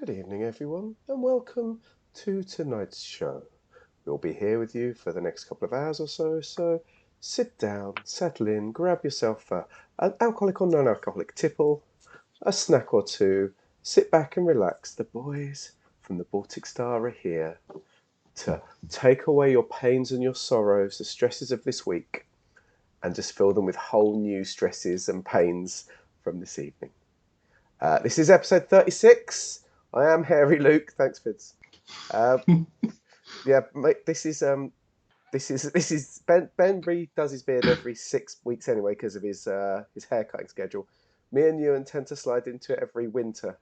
Good evening, everyone, and welcome to tonight's show. We'll be here with you for the next couple of hours or so, so sit down, settle in, grab yourself an alcoholic or non-alcoholic tipple, a snack or two, sit back and relax. The boys from the Baltic Star are here to take away your pains and your sorrows, the stresses of this week, and just fill them with whole new stresses and pains from this evening. This is episode 36. I am Hairy Luke. Thanks, Fitz. Yeah, mate, this is Ben. Ben does his beard every 6 weeks anyway because of his hair cutting schedule. Me and Ewan tend to slide into it every winter.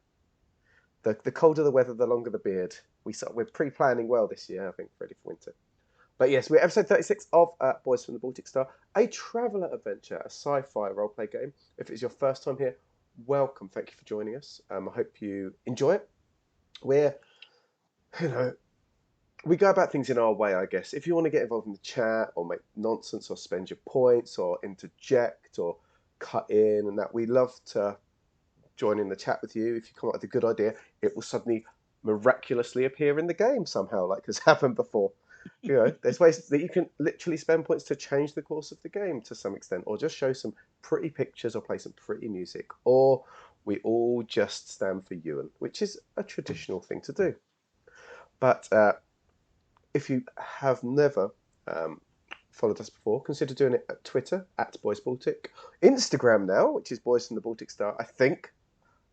The colder the weather, the longer the beard. We're pre-planning well this year, I think, ready for winter. But yes, we're episode 36 of Boys from the Baltic Star, a traveller adventure, a sci-fi roleplay game. If it's your first time here, welcome. Thank you for joining us. I hope you enjoy it. We go about things in our way, I guess. If you want to get involved in the chat or make nonsense or spend your points or interject or cut in and that, we love to join in the chat with you. If you come up with a good idea, it will suddenly miraculously appear in the game somehow, like has happened before. There's ways that you can literally spend points to change the course of the game to some extent, or just show some pretty pictures or play some pretty music, or we all just stand for Ewan, which is a traditional thing to do. But if you have never followed us before, consider doing it at Twitter, @BoysBaltic. Instagram now, which is Boys from the Baltic Star, I think.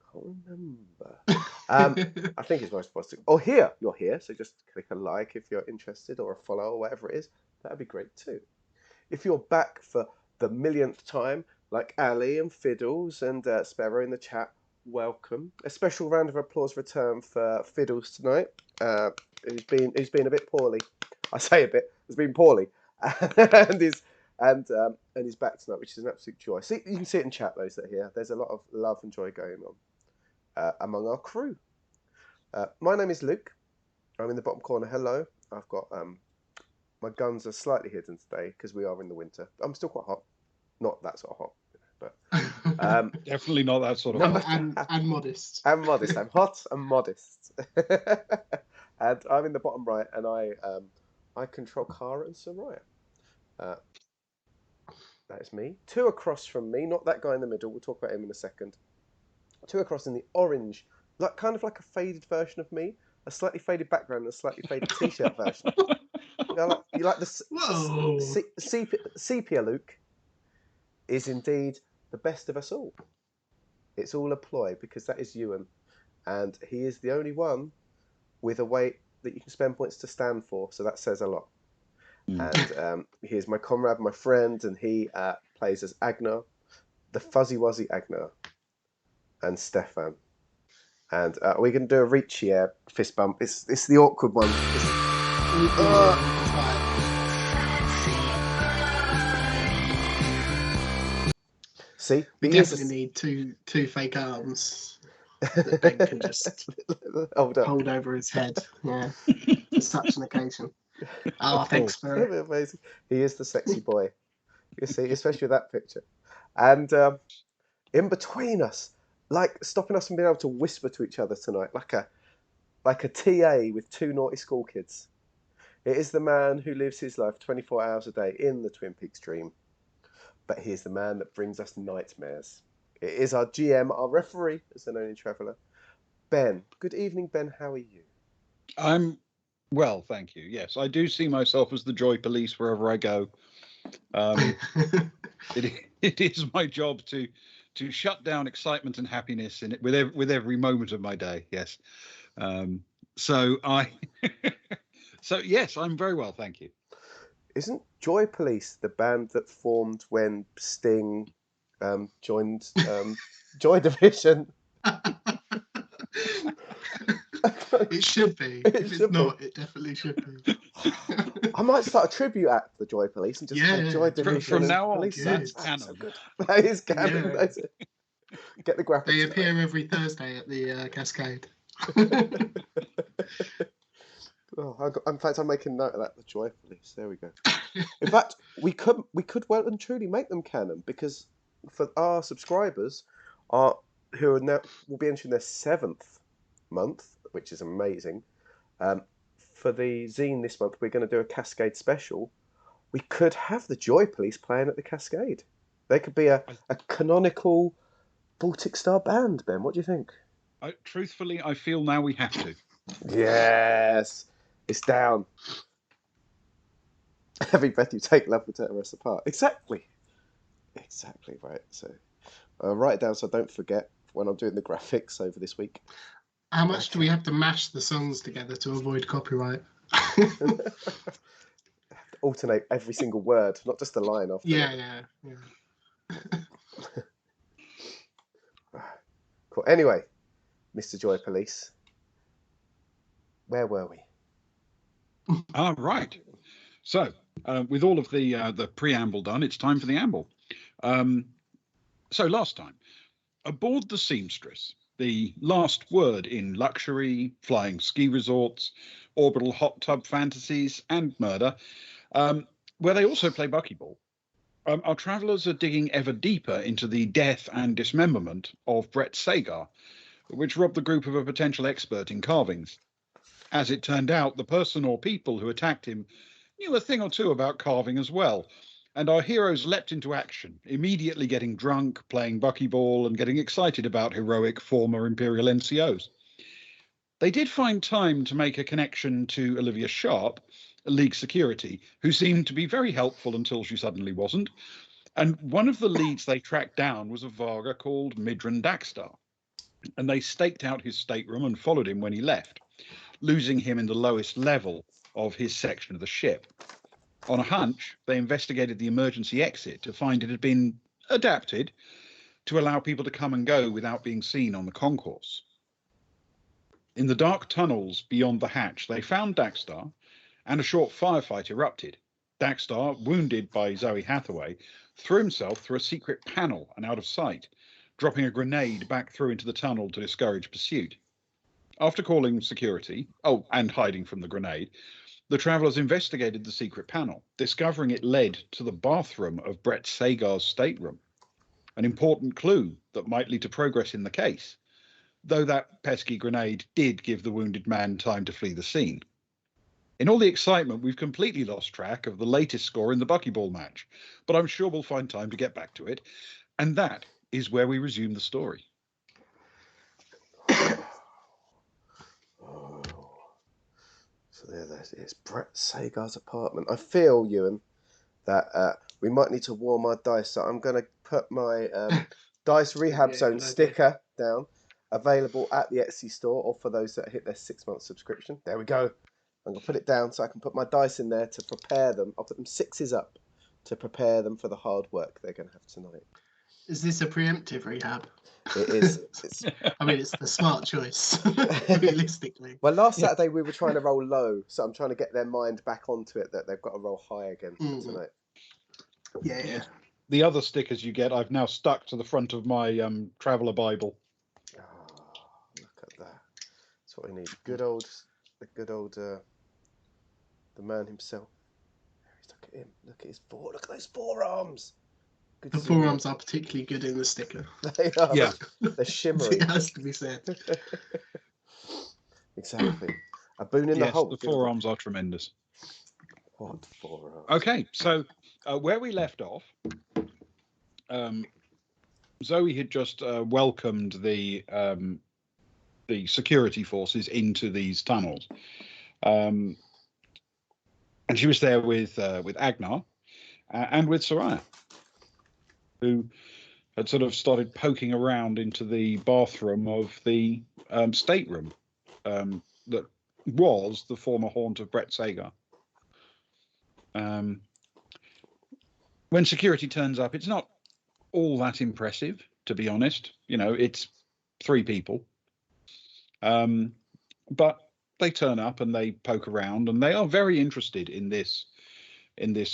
I can't remember. I think it's Boys Baltic. Or here, you're here, so just click a like if you're interested, or a follow, or whatever it is. That'd be great too. If you're back for the millionth time, like Ali and Fiddles and Sparrow in the chat, welcome. A special round of applause return for Fiddles tonight. Who's been a bit poorly. I say a bit. Has been poorly, and is back tonight, which is an absolute joy. See, you can see it in chat. Those that are here, there's a lot of love and joy going on among our crew. My name is Luke. I'm in the bottom corner. Hello. I've got my guns are slightly hidden today because we are in the winter. I'm still quite hot. Not that sort of hot, but definitely not that sort of hot. And modest. And modest. I'm hot and modest. And I'm in the bottom right, and I control Kara and Soraya. That is me. Two across from me, not that guy in the middle. We'll talk about him in a second. Two across in the orange, kind of like a faded version of me, a slightly faded background and a slightly faded t-shirt version. You like the sepia Luke is indeed the best of us all. It's all a ploy because that is Ewan, and he is the only one with a weight that you can spend points to stand for, so that says a lot. And he is my comrade, my friend, and he plays as Agnar, the fuzzy wuzzy Agnar, and Stefan. And we're going to do a reach here, fist bump. It's the awkward one. See, we definitely need two fake arms that Ben can just hold over his head. Yeah, for such an occasion. Oh, thanks for amazing. He is the sexy boy. You see, especially with that picture. And in between us, like stopping us from being able to whisper to each other tonight, like a TA with two naughty school kids. It is the man who lives his life 24 hours a day in the Twin Peaks dream. But he is the man that brings us nightmares. It is our GM, our referee, as an only traveller. Ben. Good evening, Ben. How are you? I'm well, thank you. Yes, I do see myself as the joy police wherever I go. It is my job to shut down excitement and happiness in it with every moment of my day. Yes. So yes, I'm very well, thank you. Isn't Joy Police the band that formed when Sting joined Joy Division? It should be. If it's not, it definitely should be. I might start a tribute act for the Joy Police and just call Joy Division. From now on, that's canon. So good. That is canon. Yeah. Get the graphics. They appear every Thursday at the Cascade. In fact, I'm making note of that. The Joy Police. There we go. In fact, we could well and truly make them canon because for our subscribers, who are now will be entering their 7th month which is amazing. For the zine this month, we're going to do a Cascade special. We could have the Joy Police playing at the Cascade. They could be a canonical Baltic Star band, Ben. What do you think? Truthfully, I feel now we have to. Yes, it's down. Every breath you take, love will tear us apart. Exactly right. So write it down so I don't forget when I'm doing the graphics over this week. How much do we have to mash the songs together to avoid copyright? Alternate every single word, not just the line after. Yeah. Cool. Anyway, Mr. Joy Police, where were we? Right. So, with all of the preamble done, it's time for the amble. So last time, aboard the Seamstress, the last word in luxury, flying ski resorts, orbital hot tub fantasies, and murder, where they also play buckyball. Our travellers are digging ever deeper into the death and dismemberment of Brett Sagar, which robbed the group of a potential expert in carvings. As it turned out, the person or people who attacked him knew a thing or two about carving as well, and our heroes leapt into action, immediately getting drunk, playing buckyball, and getting excited about heroic former Imperial NCOs. They did find time to make a connection to Olivia Sharp, League Security, who seemed to be very helpful until she suddenly wasn't, and one of the leads they tracked down was a Varga called Midran Dakstar, and they staked out his stateroom and followed him when he left, losing him in the lowest level of his section of the ship. On a hunch, they investigated the emergency exit to find it had been adapted to allow people to come and go without being seen on the concourse. In the dark tunnels beyond the hatch, they found Dakstar, and a short firefight erupted. Dakstar, wounded by Zoe Hathaway, threw himself through a secret panel and out of sight, dropping a grenade back through into the tunnel to discourage pursuit. After calling security, and hiding from the grenade, the travellers investigated the secret panel, discovering it led to the bathroom of Brett Sagar's stateroom, an important clue that might lead to progress in the case, though that pesky grenade did give the wounded man time to flee the scene. In all the excitement, we've completely lost track of the latest score in the buckyball match, but I'm sure we'll find time to get back to it, and that is where we resume the story. So there that is, Brett Sagar's apartment. I feel, Ewan, that we might need to warm our dice. So I'm going to put my Dice Rehab Zone sticker down, available at the Etsy store, or for those that hit their 6-month subscription. There we go. I'm going to put it down so I can put my dice in there to prepare them. I'll put them 6s up to prepare them for the hard work they're going to have tonight. Is this a preemptive rehab? It is. I mean, it's the smart choice, realistically. Well, last Saturday we were trying to roll low, so I'm trying to get their mind back onto it that they've got to roll high again tonight. Yeah. The other stickers you get, I've now stuck to the front of my Traveller Bible. Oh, look at that. That's what we need. The good old, the man himself. Look at him. Look at those forearms. Good the forearms are particularly good in the sticker. They are. Yeah. They're shimmering. It has to be said. Exactly. A boon in the hole. The forearms are tremendous. What forearms? Okay, so where we left off, Zoe had just welcomed the security forces into these tunnels, and she was there with Agnar and with Soraya, who had sort of started poking around into the bathroom of the stateroom that was the former haunt of Brett Sagar. When security turns up, it's not all that impressive, to be honest. You know, it's 3 people. But they turn up and they poke around, and they are very interested in this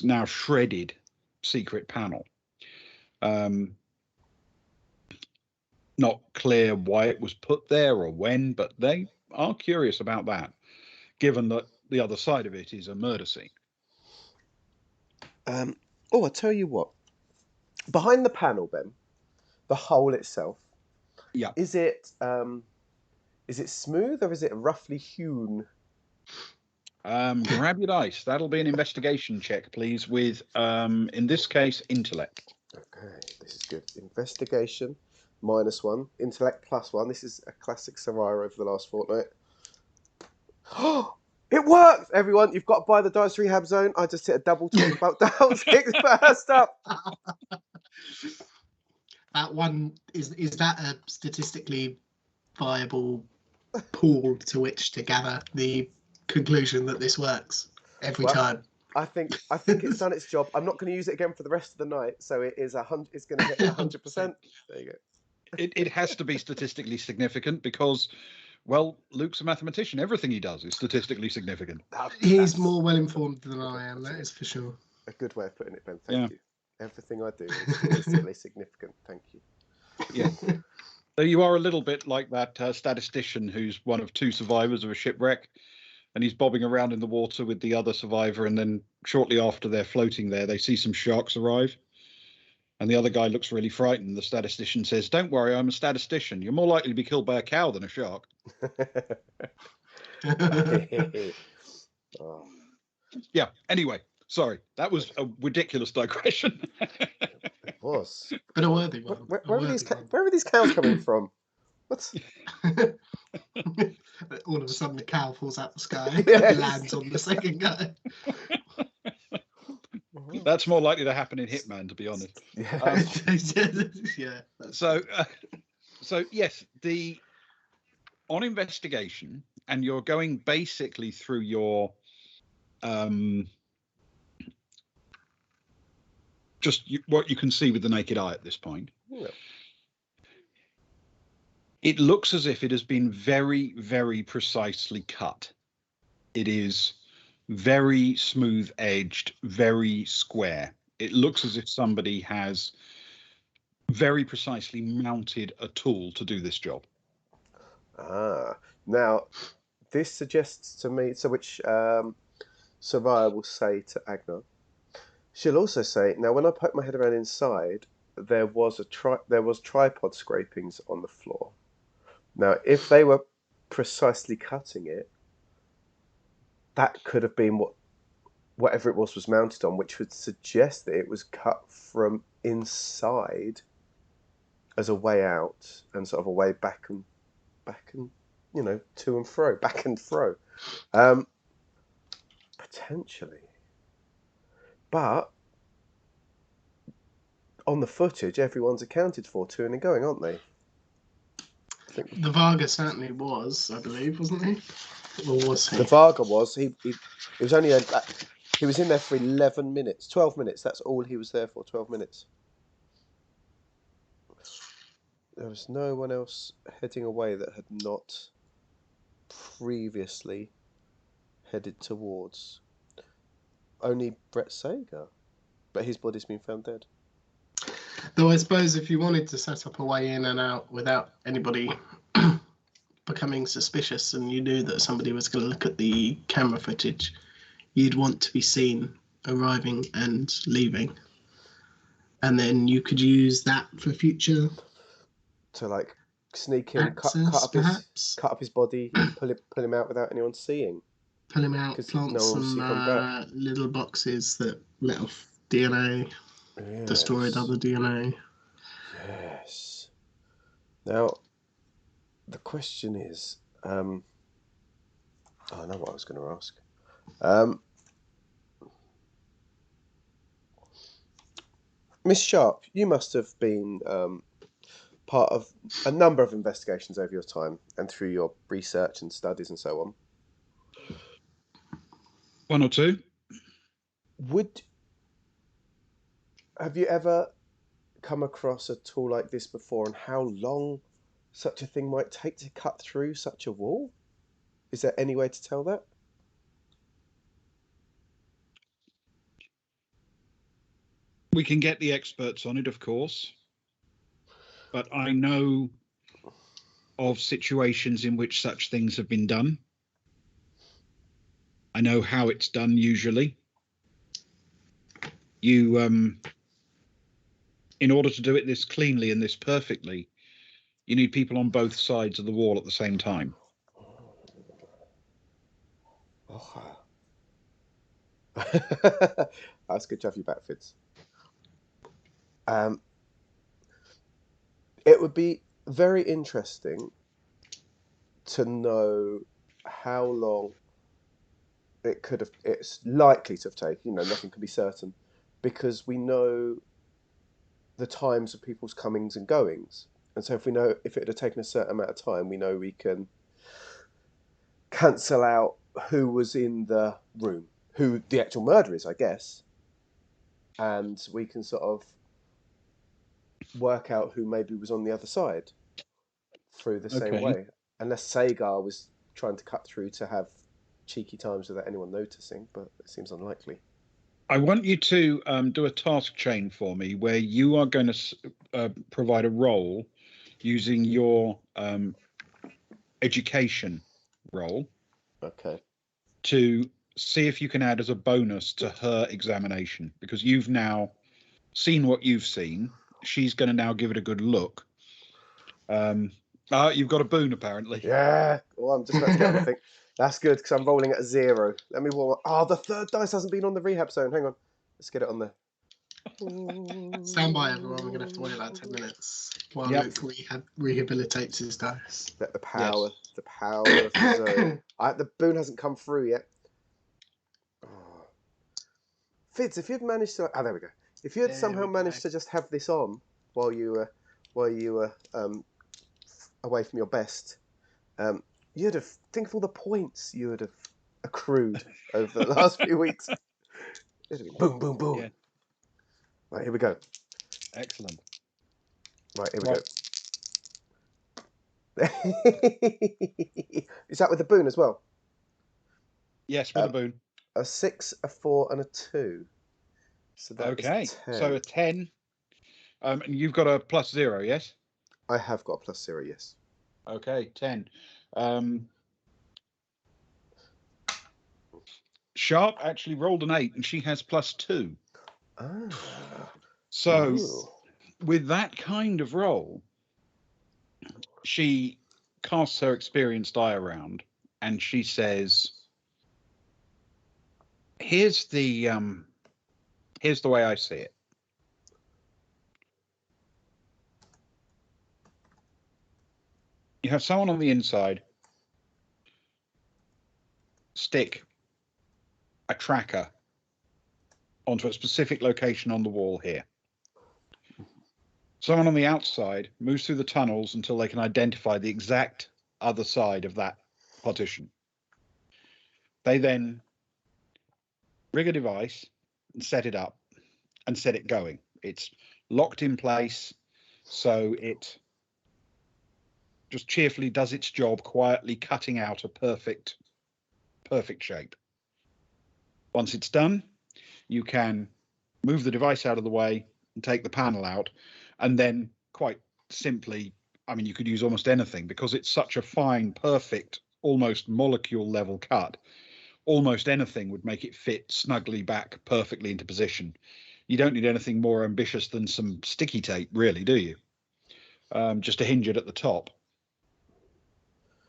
now shredded secret panel. Not clear why it was put there or when, but they are curious about that, given that the other side of it is a murder scene. I tell you what. Behind the panel, Ben, the hole itself. Yeah. Is it Is it smooth or is it roughly hewn? Grab your dice. That'll be an investigation check, please, with, in this case, intellect. Okay, this is good. Investigation, -1. Intellect, +1. This is a classic Survivor over the last fortnight. Oh, it worked, everyone. You've got to buy the Dice Rehab Zone. I just hit a double 12 six first up. That one, is that a statistically viable pool to which to gather the conclusion that this works every time? I think it's done its job. I'm not going to use it again for the rest of the night, so it is 100. It's going to hit 100%. There you go. It has to be statistically significant because, well, Luke's a mathematician. Everything he does is statistically significant. He's more well informed than I am. That is for sure. A good way of putting it, Ben. Thank you. Everything I do is statistically significant. Thank you. Yeah. So you are a little bit like that statistician who's one of 2 survivors of a shipwreck, and he's bobbing around in the water with the other survivor, and then shortly after they're floating there, they see some sharks arrive, and the other guy looks really frightened. The statistician says, "Don't worry, I'm a statistician. You're more likely to be killed by a cow than a shark." Oh. Yeah. Anyway, sorry, that was a ridiculous digression. It was. But a worthy one. Where are these cows coming from? What? All of a sudden, the cow falls out the sky Yes. lands on the second guy. That's more likely to happen in Hitman, to be honest. Yeah. So yes, on investigation, and you're going basically through your what you can see with the naked eye at this point. Yeah. It looks as if it has been very, very precisely cut. It is very smooth edged, very square. It looks as if somebody has very precisely mounted a tool to do this job. Now this suggests to me, so which Survivor will say to Agnar. She'll also say, now when I poked my head around inside, there was tripod scrapings on the floor. Now, if they were precisely cutting it, that could have been whatever it was mounted on, which would suggest that it was cut from inside as a way out and sort of a way back and to and fro, back and fro, potentially. But on the footage, everyone's accounted for to and going, aren't they? The Varga certainly was, I believe, wasn't he? Or was he? The Varga was. He was only he was in there for 11 minutes, 12 minutes. That's all he was there for, 12 minutes. There was no one else heading away that had not previously headed towards. Only Brett Sager, but his body's been found dead. Though I suppose if you wanted to set up a way in and out without anybody becoming suspicious, and you knew that somebody was going to look at the camera footage, you'd want to be seen arriving and leaving, and then you could use that for future to like sneak in, access, cut up his body, pull him out without anyone seeing. Pull him out, plant some little boxes that let off DNA, yes. Destroyed other DNA. Yes. Now, the question is, I know what I was going to ask. Miss Sharp, you must have been part of a number of investigations over your time and through your research and studies and so on. 1 or 2. Have you ever come across a tool like this before, and how long such a thing might take to cut through such a wall? Is there any way to tell that? We can get the experts on it, of course, but I know of situations in which such things have been done. I know how it's done usually. You, in order to do it this cleanly and this perfectly, You need people on both sides of the wall at the same time. Oh. That's good to have you back, Fitz. It would be very interesting to know how long it's likely to have taken. You know, nothing can be certain, because we know the times of people's comings and goings. And so if we know if it had taken a certain amount of time, we know we can cancel out who was in the room, who the actual murderer is, I guess. And we can sort of work out who maybe was on the other side through the same Okay. way. Unless Sagar was trying to cut through to have cheeky times without anyone noticing, but it seems unlikely. I want you to do a task chain for me where you are going to provide a role using your education role Okay. to see if you can add as a bonus to her examination, because you've now seen what you've seen. She's going to now give it a good look. You've got a boon, apparently. Yeah. Well, I'm just about to get on the thing. That's good, because I'm rolling at a 0. Let me warm up. Oh, the third dice hasn't been on the rehab zone. Hang on. Let's get it on there. Stand by, everyone. We're going to have to wait like 10 minutes while Yep. Luke rehabilitates his dice. Let the power of the zone. The boon hasn't come through yet. Oh. Fitz, if you'd managed to... there we go. If you had There somehow we managed go. to just have this on while you were away from your best, you'd have... Think of all the points you would have accrued over the last few weeks. It'd have been boom, boom, boom. Yeah. Right, here we go. Excellent. Right, here we Right. go. Is that with the boon as well? Yes, with a boon. A 6, a 4, and a 2. So that Okay. is 10. So a 10. And you've got a +0, yes? I have got a +0, yes. Okay, 10. Sharp actually rolled an 8, and she has +2. Ah. So Ooh. with that kind of roll, she casts her experience die around, and she says, here's the way I see it. You have someone on the inside stick a tracker onto a specific location on the wall here. Someone on the outside moves through the tunnels until they can identify the exact other side of that partition. They then rig a device and set it up and set it going. It's locked in place, so it just cheerfully does its job, quietly cutting out a perfect shape. Once it's done, you can move the device out of the way and take the panel out, and then quite simply, I mean, you could use almost anything because it's such a fine, perfect, almost molecule level cut. Almost anything would make it fit snugly back perfectly into position. You don't need anything more ambitious than some sticky tape, really, do you? Just to hinge it at the top.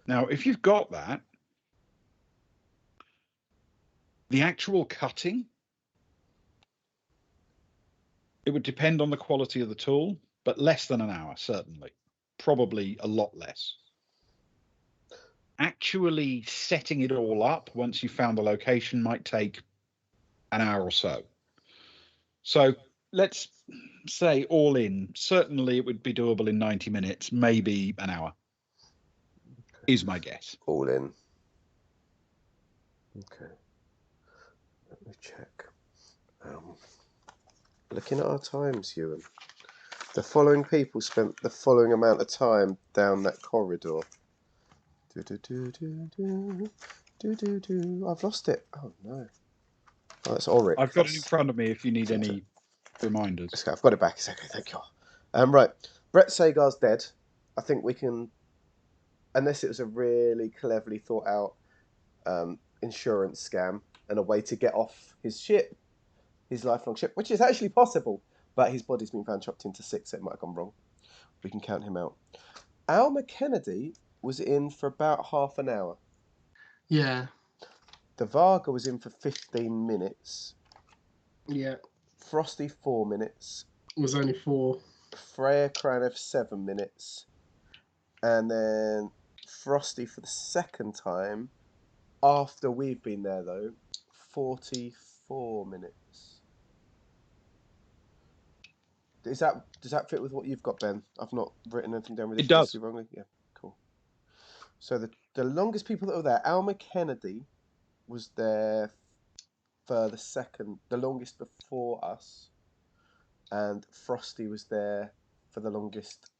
Now, if you've got that, the actual cutting, it would depend on the quality of the tool, but less than an hour, certainly. Probably a lot less. Actually setting it all up once you've found the location might take an hour or so. So let's say all in, certainly it would be doable in 90 minutes, maybe an hour, is my guess. All in. Okay. Let me check. Looking at our times, Ewan. The following people spent the following amount of time down that corridor. I've lost it. Oh no. Oh, that's Ulrich. I've got it in front of me if you need any reminders. Okay, I've got it back. It's okay, thank you. Right. Brett Sagar's dead. I think we can, unless it was a really cleverly thought out insurance scam and a way to get off his ship, his lifelong ship, which is actually possible, but his body's been found chopped into 6, so it might have gone wrong. We can count him out. Alma Kennedy was in for about half an hour. Yeah. The Varga was in for 15 minutes. Yeah. Frosty 4 minutes. It was only 4. Freya Kranev 7 minutes. And then Frosty for the second time, after we've been there though, 44 minutes. Does that fit with what you've got, Ben? I've not written anything down with this. It does. Wrongly. Yeah, cool. So the longest people that were there, Alma Kennedy was there for the longest before us, and Frosty was there for the longest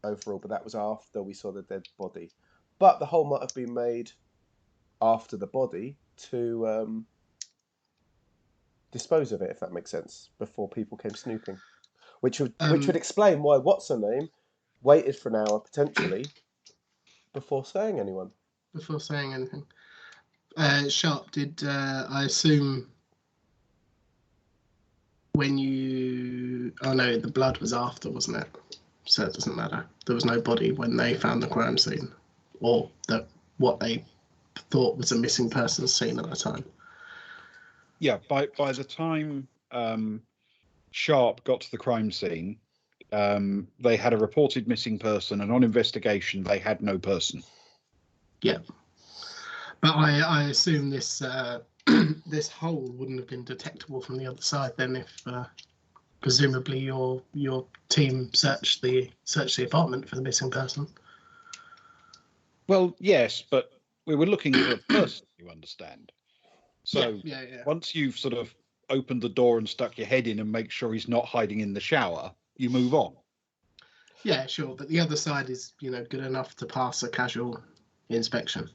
overall, but that was after we saw the dead body. But the hole might have been made after the body to dispose of it, if that makes sense, before people came snooping. Which would explain why what's her name waited for an hour potentially before saying anything. Sharp, did I assume when you? Oh no, the blood was after, wasn't it? So it doesn't matter. There was no body when they found the crime scene, or what they thought was a missing person scene at the time. Yeah, by the time Sharp got to the crime scene, they had a reported missing person, and on investigation, they had no person. Yeah, but I assume this this hole wouldn't have been detectable from the other side then, if presumably your team searched the apartment for the missing person. Well, yes, but we were looking for a person, you understand. So yeah. Once you've sort of opened the door and stuck your head in and make sure he's not hiding in the shower, you move on. Yeah, sure, but the other side is, good enough to pass a casual inspection.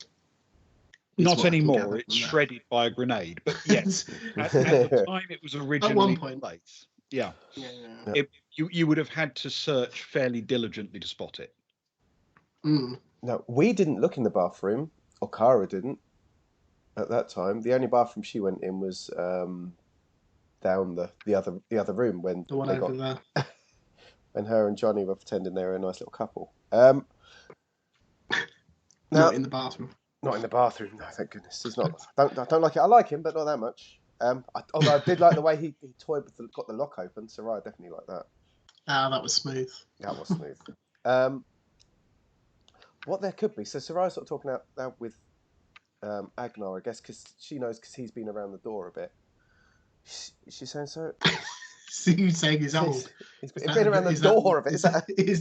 Not anymore. It's shredded by a grenade. But yes, at the time it was originally at one point. placed. Yeah. Yeah. You would have had to search fairly diligently to spot it. Mm. Now, we didn't look in the bathroom, or Cara didn't, at that time. The only bathroom she went in was down the other room when the one they over there. when her and Johnny were pretending they were a nice little couple. Not in the bathroom. Not in the bathroom. No, thank goodness. He's not. I don't like it. I like him, but not that much. Although I did like the way he toyed with got the lock open. So I definitely like that. Ah, that was smooth. That was smooth. What there could be. So Sarai's sort of talking out now with Agnar, I guess, because she knows because he's been around the door a bit. She's saying so. So you saying he's old? He's been around the door of it. Is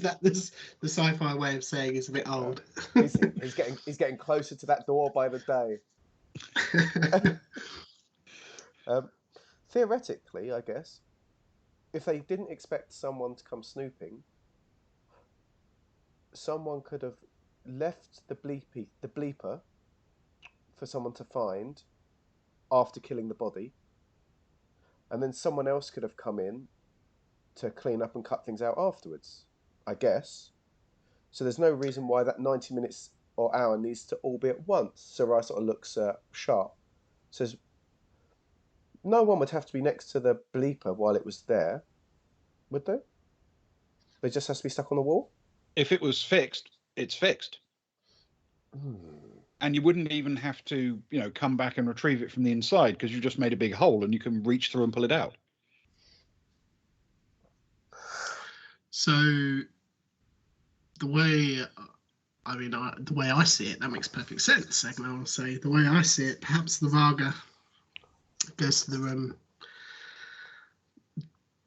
that the sci-fi way of saying it's a bit old? He's getting closer to that door by the day. Theoretically, I guess, if they didn't expect someone to come snooping, someone could have left the bleeper for someone to find after killing the body, and then someone else could have come in to clean up and cut things out afterwards, I guess. So there's no reason why that 90 minutes or hour needs to all be at once. Sarai sort of looks sharp. Says, no one would have to be next to the bleeper while it was there, would they? They just has to be stuck on the wall? If it was fixed, it's fixed. And you wouldn't even have to, come back and retrieve it from the inside because you just made a big hole and you can reach through and pull it out. So the way I see it, that makes perfect sense. I will say the way I see it, perhaps the Varga goes to the room,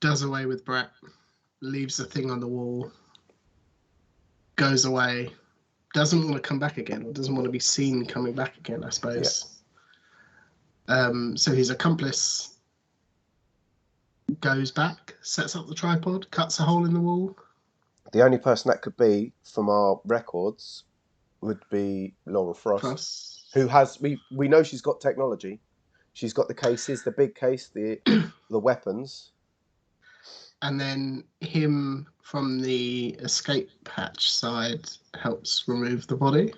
does away with Brett, leaves the thing on the wall, goes away, doesn't want to come back again, or doesn't want to be seen coming back again, I suppose. Yeah. So his accomplice goes back, sets up the tripod, cuts a hole in the wall. The only person that could be from our records would be Laura Frost. Who has we know she's got technology. She's got the cases, the big case, the weapons. And then him from the escape hatch side helps remove the body.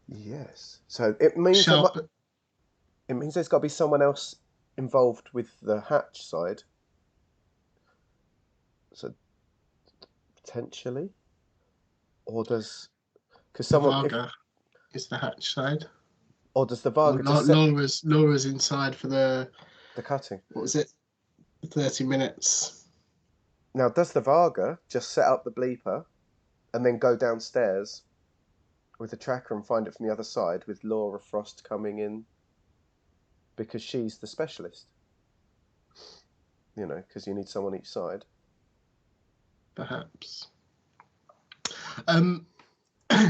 Yes. So it means there's got to be someone else involved with the hatch side. So potentially. Or does because The someone if Varga is the hatch side. or does the Or Varga just set Laura's inside for the cutting? what was it? 30 minutes. Now, does the Varga just set up the bleeper and then go downstairs with the tracker and find it from the other side with Laura Frost coming in because she's the specialist? You know, because you need someone each side. Perhaps.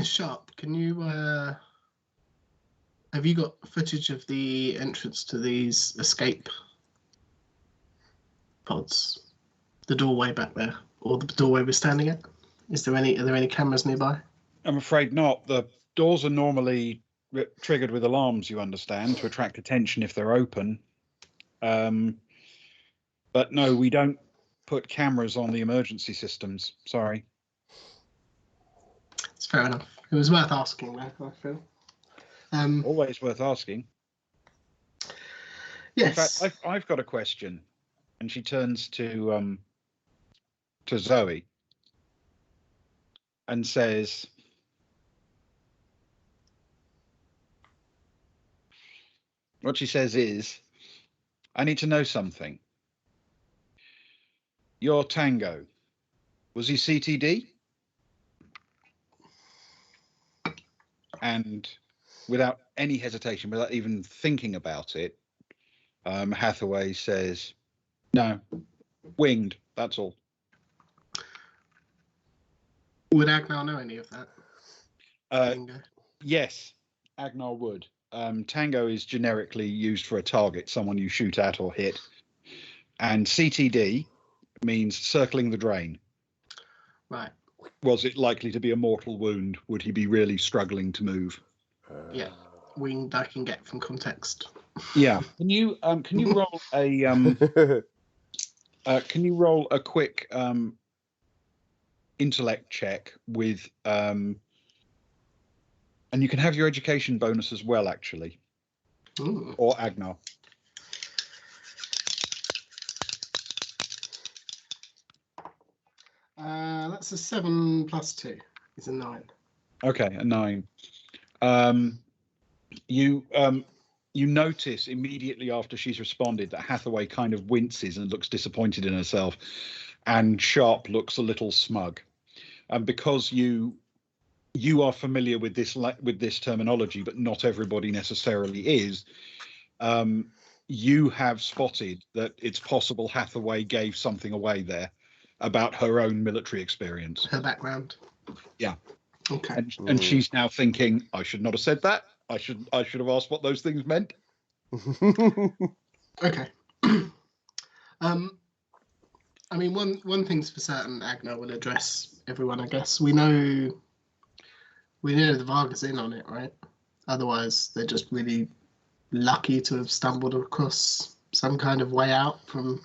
Sharp, can you have you got footage of the entrance to these escape pods? The doorway back there, or the doorway we're standing at? Are there any cameras nearby? I'm afraid not. The doors are normally triggered with alarms, you understand, to attract attention if they're open. But no, we don't put cameras on the emergency systems. Sorry. It's fair enough. It was worth asking, though, I feel. Always worth asking. Yes. In fact, I've got a question, and she turns to Zoe and says, what she says is, I need to know something. Your Tango, was he CTD? And without any hesitation, without even thinking about it, Hathaway says, no, winged, that's all. Would Agnar know any of that? Yes, Agnar would. Tango is generically used for a target, someone you shoot at or hit. And CTD means circling the drain. Right. Was it likely to be a mortal wound? Would he be really struggling to move? Yeah. Winged I can get from context. Yeah. Can you roll a quick intellect check with and you can have your education bonus as well, actually. Ooh. Or Agnar. That's a 7 plus 2. It's a 9. Okay, a 9. You notice immediately after she's responded that Hathaway kind of winces and looks disappointed in herself, and Sharp looks a little smug. And because you are familiar with this terminology, but not everybody necessarily is, you have spotted that it's possible Hathaway gave something away there about her own military experience. Her background. Yeah. Okay. And she's now thinking, I should not have said that. I should have asked what those things meant. Okay. I mean, one thing's for certain, Agnar will address everyone, I guess. We know the Varga's in on it, right? Otherwise, they're just really lucky to have stumbled across some kind of way out from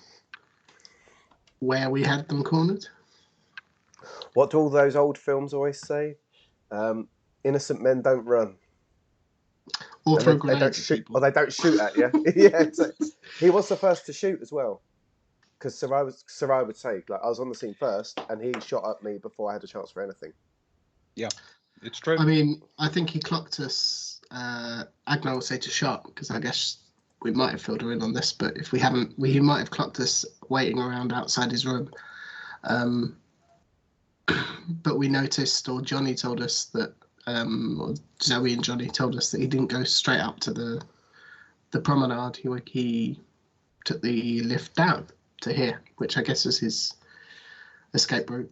where we had them cornered. What do all those old films always say? Innocent men don't run. Or throw they don't grenades shoot, at people. or they don't shoot at you. Yeah, he was the first to shoot as well. Because Sarai would say, like, I was on the scene first, and he shot at me before I had a chance for anything. Yeah, it's true. I mean, I think he clocked us. Agnar will say to Sharp, because I guess we might have filled her in on this, but if we haven't, he might have clocked us waiting around outside his room. But we noticed, or Johnny told us that, or Zoe and Johnny told us that he didn't go straight up to the promenade. He took the lift down to here, which I guess was his escape route.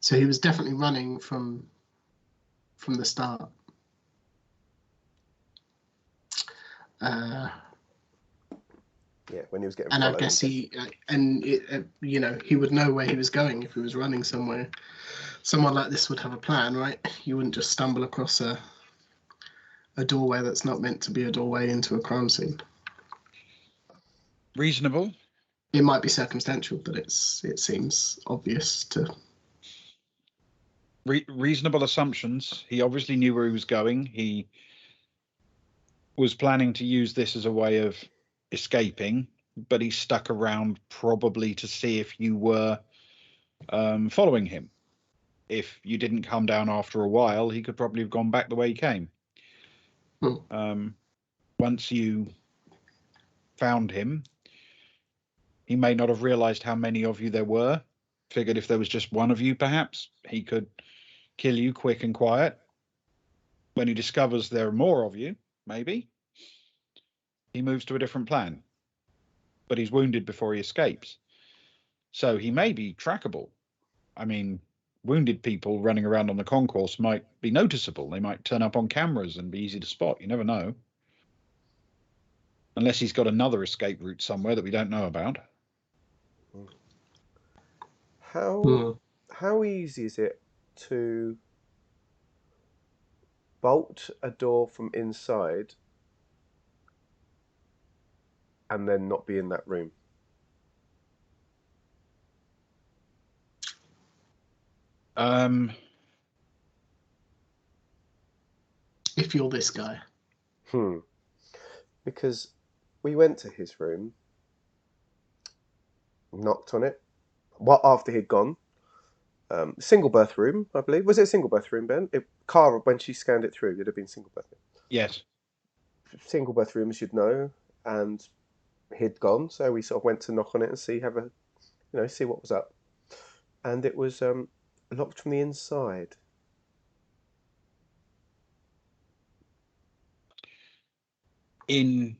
So he was definitely running from the start. Yeah, when he was getting and followed. I guess he would know where he was going if he was running somewhere. Someone like this would have a plan, right? You wouldn't just stumble across a doorway that's not meant to be a doorway into a crime scene. Reasonable. It might be circumstantial, but it seems obvious to. Reasonable assumptions. He obviously knew where he was going. He was planning to use this as a way of escaping, but he stuck around probably to see if you were following him. If you didn't come down after a while, he could probably have gone back the way he came. Once you found him, he may not have realized how many of you there were. Figured if there was just one of you, perhaps he could kill you quick and quiet. When he discovers there are more of you, maybe he moves to a different plan. But he's wounded before he escapes. So he may be trackable. I mean, wounded people running around on the concourse might be noticeable. They might turn up on cameras and be easy to spot. You never know. Unless he's got another escape route somewhere that we don't know about. How easy is it to bolt a door from inside and then not be in that room? If you're this guy. Because we went to his room, knocked on it, after he'd gone. Single berth room, I believe. Was it a single berth room, Ben? Cara, when she scanned it through, it'd have been single berth room. Yes. Single berth room, as you'd know, and he'd gone, so we sort of went to knock on it and see what was up. And it was locked from the inside. In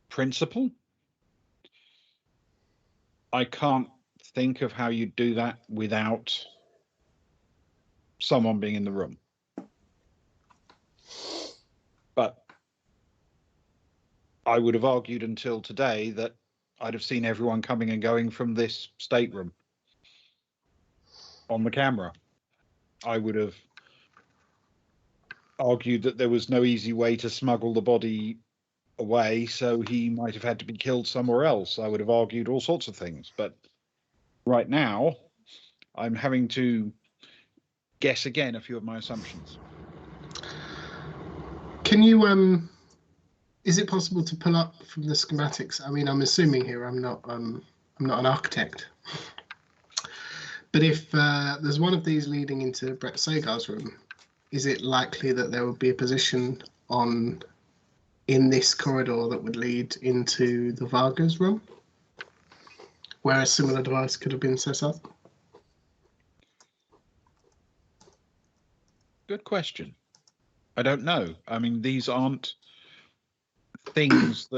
principle, I can't think of how you'd do that without someone being in the room. But I would have argued until today that I'd have seen everyone coming and going from this stateroom on the camera. I would have argued that there was no easy way to smuggle the body away, so he might have had to be killed somewhere else. I would have argued all sorts of things. But right now, I'm having to guess again a few of my assumptions. Can you is it possible to pull up from the schematics? I mean, I'm assuming here I'm not an architect, but if there's one of these leading into Brett Sagar's room, is it likely that there would be a position in this corridor that would lead into the Vargas room, where a similar device could have been set up? Good question. I don't know. I mean, these aren't things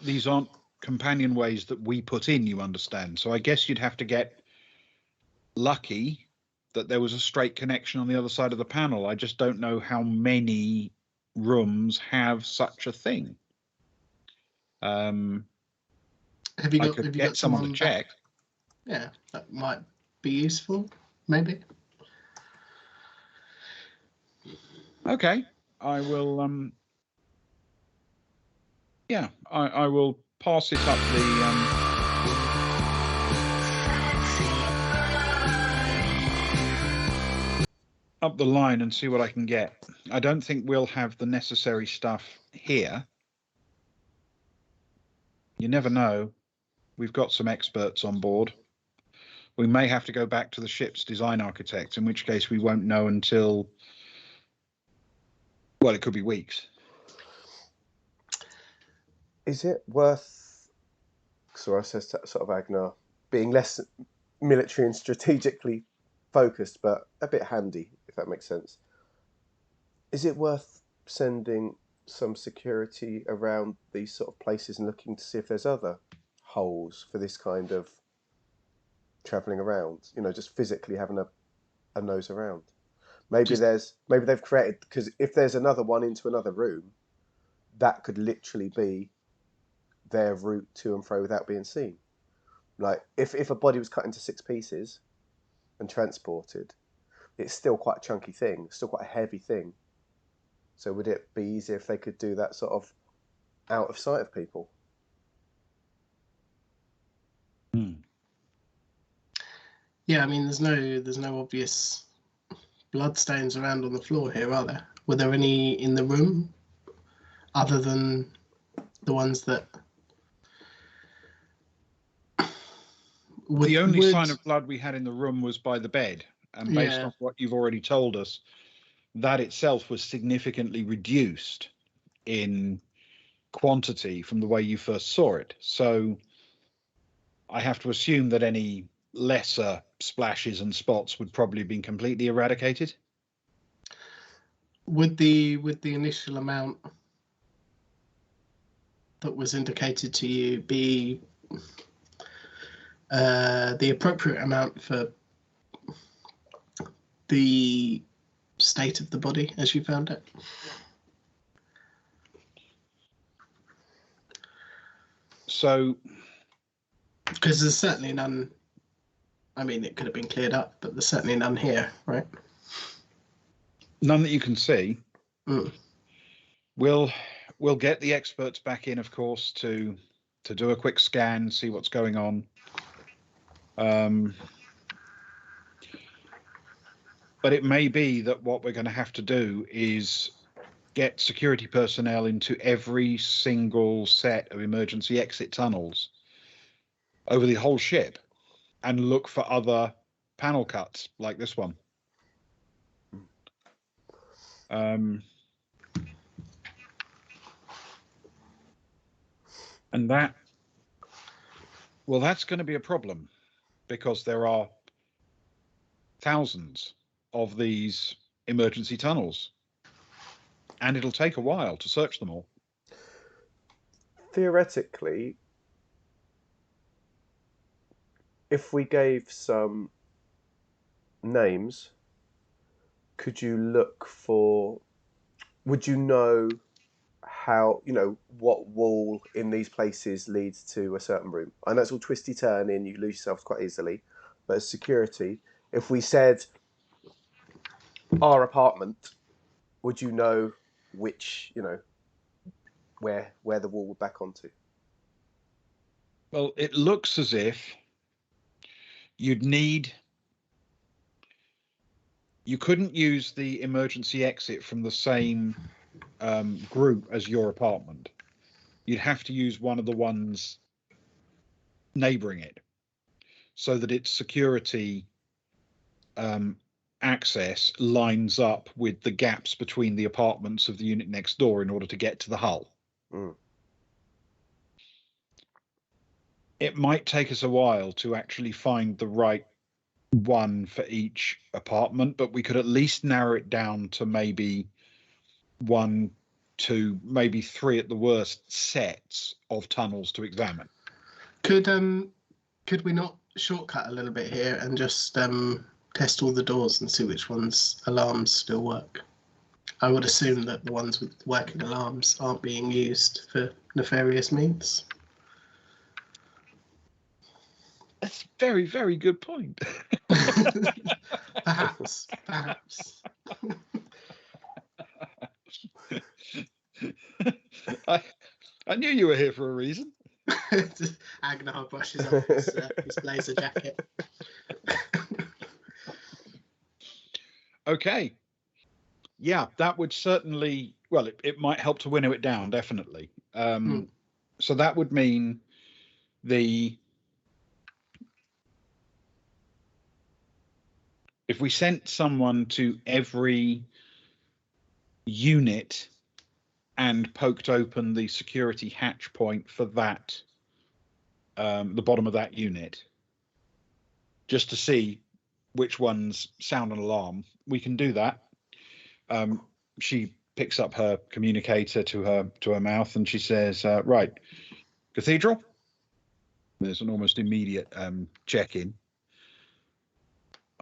these aren't companion ways that we put in, you understand. So I guess you'd have to get lucky that there was a straight connection on the other side of the panel. I just don't know how many rooms have such a thing. Have you got someone to check? Yeah, that might be useful, maybe. Okay, I will. Yeah, I will pass it up the line and see what I can get. I don't think we'll have the necessary stuff here. You never know. We've got some experts on board. We may have to go back to the ship's design architect, in which case we won't know until, well, it could be weeks. Is it worth, Sora says to sort of Agnar, being less military and strategically focused, but a bit handy, if that makes sense? Is it worth sending some security around these sort of places and looking to see if there's other holes for this kind of travelling around? Just physically having a nose around. Maybe they've created, because if there's another one into another room, that could literally be their route to and fro without being seen. Like if a body was cut into 6 pieces and transported, it's still quite a chunky thing, still quite a heavy thing. So would it be easier if they could do that sort of out of sight of people? Yeah, I mean, there's no obvious bloodstains around on the floor here, are there? Were there any in the room other than the ones that The only sign of blood we had in the room was by the bed, and based Yeah. on what you've already told us, that itself was significantly reduced in quantity from the way you first saw it. So I have to assume that any lesser splashes and spots would probably have been completely eradicated. Would the initial amount that was indicated to you be the appropriate amount for the state of the body as you found it? So, because there's certainly none. I mean, it could have been cleared up, but there's certainly none here, right? None that you can see. Mm. We'll get the experts back in, of course, to do a quick scan, see what's going on. But it may be that what we're going to have to do is get security personnel into every single set of emergency exit tunnels over the whole ship and look for other panel cuts like this one. And that's going to be a problem because there are thousands of these emergency tunnels, and it'll take a while to search them all. Theoretically, if we gave some names, could you look for, would you know how, what wall in these places leads to a certain room? I know it's all twisty turning, you lose yourself quite easily, but as security, if we said our apartment, would you know which, where the wall would back onto? Well, it looks as if you couldn't use the emergency exit from the same group as your apartment. You'd have to use one of the ones neighboring it so that its security access lines up with the gaps between the apartments of the unit next door in order to get to the hull. Mm. It might take us a while to actually find the right one for each apartment, but we could at least narrow it down to maybe 1, 2, maybe 3 at the worst sets of tunnels to examine. Could we not shortcut a little bit here and just test all the doors and see which ones alarms still work? I would assume that the ones with working alarms aren't being used for nefarious means. That's a very, very good point. Perhaps. I knew you were here for a reason. Agnar brushes off his blazer jacket. Okay. Yeah, that would certainly, well, it might help to winnow it down, definitely. So that would mean if we sent someone to every unit and poked open the security hatch point for that, the bottom of that unit, just to see which ones sound an alarm, we can do that. She picks up her communicator to her mouth and she says, right, Cathedral. There's an almost immediate check-in.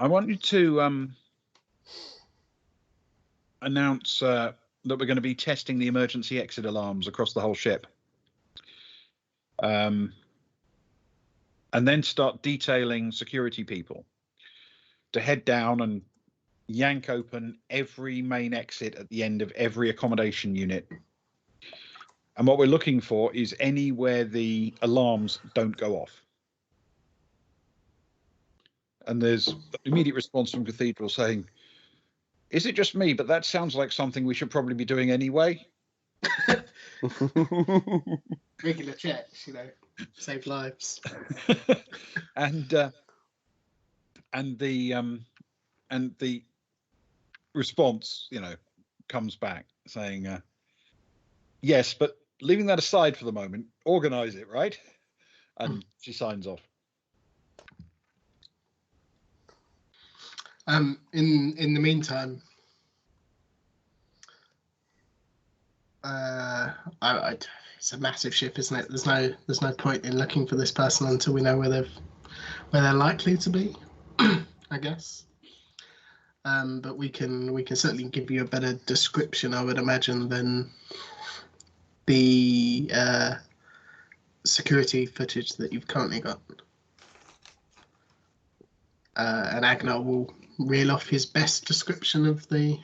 I want you to announce that we're going to be testing the emergency exit alarms across the whole ship. And then start detailing security people to head down and yank open every main exit at the end of every accommodation unit. And what we're looking for is anywhere the alarms don't go off. And there's an immediate response from Cathedral saying, is it just me? But that sounds like something we should probably be doing anyway. Regular checks, Save lives. and the response, comes back saying, yes, but leaving that aside for the moment, organize it, right? And she signs off. In the meantime, it's a massive ship, isn't it? There's no point in looking for this person until we know where they're likely to be, I guess. But we can certainly give you a better description, I would imagine, than the security footage that you've currently got. And Agnar will reel off his best description of the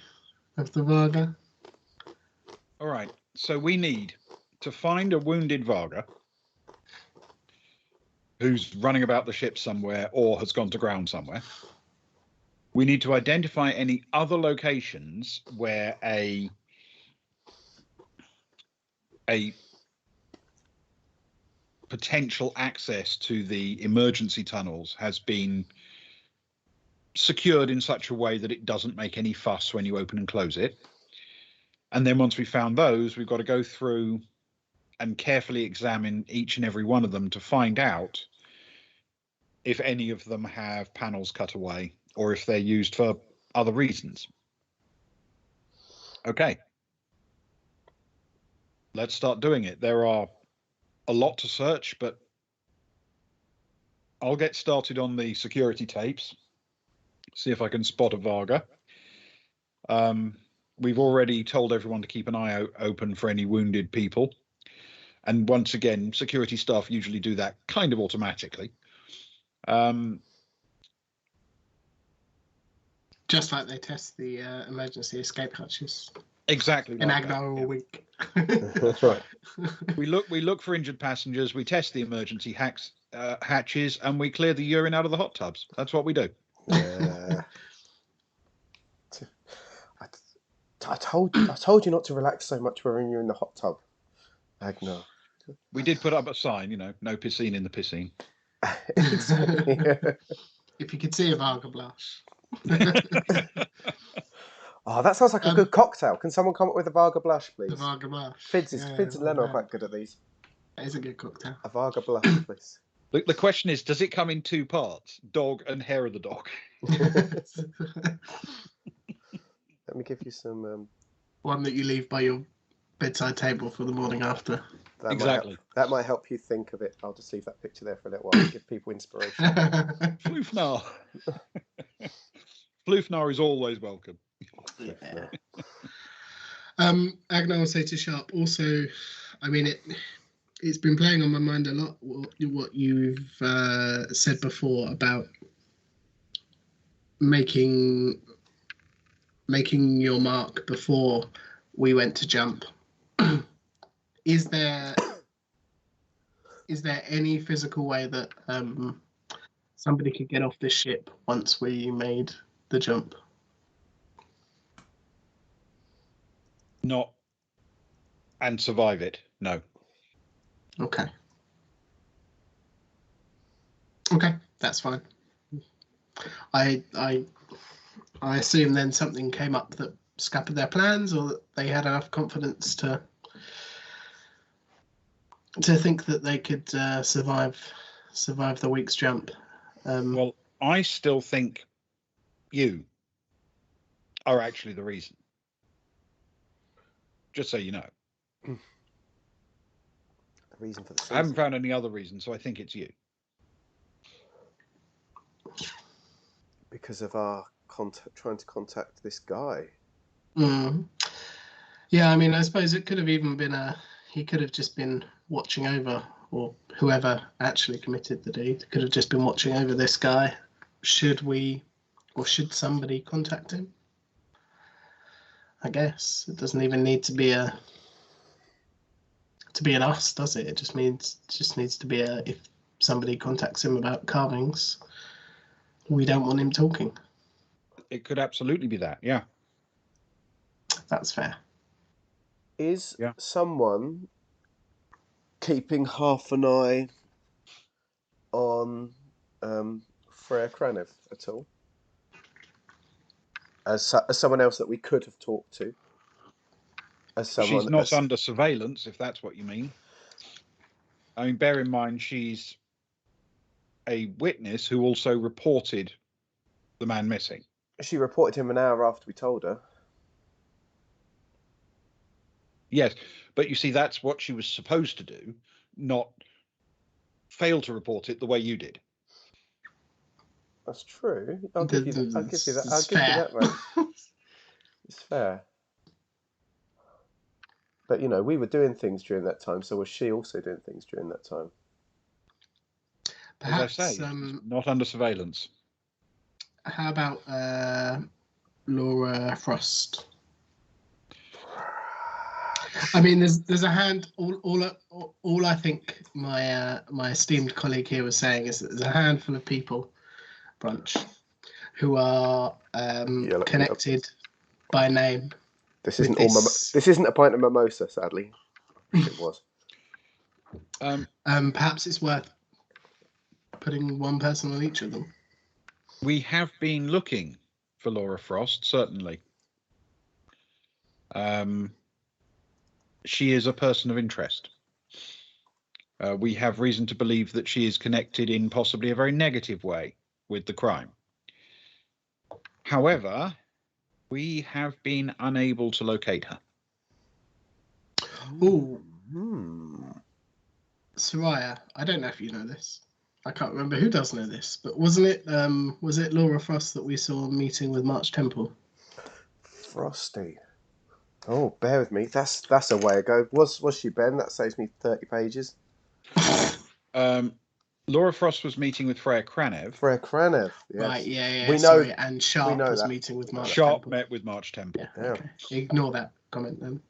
Varga. All right. So we need to find a wounded Varga who's running about the ship somewhere or has gone to ground somewhere. We need to identify any other locations where a potential access to the emergency tunnels has been secured in such a way that it doesn't make any fuss when you open and close it. And then once we've found those, we've got to go through and carefully examine each and every one of them to find out if any of them have panels cut away or if they're used for other reasons. Okay. Let's start doing it. There are a lot to search, but I'll get started on the security tapes, see if I can spot a Varga. We've already told everyone to keep an eye open for any wounded people. And once again, security staff usually do that kind of automatically. Just like they test the emergency escape hatches. Exactly. In like Agnar all yeah. week. That's right. We look for injured passengers. We test the emergency hatches, and we clear the urine out of the hot tubs. That's what we do. Yeah. I told you not to relax so much when you're in the hot tub, Agnar. We did put up a sign, no piscine in the piscine. Exactly. If you could see a Varga blush. Oh, that sounds like a good cocktail. Can someone come up with a Varga blush, please? The Varga blush. Fids and Len are quite good at these. That is a good cocktail. A Varga blush, please. The question is, does it come in two parts, dog and hair of the dog? Let me give you some... One that you leave by your bedside table for the morning after. Exactly. That might help you think of it. I'll just leave that picture there for a little while to give people inspiration. Floofnar. Floofnar is always welcome. Yeah. Agnar will say to Sharp, also, I mean, it's been playing on my mind a lot, what you've said before about making your mark before we went to jump. Is there any physical way that somebody could get off this ship once we made the jump? Not and survive it. No. Okay, that's fine. I assume then something came up that scuppered their plans, or that they had enough confidence to think that they could survive the week's jump. Well, I still think you are actually the reason. Just so you know. The reason for the season. I haven't found any other reason, so I think it's you. Because of our trying to contact this guy. Mm. Yeah, I mean, I suppose it could have even been he could have just been watching over, or whoever actually committed the deed could have just been watching over this guy. Should somebody contact him? I guess it doesn't even need to be an us, does it? It just needs to be if somebody contacts him about carvings, we don't want him talking. It could absolutely be that, yeah. That's fair. Is someone keeping half an eye on Freya Kranev at all? As someone else that we could have talked to? As someone, She's not under surveillance, if that's what you mean. I mean, bear in mind, she's a witness who also reported the man missing. She reported him an hour after we told her. Yes, but you see, that's what she was supposed to do, not fail to report it the way you did. That's true. I'll give you that. I'll give you that. I'll It's give you fair. that, mate. It's fair. But you know, we were doing things during that time, so was she also doing things during that time? Perhaps, as I say, not under surveillance. how about Laura Frost? I mean, there's a hand. All I think my esteemed colleague here was saying is that there's a handful of people, Brunch, who are connected by name. This isn't all. This isn't a pint of mimosa, sadly. It was. Perhaps it's worth putting one person on each of them. We have been looking for Laura Frost, certainly. She is a person of interest. We have reason to believe that she is connected in possibly a very negative way with the crime. However, we have been unable to locate her. Ooh. Soraya, I don't know if you know this. I can't remember who does know this, but was it Laura Frost that we saw meeting with March Temple? Frosty. Oh, bear with me. That's a way ago. Was she, Ben? That saves me 30 pages. Laura Frost was meeting with Freya Kranev. Freya Kranev, yes. Right, yeah. We sorry, know, and Sharp was that. meeting with March Sharp Temple. met with March Temple. Yeah, okay. Ignore that comment then.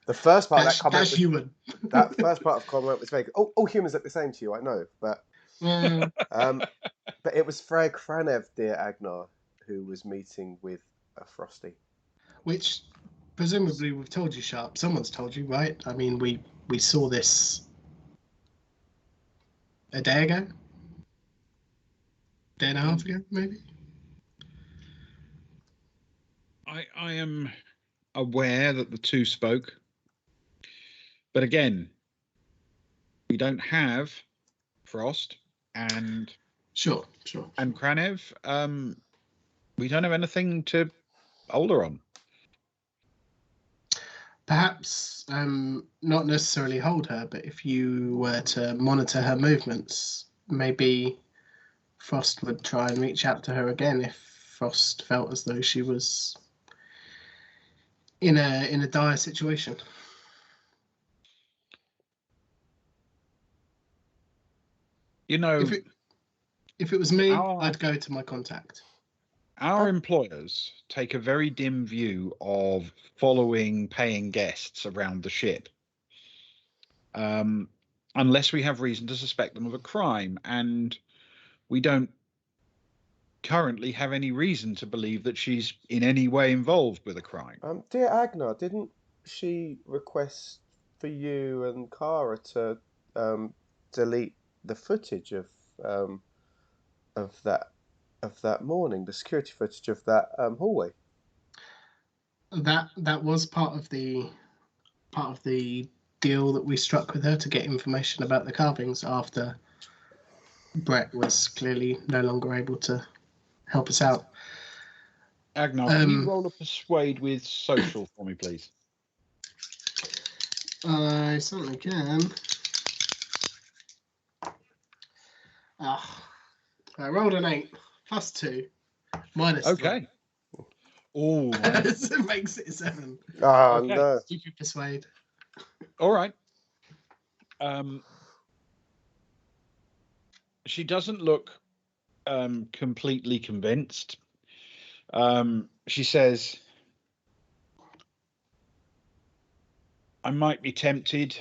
The first part of that comment. That's human. That first part of comment was very good. All humans look the same to you, I know, but but it was Freya Kranev, dear Agnar, who was meeting with a Frosty. Which presumably we've told you, Sharp. Someone's told you, right? I mean, we saw this a day ago, day and a half ago, maybe. I am aware that the two spoke, but again, we don't have Frost and sure and Kranev. We don't have anything to hold her on. Perhaps not necessarily hold her, but if you were to monitor her movements, maybe Frost would try and reach out to her again if Frost felt as though she was in a dire situation. You know, if it was me, I'd go to my contact. Our employers take a very dim view of following paying guests around the ship, unless we have reason to suspect them of a crime, and we don't currently have any reason to believe that she's in any way involved with a crime. Dear Agnar, didn't she request for you and Cara to delete the footage of that morning, the security footage of that hallway? That was part of the deal that we struck with her to get information about the carvings after Brett was clearly no longer able to help us out. Agnar, can you roll a persuade with social for me, please? I certainly can. I rolled an 8 plus 2 minus 3. Oh, it makes it 7. Oh, okay. No. Stupid persuade. All right. She doesn't look completely convinced. She says, I might be tempted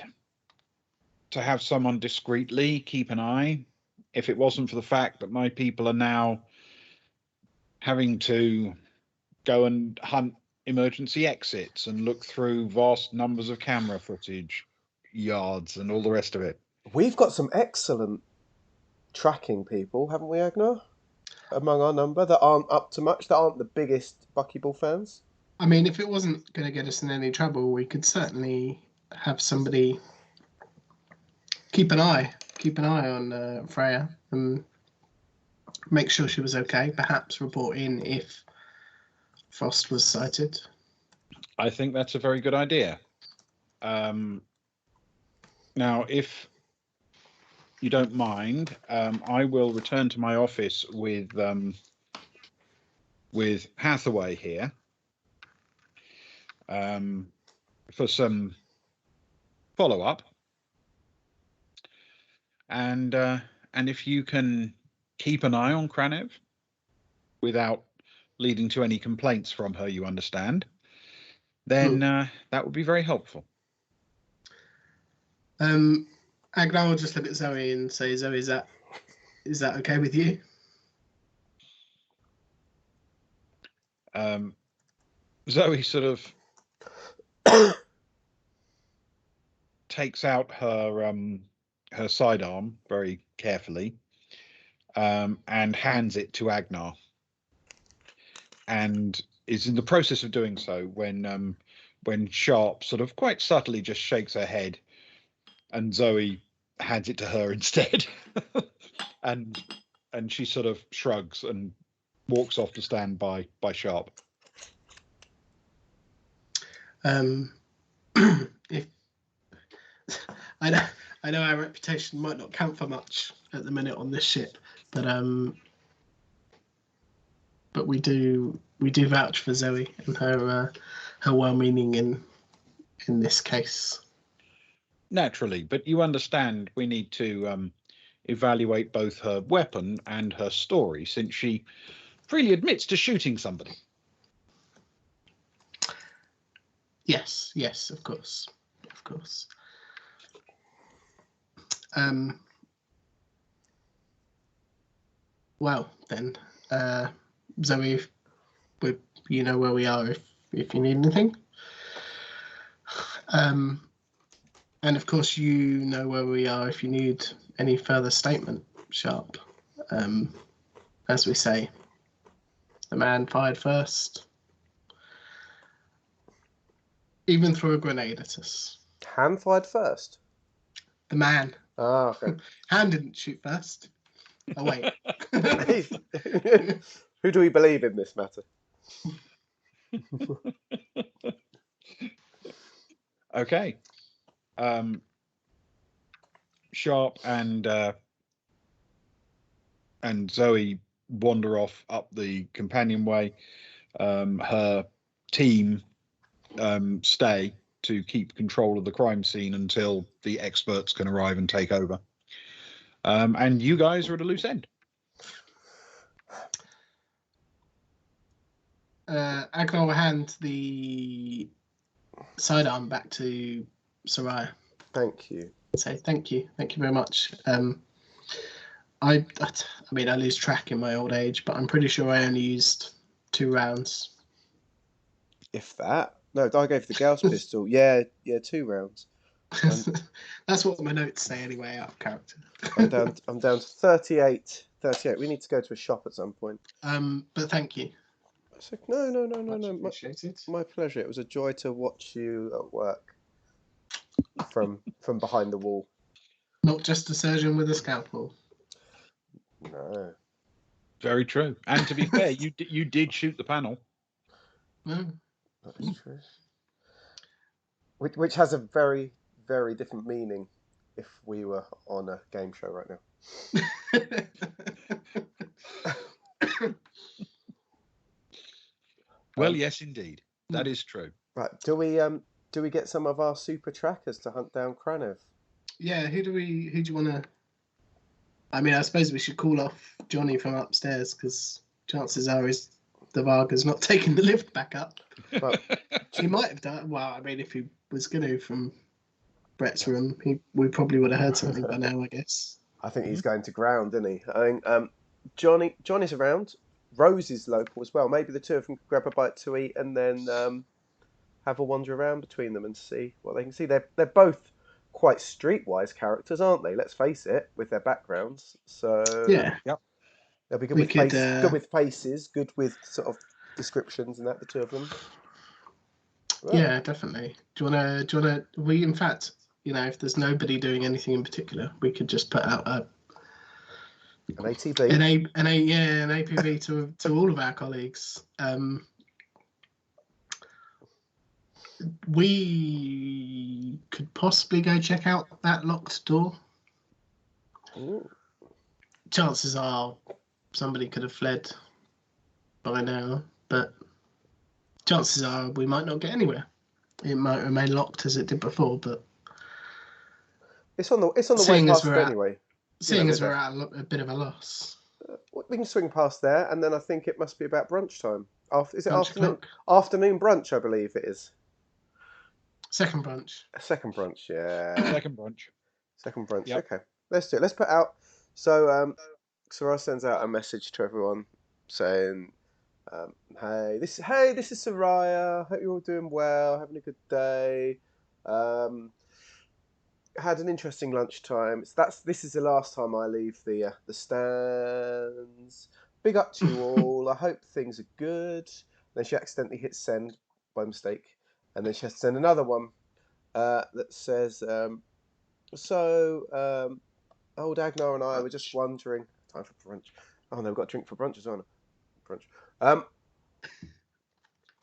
to have someone discreetly keep an eye if it wasn't for the fact that my people are now having to go and hunt emergency exits and look through vast numbers of camera footage, yards, and all the rest of it. We've got some excellent tracking people, haven't we, Agnar? Among our number that aren't up to much, that aren't the biggest buckyball fans. I mean, if it wasn't going to get us in any trouble, we could certainly have somebody keep an eye on Freya and make sure she was okay. Perhaps report in if Frost was sighted. I think that's a very good idea. Now, if you don't mind, I will return to my office with Hathaway here for some follow-up, and if you can keep an eye on Kranev without leading to any complaints from her, you understand, then that would be very helpful. Agnar will just look at Zoe and say, Zoe, is that okay with you? Zoe sort of takes out her sidearm very carefully and hands it to Agnar, and is in the process of doing so when Sharp sort of quite subtly just shakes her head, and Zoe hands it to her instead, and she sort of shrugs and walks off to stand by Sharp. If I know our reputation might not count for much at the minute on this ship, but we do vouch for Zoe and her well-meaning in this case. Naturally, but you understand we need to evaluate both her weapon and her story, since she freely admits to shooting somebody. Yes, of course. Well then, Zoe, you know where we are if you need anything. And of course, you know where we are if you need any further statement, Sharp. As we say, the man fired first, even threw a grenade at us. Han fired first? The man. Ah, okay. Han didn't shoot first. Oh, wait. Who do we believe in this matter? Okay. Sharp and Zoe wander off up the companionway. Her team stay to keep control of the crime scene until the experts can arrive and take over. And you guys are at a loose end. Agnar will hand the sidearm back to Soraya. Thank you. Say thank you very much. I mean, I lose track in my old age, but I'm pretty sure I only used 2 rounds. If that. No, I gave the Gauss pistol. Yeah, 2 rounds. That's what my notes say anyway, out of character. I'm down to 38. We need to go to a shop at some point. But thank you. No. Much appreciated. My pleasure. It was a joy to watch you at work from behind the wall. Not just a surgeon with a scalpel. No. Very true. And to be fair, you did shoot the panel. No. That is true. Which has a very, very different meaning if we were on a game show right now. Well, yes, indeed. That is true. Right. Do we get some of our super trackers to hunt down Kranev? Yeah, who do you want to... I mean, I suppose we should call off Johnny from upstairs, because chances are the Varga's not taking the lift back up. Well, he might have done. Well, I mean, if he was going to from Brett's room, we probably would have heard something by now, I guess. I think he's going to ground, isn't he? I think Johnny's around. Rose is local as well. Maybe the two of them could grab a bite to eat and then have a wander around between them and see what they can see. They're both quite streetwise characters, aren't they? Let's face it, with their backgrounds. So Yeah, they'll be good we with could. good with faces, good with sort of descriptions and that. The two of them. Well, Yeah, definitely. Do you wanna? We, in fact, if there's nobody doing anything in particular, we could just put out an ATV. an APV to all of our colleagues. We could possibly go check out that locked door. Ooh. Chances are somebody could have fled by now, but chances are we might not get anywhere. It might remain locked as it did before, but It's on the way seeing as past we're anyway. we're at a bit of a loss. We can swing past there, and then I think it must be about brunch time. Is it Brunch afternoon? o'clock. Afternoon brunch, I believe it is. Second brunch. A second brunch, yeah. Second brunch. Second brunch. Yep. Okay, let's do it. Let's put out. So, Sarah sends out a message to everyone saying, "Hey, this is Soraya. Hope you're all doing well, having a good day. Had an interesting lunchtime. This is the last time I leave the stands. Big up to you all. I hope things are good." Then she accidentally hits send by mistake, and then she has to send another one that says, old Agnar and I were just wondering. Time for brunch. Oh no, we've got a drink for brunch as well. Brunch.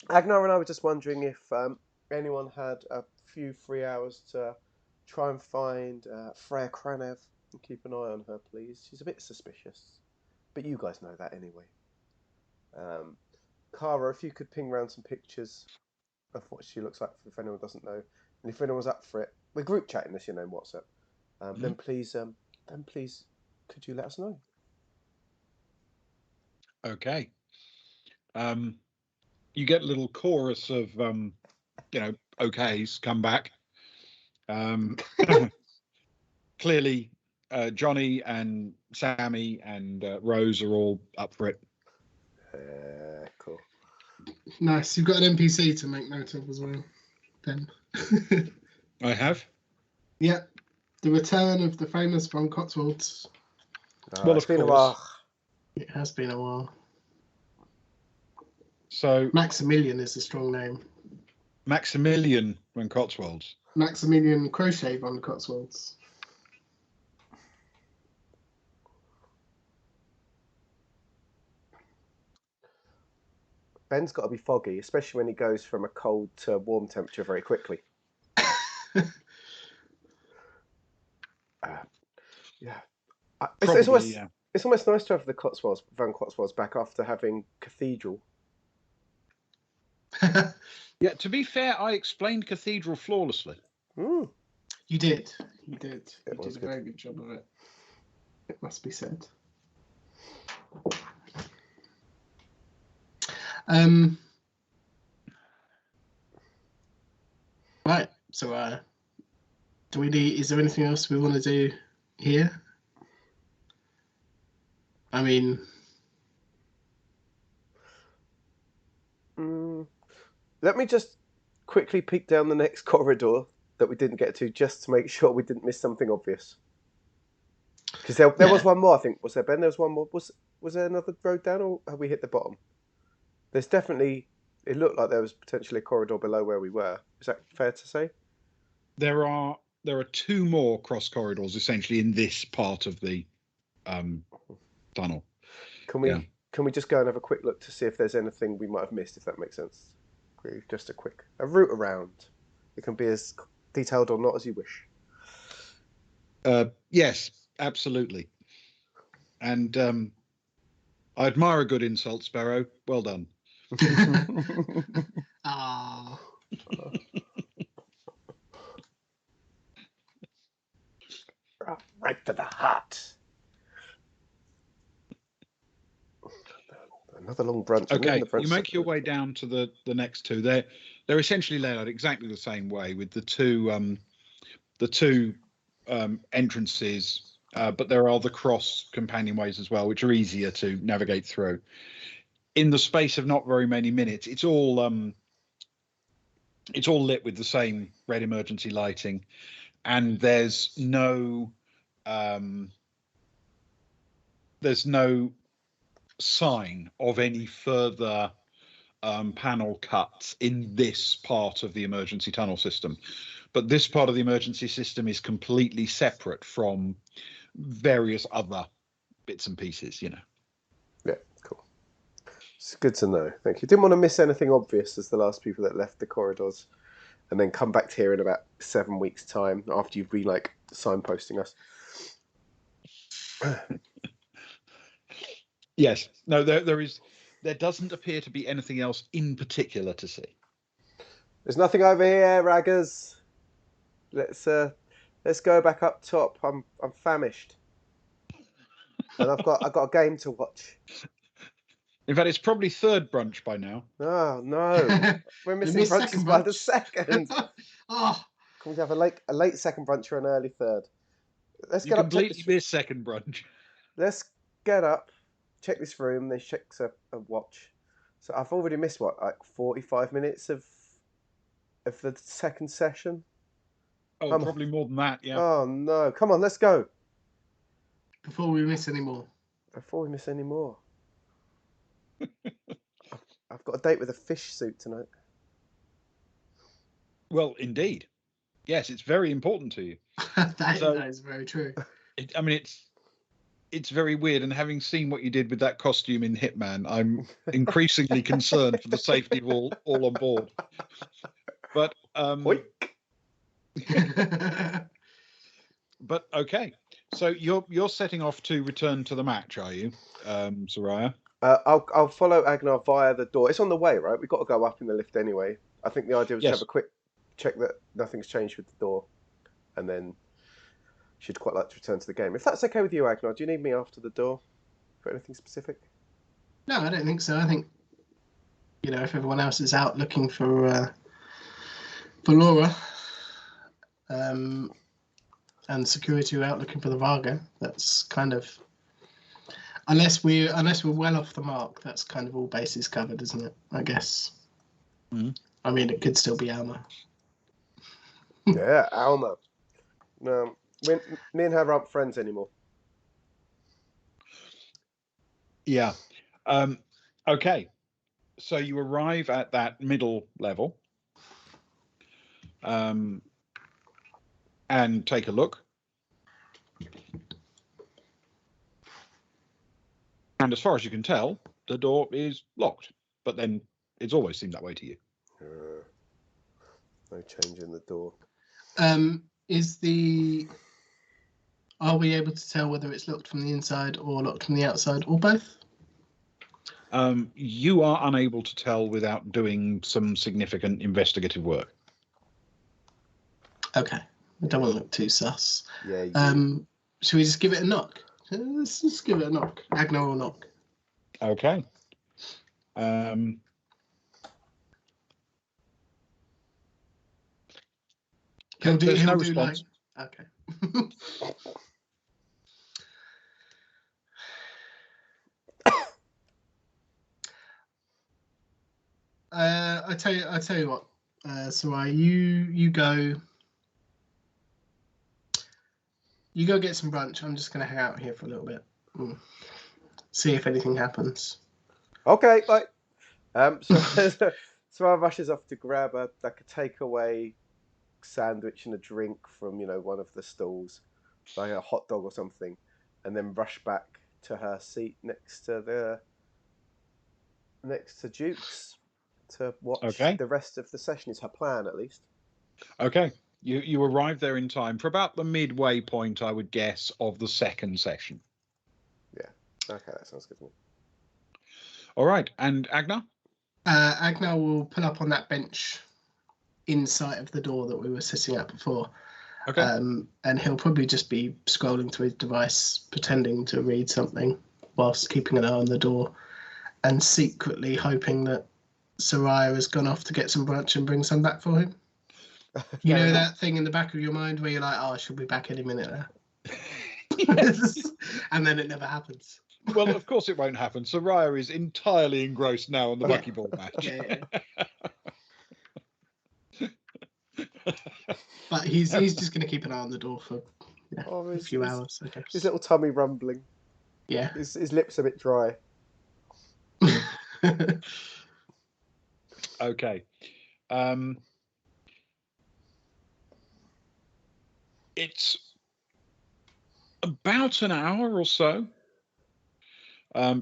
Agnar and I were just wondering if anyone had a few free hours to try and find Freya Kranev and keep an eye on her, please. She's a bit suspicious, but you guys know that anyway. Cara, if you could ping round some pictures of what she looks like, if anyone doesn't know, and if anyone's up for it, we're group chatting this, in WhatsApp. Then please, could you let us know? Okay. You get a little chorus of okays come back. Clearly, Johnny and Sammy and Rose are all up for it. Cool. Nice. You've got an NPC to make note of as well, then. I have. Yeah. The return of the famous Von Cotswolds. Well, It's of been a course. while. It has been a while. So Maximilian is a strong name. Maximilian Von Cotswolds. Maximilian Crochet Von Cotswolds. Ben's got to be foggy, especially when he goes from a cold to warm temperature very quickly. Yeah. It's almost nice to have the Van Cotswolds back after having Cathedral. Yeah, to be fair, I explained Cathedral flawlessly. Mm. You did. You did a good. very good job of it. It must be said. Right. So, is there anything else we want to do here? I mean, let me just quickly peek down the next corridor that we didn't get to, just to make sure we didn't miss something obvious. Because there was one more, I think. Was there, Ben? There was one more. Was there another road down, or have we hit the bottom? There's definitely. It looked like there was potentially a corridor below where we were. Is that fair to say? There are two more cross corridors essentially in this part of the tunnel. Can we just go and have a quick look to see if there's anything we might have missed, if that makes sense? Just a route around. It can be as detailed or not as you wish. Yes, absolutely. And I admire a good insult, Sparrow. Well done. Ah. Right for the heart. Another long brunch. Okay, you make your way down to the next two. They're essentially laid out exactly the same way, with the two entrances, but there are the cross companionways as well, which are easier to navigate through. In the space of not very many minutes, it's all lit with the same red emergency lighting. and there's no sign of any further panel cuts in this part of the emergency tunnel system. But this part of the emergency system is completely separate from various other bits and pieces, you know. Yeah, cool. It's good to know. Thank you. Didn't want to miss anything obvious as the last people that left the corridors, and then come back to here in about 7 weeks' time after you've been like signposting us. Yes. No, there doesn't appear to be anything else in particular to see. There's nothing over here, raggers. Let's go back up top. I'm famished, and I've got a game to watch. In fact, it's probably third brunch by now. Oh no, we're missing brunches by the second. Oh, Can we have a late second brunch or an early third? Let's You get up. completely miss second brunch. Let's get up, check this room. Then check a watch. So I've already missed what, like 45 minutes of the second session. Oh, probably more than that. Yeah. Oh no! Come on, let's go before we miss any more. before we miss any more. I've got a date with a fish suit tonight. Well, indeed. Yes, it's very important to you. that is very true. It's very weird, and having seen what you did with that costume in Hitman, I'm increasingly concerned for the safety of all on board. But but okay. So you're setting off to return to the match, are you, Soraya? I'll follow Agnar via the door. It's on the way, right? We've got to go up in the lift anyway. I think the idea was to have a quick check that nothing's changed with the door, and then she'd quite like to return to the game. If that's okay with you, Agnar, do you need me after the door for anything specific? No, I don't think so. I think, if everyone else is out looking for Laura, and security are out looking for the Varga, that's kind of, unless we're well off the mark, that's kind of all bases covered, isn't it? I guess. Mm-hmm. I mean, it could still be Alma. Yeah, Alma. No, me and her aren't friends anymore. Yeah. Okay. So you arrive at that middle level, and take a look. And as far as you can tell, the door is locked. But then it's always seemed that way to you. No change in the door. Are we able to tell whether it's locked from the inside or locked from the outside, or both? You are unable to tell without doing some significant investigative work. Okay. I don't want to look too sus. Yeah. Should we just give it a knock? Let's just give it a knock. Agnar will knock. Okay. He'll do no response. Like, okay. I tell you what, Sarai, you go get some brunch. I'm just gonna hang out here for a little bit. See if anything happens. Okay, bye. So I rushes off to grab a takeaway sandwich and a drink from one of the stalls, like a hot dog or something, and then rush back to her seat next to Duke's to watch the rest of the session. Is her plan, at least. Okay. You arrive there in time for about the midway point, I would guess, of the second session. Yeah. Okay, that sounds good to me. All right. And Agnar? Agnar will pull up on that bench in sight of the door that we were sitting at before. Okay. And he'll probably just be scrolling through his device, pretending to read something whilst keeping an eye on the door, and secretly hoping that Soraya has gone off to get some brunch and bring some back for him. You know that thing in the back of your mind where you're like, oh, she'll be back any minute now. And then it never happens. Well, of course it won't happen. Soraya is entirely engrossed now on the buckyball match. Yeah. But he's just going to keep an eye on the door for a his, few hours, I guess. his little tummy rumbling. Yeah. His lips a bit dry. Okay. It's about an hour or so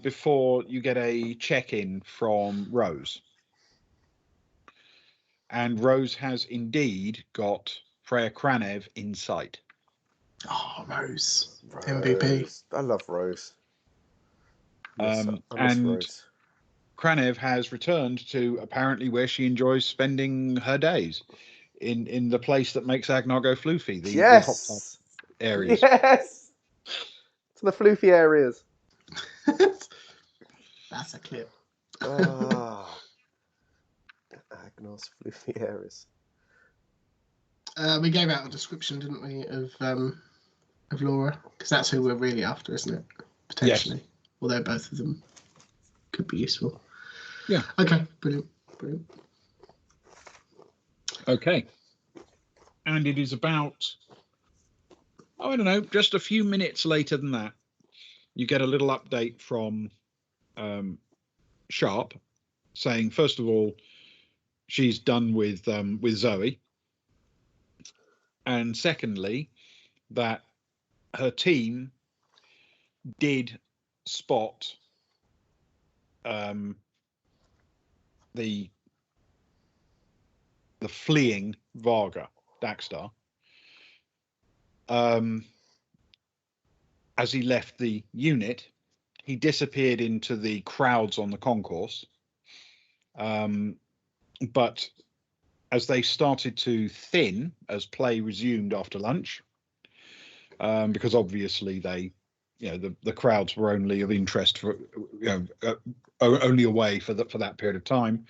before you get a check-in from Rose. And Rose has indeed got Freya Kranev in sight. Oh, Rose. Rose. MVP. I love Rose. I miss And Rose. Kranev has returned to apparently where she enjoys spending her days, in the place that makes Agnar go floofy, the hot tub areas. Yes! To the floofy areas. That's a clip. Ah. Agnar's floofy areas. We gave out a description, didn't we, of Laura? Because that's who we're really after, isn't it? Potentially. Yes. Although both of them could be useful. Yeah. Okay, brilliant. Okay. And it is about, I don't know, just a few minutes later than that, you get a little update from Sharp saying, first of all, she's done with Zoe. And secondly, that her team did spot the fleeing Varga, Dagstar, as he left the unit. He disappeared into the crowds on the concourse. But as they started to thin, as play resumed after lunch, because obviously they, the crowds were only of interest for, only away for that period of time.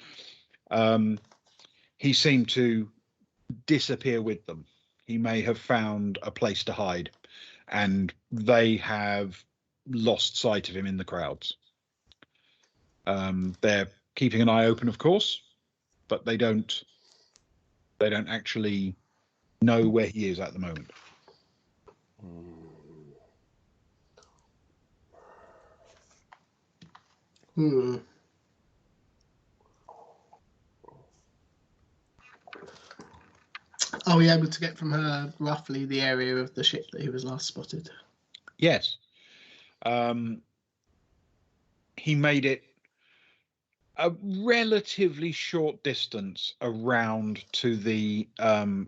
He seemed to disappear with them. He may have found a place to hide, and they have lost sight of him in the crowds. They're keeping an eye open, of course, but they don't actually know where he is at the moment. Are we able to get from her roughly the area of the ship that he was last spotted? Yes. He made it a relatively short distance around to the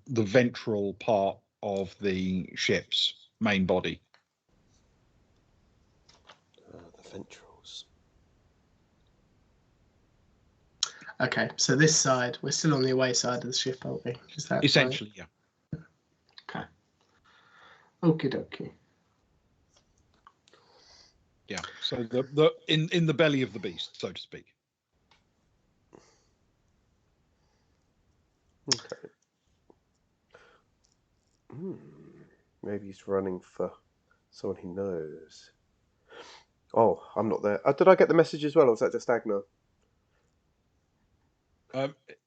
ventral part of the ship's main body. The ventrals. Okay, so this side, we're still on the away side of the ship, aren't we? Is that essentially right? Yeah. Okay. Okie dokie. Yeah. So the in the belly of the beast, so to speak. Okay. Maybe he's running for someone he knows. Oh, I'm not there. Did I get the message as well, or was that just Agnar?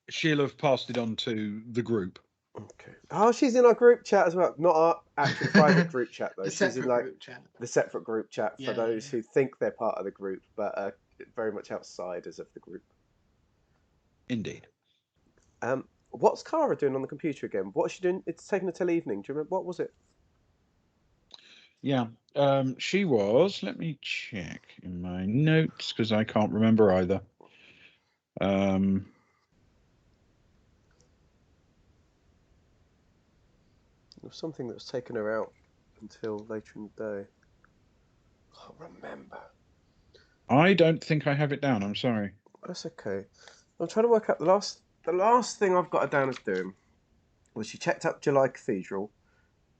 She'll have passed it on to the group. Okay. Oh, she's in our group chat as well. Not our actual private group chat, though. She's in group chat. The separate group chat for those who think they're part of the group, but very much outsiders of the group. Indeed. What's Cara doing on the computer again? What's she doing? It's taken her till evening. Do you remember? What was it? Yeah. She was, let me check in my notes because I can't remember either. There was something that was taking her out until later in the day. I can't remember. I don't think I have it down. I'm sorry. That's okay. I'm trying to work out the last thing I've got her down as doing was she checked up July Cathedral,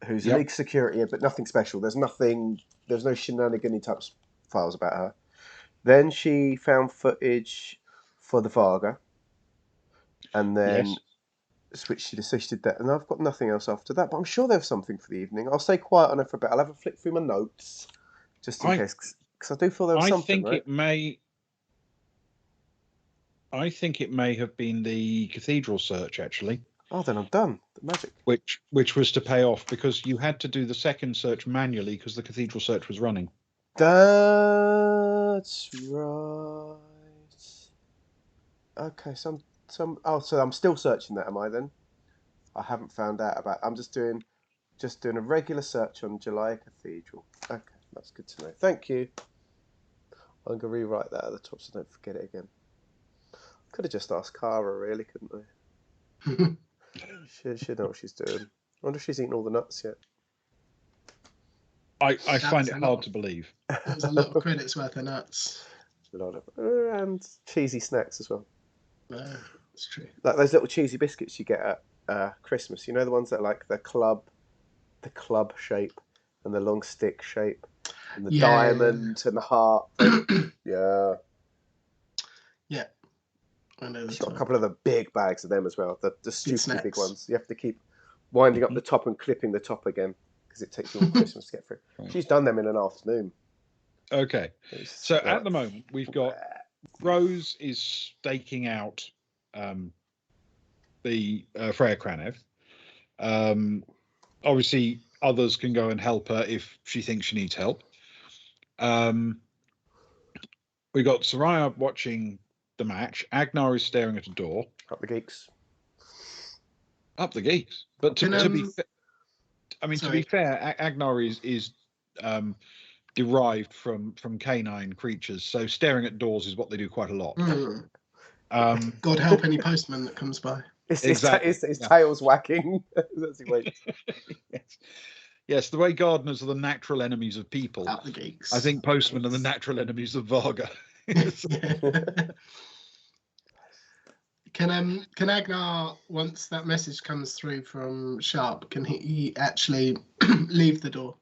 who's a League security, but nothing special. There's no shenanigan type files about her. Then she found footage for the Varga, and then switched to the did that. And I've got nothing else after that, but I'm sure there's something for the evening. I'll stay quiet on it for a bit. I'll have a flick through my notes just in case, because I do feel there was something. I think it may have been the cathedral search, actually. Oh, then I'm done. The magic. which was to pay off because you had to do the second search manually because the cathedral search was running. That's right. Okay, so I'm still searching that, am I then? I haven't found out about. I'm just doing a regular search on July Cathedral. Okay, that's good to know. Thank you. I'm gonna rewrite that at the top so I don't forget it again. Could have just asked Cara, really, couldn't I? She'd know what she's doing. I wonder if she's eaten all the nuts yet. I find That's it a hard lot. to believe. There's a lot of credits worth of nuts. A lot of and cheesy snacks as well. It's true. Like those little cheesy biscuits you get at Christmas. You know, the ones that are like the club shape and the long stick shape and the diamond and the heart thing. Yeah. Yeah. I know She's got a couple of the big bags of them as well. The stupidly big snacks. ones. You have to keep winding up the top and clipping the top again because it takes all Christmas to get through. Right. She's done them in an afternoon. Okay. So at the moment we've got Rose is staking out the Freya Kranev. Obviously, others can go and help her if she thinks she needs help. We got Soraya watching the match. Agnar is staring at a door. Up the geeks. Up the geeks. But to be fair, Agnar is derived from canine creatures, so staring at doors is what they do quite a lot. God help any postman that comes by. His tail's whacking. That's the way. Yes, the way gardeners are the natural enemies of people. Up the geeks. I think postmen are the natural enemies of Varga. Can Agnar, once that message comes through from Sharp, can he actually leave the door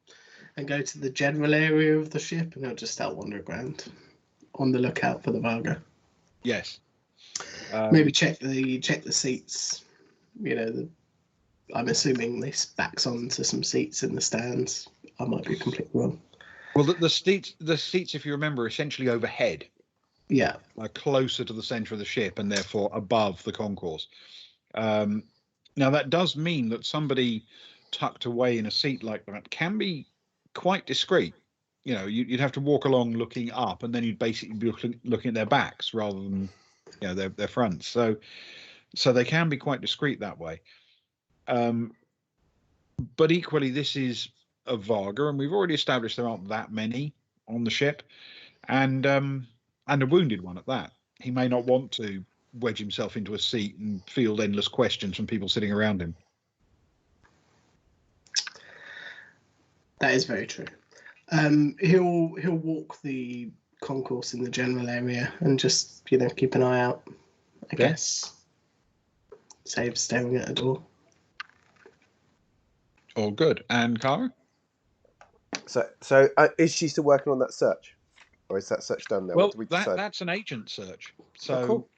and go to the general area of the ship, and he'll just start wandering around on the lookout for the Varga? Yes. Maybe check the seats. You know, I'm assuming this backs onto some seats in the stands. I might be completely wrong. Well, the seats, if you remember, are essentially overhead. Yeah. Closer to the centre of the ship and therefore above the concourse. Now, that does mean that somebody tucked away in a seat like that can be quite discreet. You know, you'd have to walk along looking up, and then you'd basically be looking at their backs rather than, you know, their fronts. So they can be quite discreet that way. But equally, this is a Varga, and we've already established there aren't that many on the ship, and a wounded one at that. He may not want to wedge himself into a seat and field endless questions from people sitting around him. That is very true. He'll walk the concourse in the general area and just, you know, keep an eye out, I guess. Save staring at a door. All good. And Cara? So is she still working on that search? Or is that search done now? Well, what did we decide? that's an agent search. So, cool.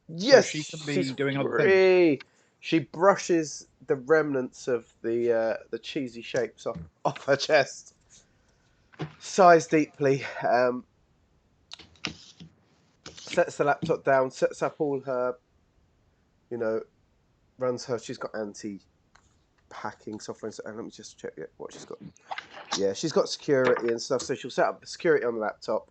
Yes, so she can be doing free. other things. She brushes the remnants of the cheesy shapes off her chest. Sighs deeply. Sets the laptop down. Sets up all her. You know, runs her. She's got anti-hacking software. And let me just check what she's got. Yeah, she's got security and stuff. So she'll set up security on the laptop.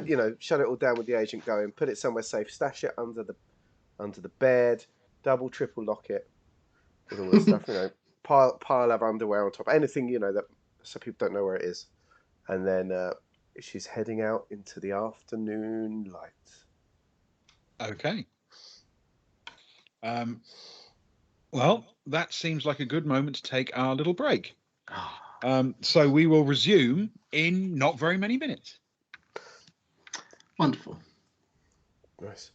You know, shut it all down with the agent going. Put it somewhere safe. Stash it under the bed. Double, triple lock it with all this stuff. You know, pile of underwear on top. Anything, you know, that so people don't know where it is. And then she's heading out into the afternoon light. Okay. Well, that seems like a good moment to take our little break. So we will resume in not very many minutes. Wonderful. Nice.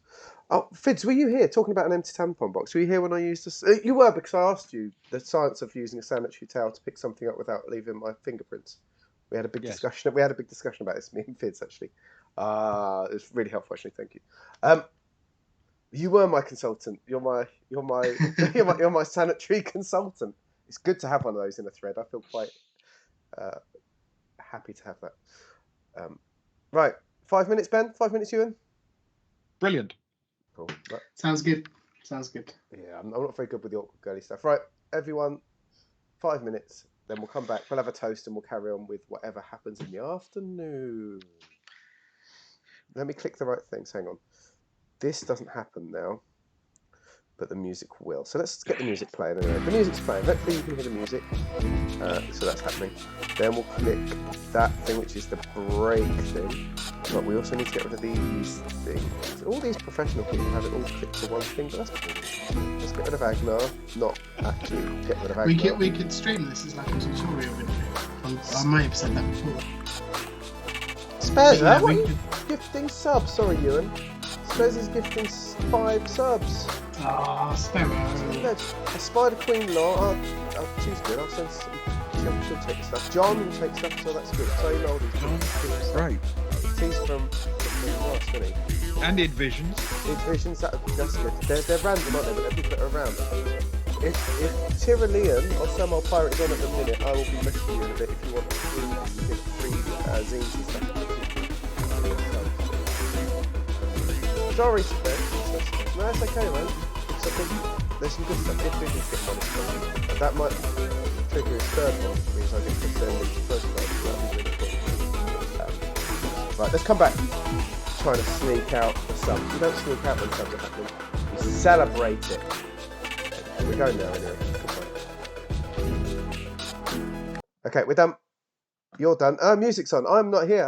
Oh, Fids, were you here talking about an empty tampon box? Were you here when I used this? You were, because I asked you the science of using a sanitary towel to pick something up without leaving my fingerprints. We had a big discussion. We had a big discussion about this, me and Fids, actually. It was really helpful, actually. Thank you. You were my consultant. You're my sanitary consultant. It's good to have one of those in a thread. I feel quite happy to have that. Right, 5 minutes, Ben. 5 minutes, Ewan. Brilliant. Cool. Right. Sounds good. Sounds good. Yeah, I'm not very good with the awkward girly stuff. Right, everyone, 5 minutes. Then we'll come back. We'll have a toast and we'll carry on with whatever happens in the afternoon. Let me click the right things. Hang on. This doesn't happen now, but the music will. So let's get the music playing anyway. The music's playing. Hopefully you can hear the music. So that's happening. Then we'll click that thing, which is the break thing. But we also need to get rid of these things. All these professional people have it all clicked to one thing, but that's cool. Let's get rid of Agnar. Not actually get rid of Agnar. We could stream this as like a tutorial video. I may have said that before. Spez, Yeah, what are you gifting subs? Sorry, Ewan. Spez is gifting 5 subs. Ah, Sparrow. A Spider Queen law. She's good. I'll send some. She'll take stuff. John will take stuff, so that's good. So you know these. Right. He's from last, isn't he? And Id Visions. Id Visions, that's good. They're random, aren't they? But they're people that are around. If Tyrolean or some old pirate is on at the minute, I will be messaging you in a bit if you want free zines and stuff. Sorry, Spence. No, that's okay, man. So I think there's some good stuff. Id Visions get money from and that might trigger his third one, because I get to send his first one. That'd be really cool. Right, let's come back. Trying to sneak out the subs. You don't sneak out when subs are happening. You celebrate it. We're going now anyway. Okay, we're done. You're done. Music's on. I'm not here.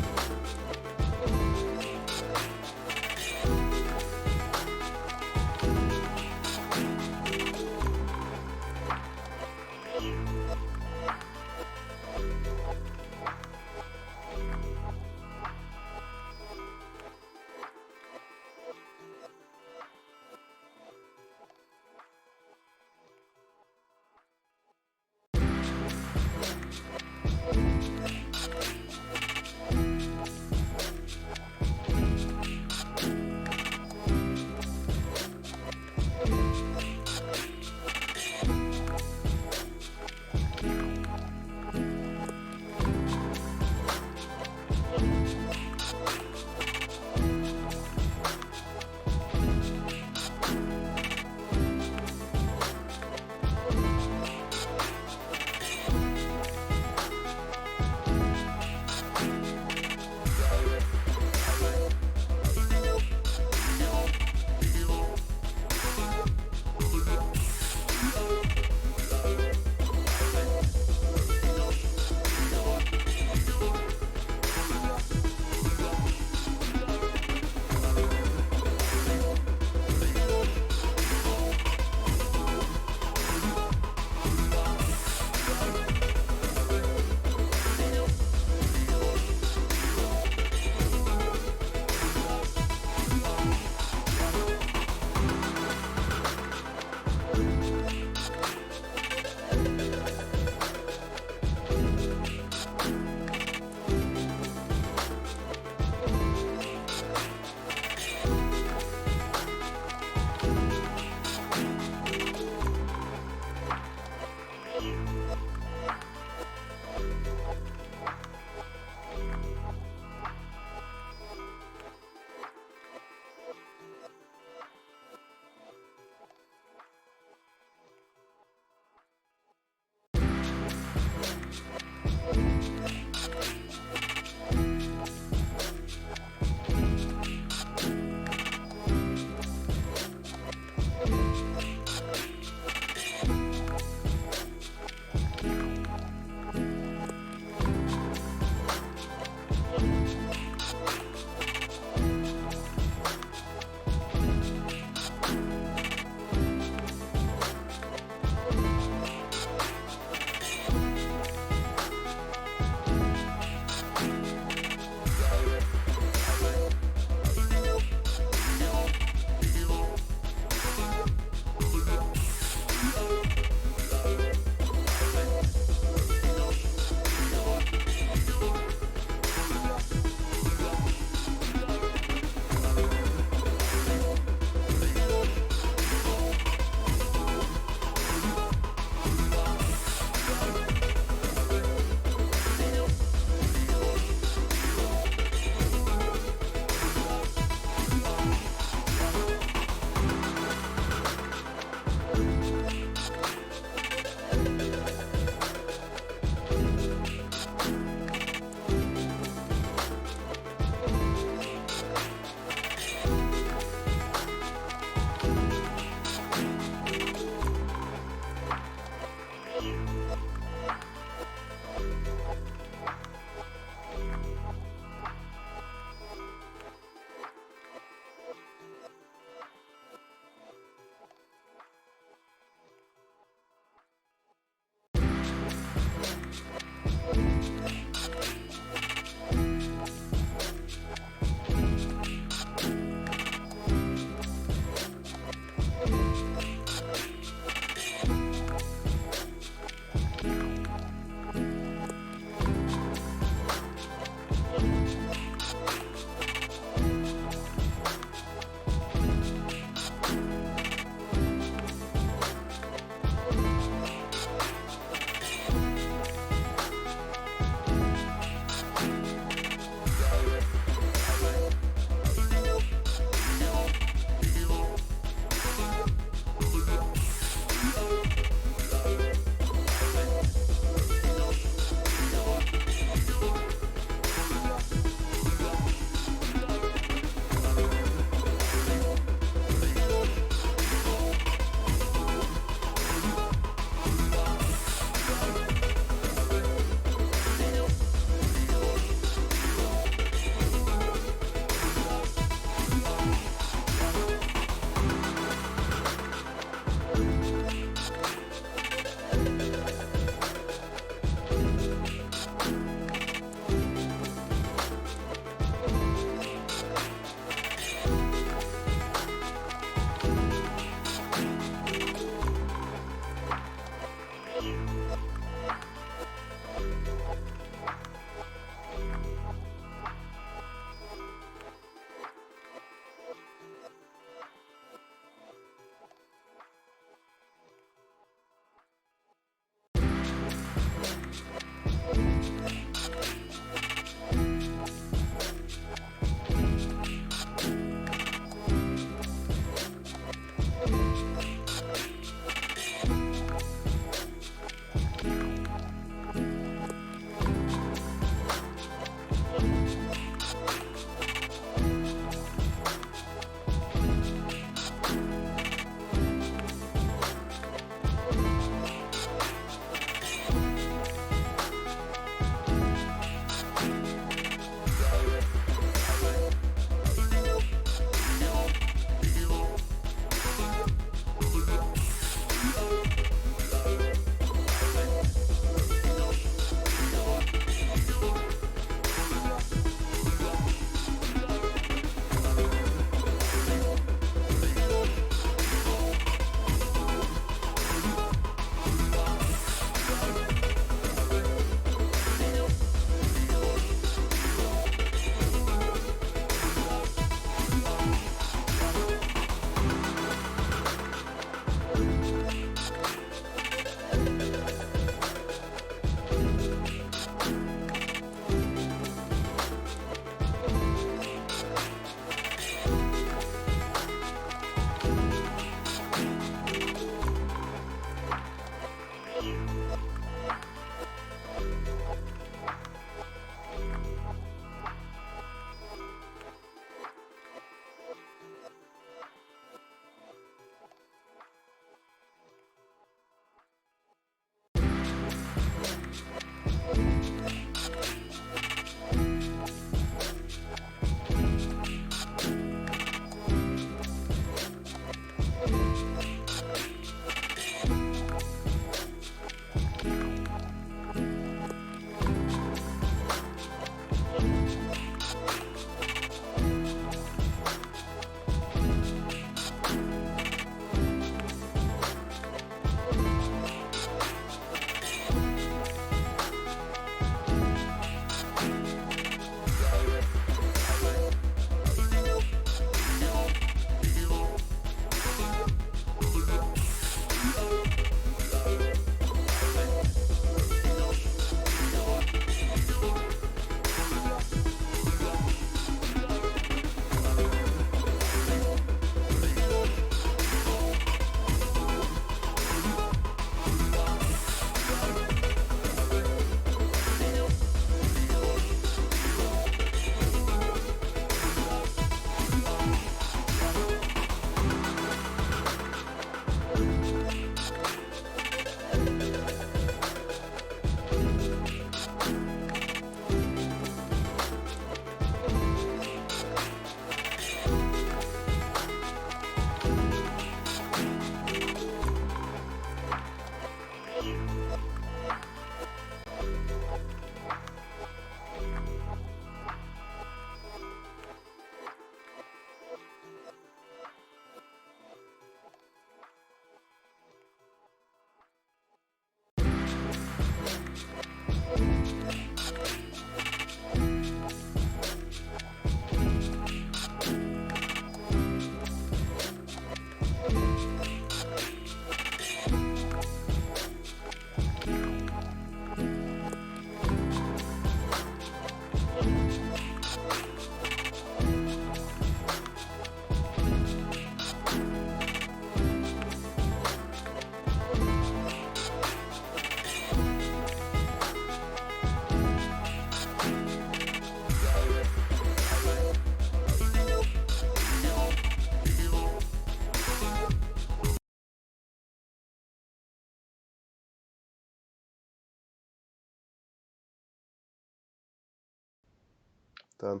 Done.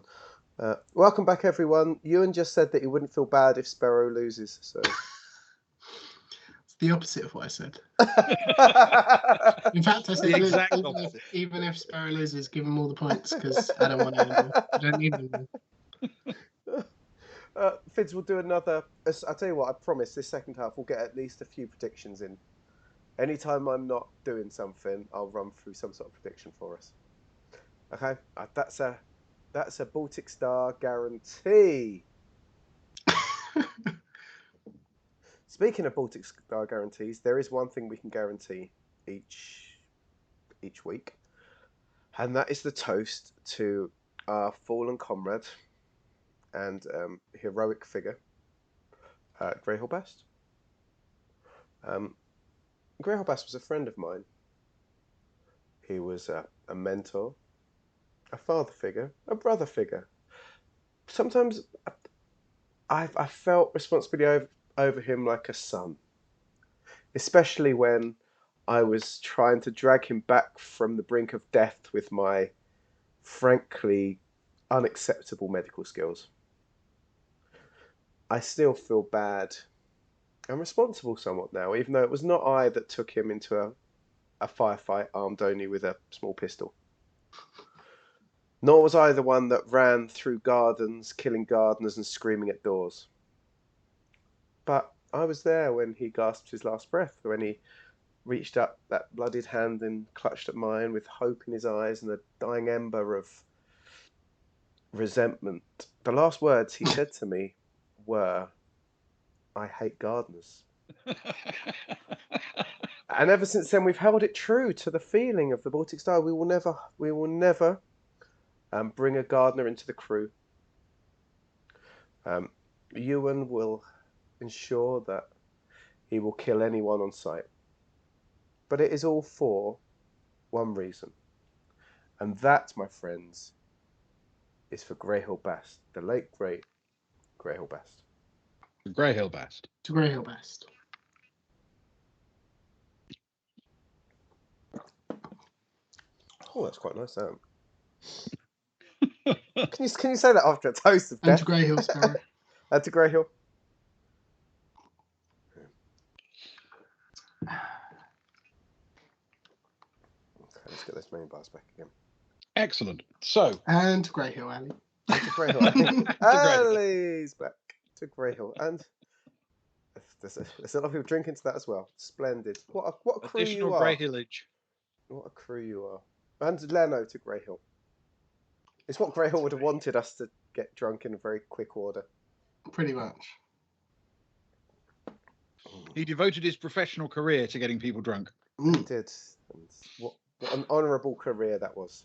Welcome back, everyone. Ewan just said that he wouldn't feel bad if Sparrow loses. So It's the opposite of what I said. In fact, I said The exact opposite. even if Sparrow loses, give him all the points because I don't want it anymore. I don't need them. Fids will do another. I'll tell you what, I promise this second half we'll get at least a few predictions in. Anytime I'm not doing something, I'll run through some sort of prediction for us. Okay, that's a Baltic Star guarantee. Speaking of Baltic Star guarantees, there is one thing we can guarantee each week, and that is the toast to our fallen comrade and heroic figure, Greyhall Bast. Greyhall Bast was a friend of mine. He was a mentor, a father figure, a brother figure. Sometimes I felt responsibility over him like a son, especially when I was trying to drag him back from the brink of death with my frankly unacceptable medical skills. I still feel bad and responsible somewhat now, even though it was not I that took him into a firefight armed only with a small pistol. Nor was I the one that ran through gardens, killing gardeners and screaming at doors. But I was there when he gasped his last breath, when he reached up that bloodied hand and clutched at mine with hope in his eyes and a dying ember of resentment. The last words he said to me were, "I hate gardeners." And ever since then, we've held it true to the feeling of the Baltic Star. We will never bring a gardener into the crew. Ewan will ensure that he will kill anyone on sight. But it is all for one reason. And that, my friends, is for Greyhill Bast, the late great Greyhill Bast. Greyhill Bast. To Greyhill Bast. Oh, that's quite nice. That. Can you say that after a toast of And death? to Grey Hill Sparrow. And to Grey Hill. Okay, let's get those main bars back again. Excellent. So. And to Grey Hill Alley. And to Grey Hill. Alley's back to Grey Hill. And there's a lot of people drinking to that as well. Splendid. What a crew Additional you are. Grey Hillage. What a crew you are. And Leno to Grey Hill. It's what Grey Hill would have wanted us to get drunk in a very quick order. Pretty much. He devoted his professional career to getting people drunk. He did. And what an honourable career that was.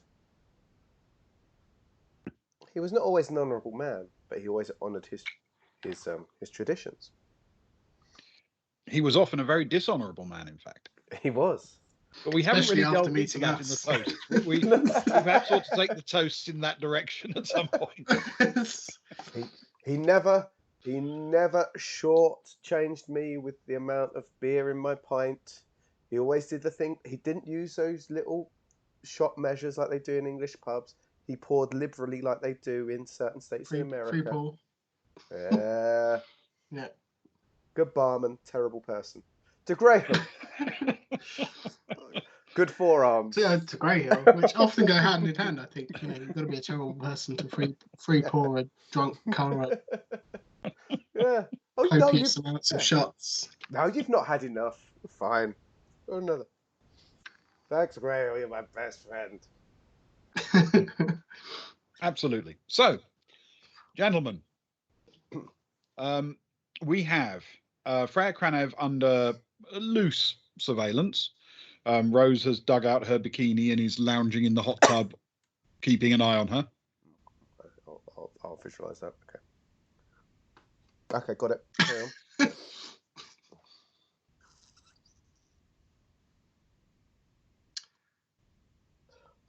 He was not always an honourable man, but he always honoured his traditions. He was often a very dishonourable man, in fact. He was. But we Especially haven't really after delved into that in meeting the toast. We perhaps ought to take the toasts in that direction at some point. He never short-changed me with the amount of beer in my pint. He always did the thing. He didn't use those little shot measures like they do in English pubs. He poured liberally like they do in certain states in America. Free pour. Yeah. Yeah. Good barman, terrible person. To Grey Hill. Good forearms. To Grey Hill, which often go hand in hand, I think. You've got to be a terrible person to free pour a drunk current. Yeah. Oh, Copious amounts of shots. No, you've not had enough. Fine. Or another. Thanks, Grey Hill. You're my best friend. Absolutely. So, gentlemen, we have Freya Kranev under loose surveillance. Rose has dug out her bikini and is lounging in the hot tub, keeping an eye on her. I'll visualise that. Okay, got it. Carry on.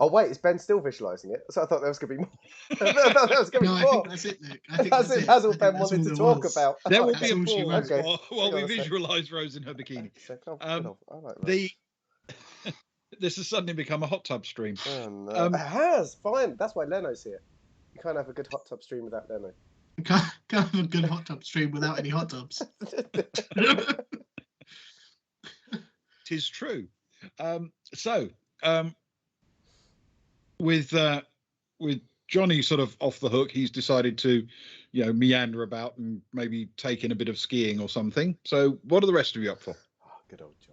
Oh wait, is Ben still visualising it? So I thought there was going to be more. I thought there was going to be more. I think that's it, Nick. I think that's it. That's all Ben wanted to talk about. There will That's be a all she pause wrote. while we visualise Rose in her bikini. I like that. This has suddenly become a hot tub stream. Oh no, it has. Fine. That's why Leno's here. You can't have a good hot tub stream without Leno. You can't have a good hot tub stream without any hot tubs. 'Tis true. With Johnny sort of off the hook, he's decided to, meander about and maybe take in a bit of skiing or something. So, what are the rest of you up for? Oh, good old Johnny.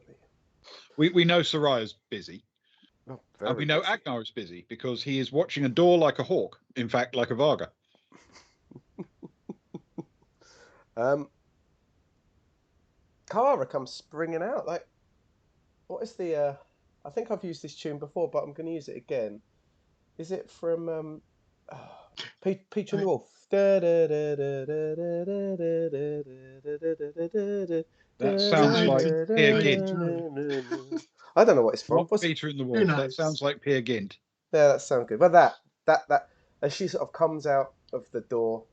We know Soraya's busy. Oh, And we know Agnar is busy because he is watching a door like a hawk. In fact, like a Varga. Kara comes springing out. Like, what is the? I think I've used this tune before, but I'm going to use it again. Is it from Peach and the Wolf? That sounds like Peer Gynt. I don't know what it's from. Not Peter in the Wolf. That sounds like Peer Gynt. Yeah, that sounds good. But that as she sort of comes out of the door,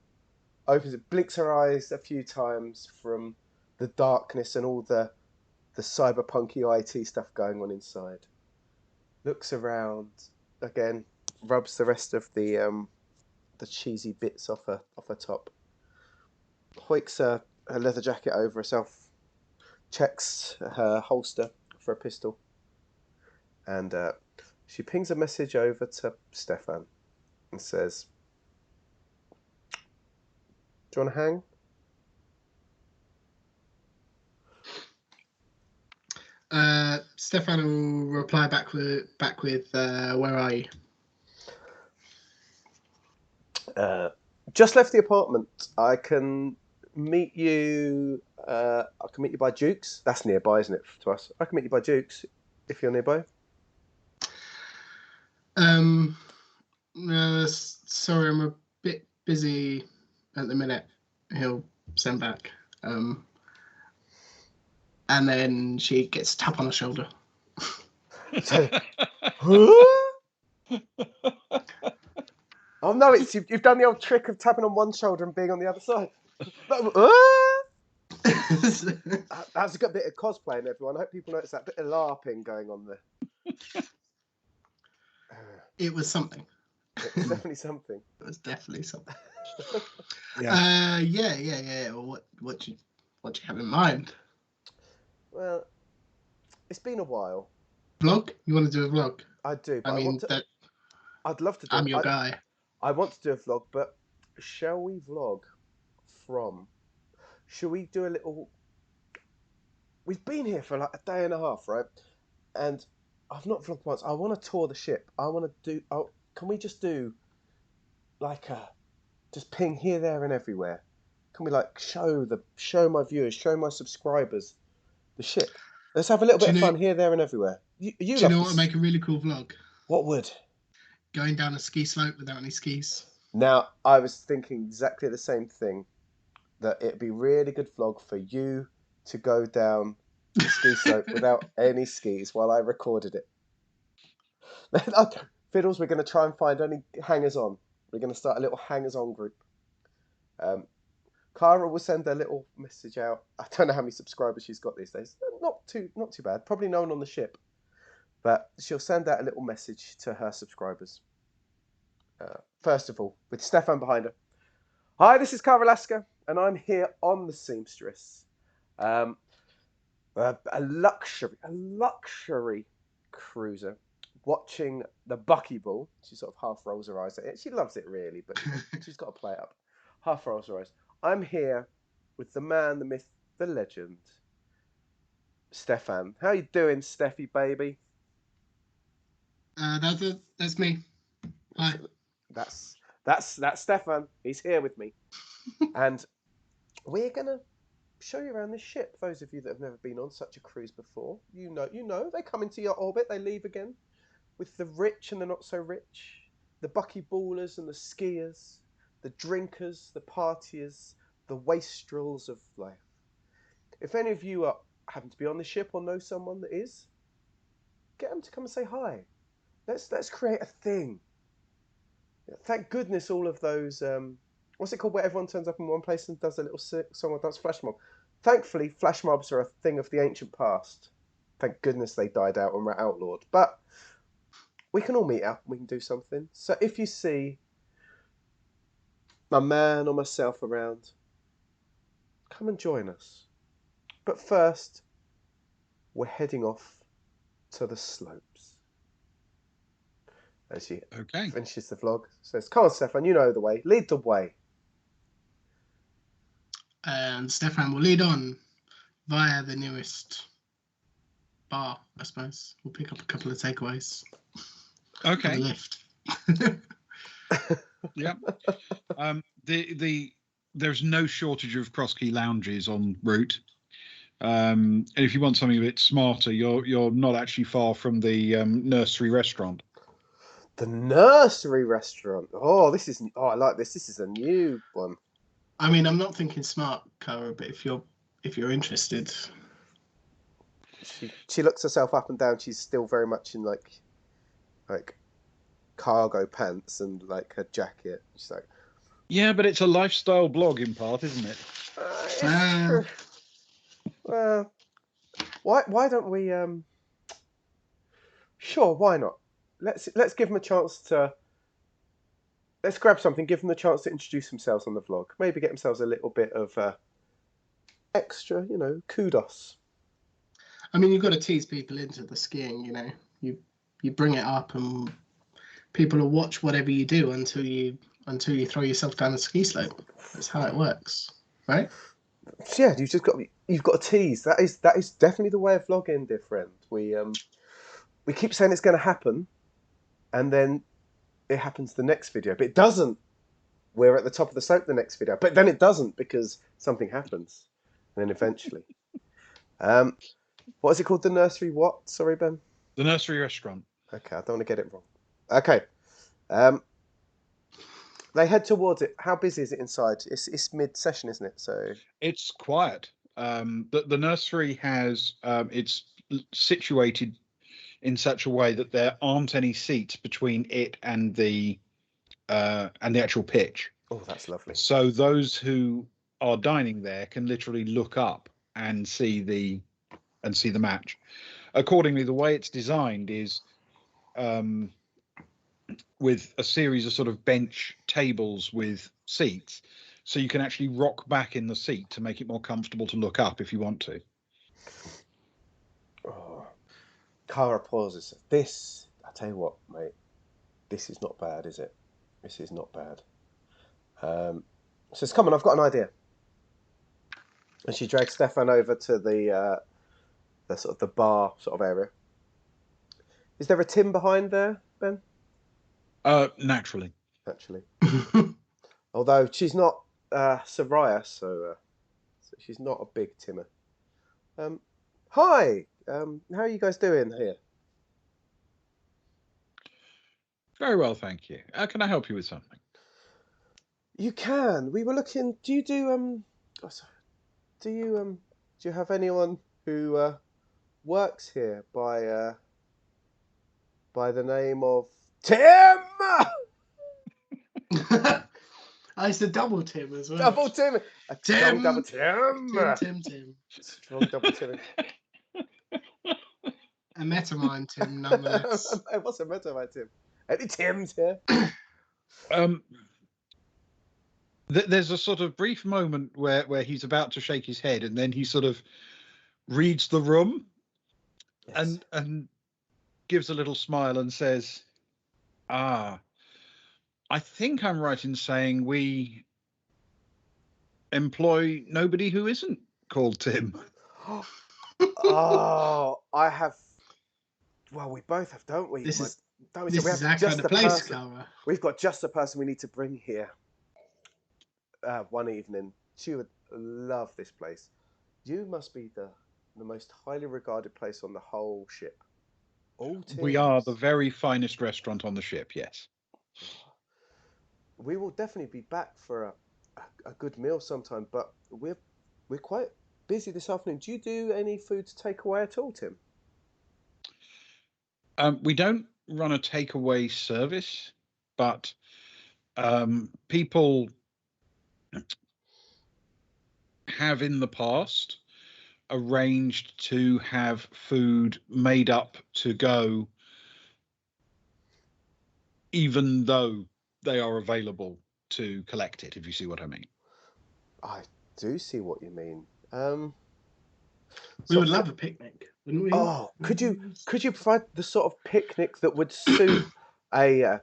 opens it, blinks her eyes a few times from the darkness and all the cyberpunky IT stuff going on inside. Looks around again, rubs the rest of the cheesy bits off her top. Hoiks her leather jacket over herself, checks her holster for a pistol, and she pings a message over to Stefan and says, "Do you want to hang?" Stefan will reply back with where are you? Just left the apartment. I can meet you. I can meet you by Duke's. That's nearby, isn't it, to us? I can meet you by Duke's if you're nearby. Sorry, I'm a bit busy at the minute. He'll send back. And then she gets a tap on her shoulder. Oh no! You've done the old trick of tapping on one shoulder and being on the other side. That's a good bit of cosplaying, everyone. I hope people notice that bit of LARPing going on there. It was something. It was definitely something. It was definitely something. Yeah. Yeah. Well, what do you have in mind? Well, it's been a while. Vlog? You want to do a vlog? I do, but I mean, I'd love to do I'm it. your guy. I want to do a vlog, but shall we vlog from? Shall we do a little? We've been here for like a day and a half, right? And I've not vlogged once. I want to tour the ship. I want to do. Oh, can we just do like a just ping here, there, and everywhere? Can we like show my viewers, show my subscribers the ship? Let's have a little Do bit you of know? fun here, there, and everywhere. You Do you love know what would this. make a really cool vlog? What would? Going down a ski slope without any skis. Now, I was thinking exactly the same thing. That it'd be really good vlog for you to go down the ski slope without any skis while I recorded it. Fiddles, we're going to try and find only hangers on. We're going to start a little hangers on group. Cara will send a little message out. I don't know how many subscribers she's got these days. Not too bad. Probably no one on the ship, but she'll send out a little message to her subscribers. First of all, with Stefan behind her. Hi, this is Cara Alaska, and I'm here on the Seamstress. A luxury cruiser, watching the buckyball. She sort of half rolls her eyes at it. She loves it really, but she's got to play it up. Half rolls her eyes. I'm here with the man, the myth, the legend, Stefan. How you doing, Steffi baby? That's me. Hi. That's Stefan. He's here with me, and we're gonna show you around this ship. Those of you that have never been on such a cruise before, you know, they come into your orbit, they leave again, with the rich and the not so rich, the buckyballers and the skiers, the drinkers, the partiers, the wastrels of life. If any of you happen to be on the ship or know someone that is, get them to come and say hi. Let's create a thing. Thank goodness all of those. What's it called where everyone turns up in one place and does a little song or dance? Flash mob. Thankfully, flash mobs are a thing of the ancient past. Thank goodness they died out and were outlawed. But we can all meet up and we can do something. So if you see my man or myself around, come and join us. But first, we're heading off to the slopes. As she finishes the vlog, says, "Come on, Stefan, you know the way. Lead the way." And Stefan will lead on via the nearest bar, I suppose. We'll pick up a couple of takeaways. Okay. On the lift. Yeah. There's no shortage of cross-key lounges en route. And if you want something a bit smarter, you're not actually far from the nursery restaurant. The nursery restaurant. Oh, I like this. This is a new one. I mean, I'm not thinking smart, Cara, but if you're interested. She looks herself up and down. She's still very much in like cargo pants and like her jacket. She's like, yeah, but it's a lifestyle blog in part, isn't it? It's true. Well, why don't we? Sure, why not? Let's give them a chance to. Let's grab something. Give them the chance to introduce themselves on the vlog. Maybe get themselves a little bit of extra, kudos. I mean, you've got to tease people into the skiing. You bring it up, and people will watch whatever you do until you throw yourself down the ski slope. That's how it works, right? Yeah, you've got to tease. That is definitely the way of vlogging, dear friend. We keep saying it's going to happen, and then it happens the next video, but it doesn't. We're at the top of the slope the next video, but then it doesn't because something happens, and then eventually. What is it called? The nursery what? Sorry, Ben. The nursery restaurant. Okay, I don't want to get it wrong. Okay. They head towards it. How busy is it inside? It's mid-session, isn't it? So it's quiet. The nursery has it's situated in such a way that there aren't any seats between it and the actual pitch. Oh, that's lovely. So those who are dining there can literally look up and see the match. Accordingly, the way it's designed is with a series of sort of bench tables with seats, so you can actually rock back in the seat to make it more comfortable to look up if you want to. Oh. Cara pauses. This, I tell you what, mate, this is not bad, is it? This is not bad. Says, come on, I've got an idea. And she drags Stefan over to the sort of the bar sort of area. Is there a Tim behind there, Ben? Naturally. Actually. Although she's not Soraya, so she's not a big Timmer. Hi, how are you guys doing here? Very well, thank you. Can I help you with something? You can. We were looking. Do you do Do you have anyone who works here by the name of Tim? It's a double Tim as well. Double Tim. A strong Tim. double Tim. Tim. Strong double Tim. A metamind Tim, nonetheless. What's the matter about Tim? Any Tims here? There's a sort of brief moment where he's about to shake his head, and then he sort of reads the room, Yes. and gives a little smile and says, "Ah, I think I'm right in saying we employ nobody who isn't called Tim." Oh, I have. Well, we both have, don't we? This is Don't we? this So we is have our just kind the of place, person. Cara. We've got just the person we need to bring here. One evening, she would love this place. You must be the most highly regarded place on the whole ship. All We are Tims. the very finest restaurant on the ship, yes. We will definitely be back for a good meal sometime, but we're quite busy this afternoon. Do you do any food to take away at all, Tim? We don't run a takeaway service, but people have in the past arranged to have food made up to go, even though they are available to collect it, if you see what I mean. I do see what you mean. We would love a picnic, wouldn't we? Oh, could you provide the sort of picnic that would suit a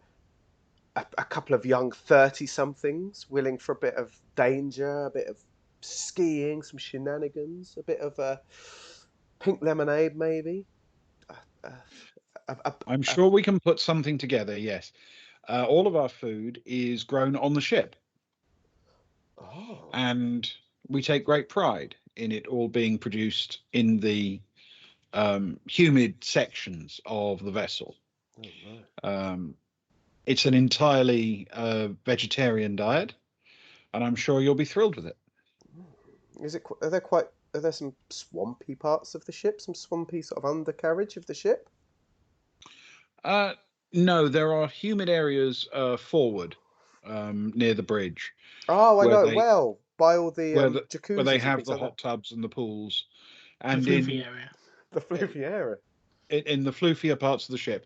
couple of young 30-somethings willing for a bit of danger, a bit of skiing, some shenanigans, a bit of pink lemonade, maybe? Uh, I'm sure we can put something together, yes. All of our food is grown on the ship, oh, and we take great pride in it all being produced in the humid sections of the vessel. right. It's an entirely vegetarian diet, and I'm sure you'll be thrilled with it. Is it? Are there some swampy parts of the ship? Some swampy sort of undercarriage of the ship? No, there are humid areas forward near the bridge Oh, I where know it they well. By all the where they jacuzzis and have things the like that. hot tubs and the pools, The and floofy area. The floofy area. in the floofier parts of the ship,